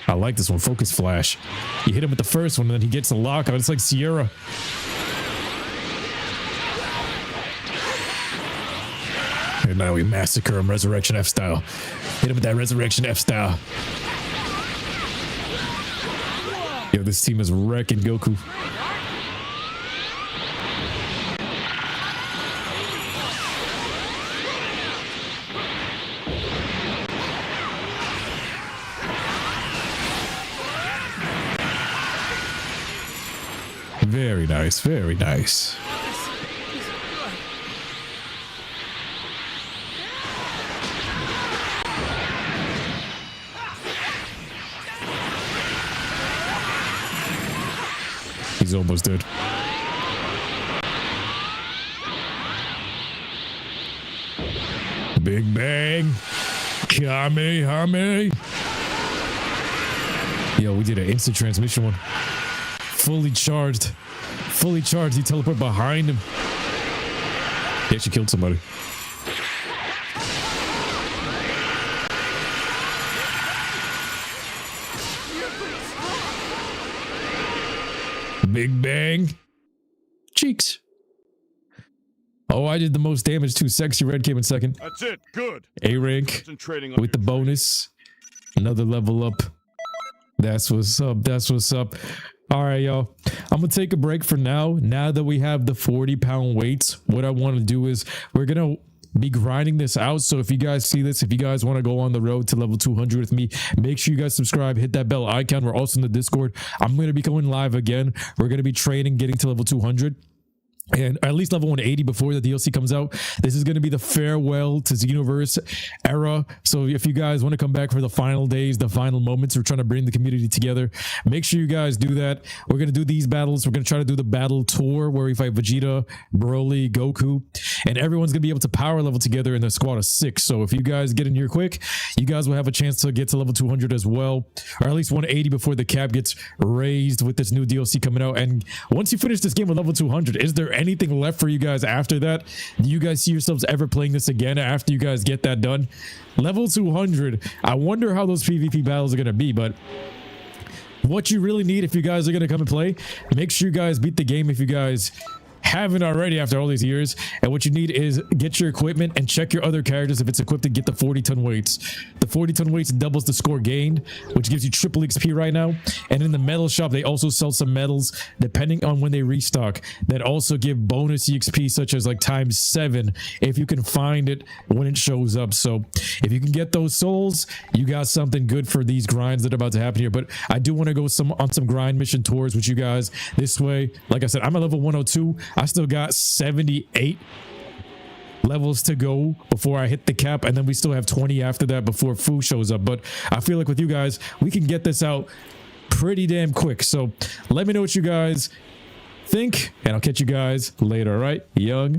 I like this one. Focus Flash. You hit him with the first one and then he gets a lockout. It's like Sierra. And now we massacre him Resurrection F style. Hit him with that Resurrection F style. Yo, this team is wrecking Goku. Very nice, very nice. He's almost dead. Big Bang. Kamehame. Yo, we did an instant transmission one. Fully charged. Fully charged. He teleported behind him. He actually killed somebody. Big Bang. Cheeks. Oh, I did the most damage too. Sexy Red came in second. That's it. Good. A rank with the bonus. Another level up. That's what's up. That's what's up. All right, y'all. I'm gonna take a break for now. Now that we have the 40-pound weights, what I want to do is we're gonna be grinding this out. So if you guys see this, if you guys want to go on the road to level 200 with me, make sure you guys subscribe, hit that bell icon. We're also in the Discord. I'm gonna be going live again. We're gonna be training, getting to level 200. And at least level 180 before the DLC comes out. This is going to be the farewell to Xenoverse era. So if you guys want to come back for the final days, the final moments, we're trying to bring the community together. Make sure you guys do that. We're going to do these battles. We're going to try to do the battle tour where we fight Vegeta, Broly, Goku, and everyone's going to be able to power level together in a squad of 6. So if you guys get in here quick, you guys will have a chance to get to level 200 as well, or at least 180 before the cap gets raised with this new DLC coming out. And once you finish this game with level 200, is there anything left for you guys after that? Do you guys see yourselves ever playing this again after you guys get that done? Level 200, I wonder how those PvP battles are going to be, but what you really need if you guys are going to come and play, make sure you guys beat the game if you guys haven't already after all these years. And what you need is get your equipment and check your other characters if it's equipped to get the 40-ton weights. The 40-ton weights doubles the score gained, which gives you triple XP right now. And in the metal shop, they also sell some metals depending on when they restock that also give bonus EXP, such as like ×7 if you can find it when it shows up. So if you can get those souls, you got something good for these grinds that are about to happen here. But I do want to go on some grind mission tours with you guys this way. Like I said, I'm at level 102. I still got 78 levels to go before I hit the cap, and then we still have 20 after that before Fu shows up. But I feel like with you guys, we can get this out pretty damn quick. So let me know what you guys think, and I'll catch you guys later. All right, young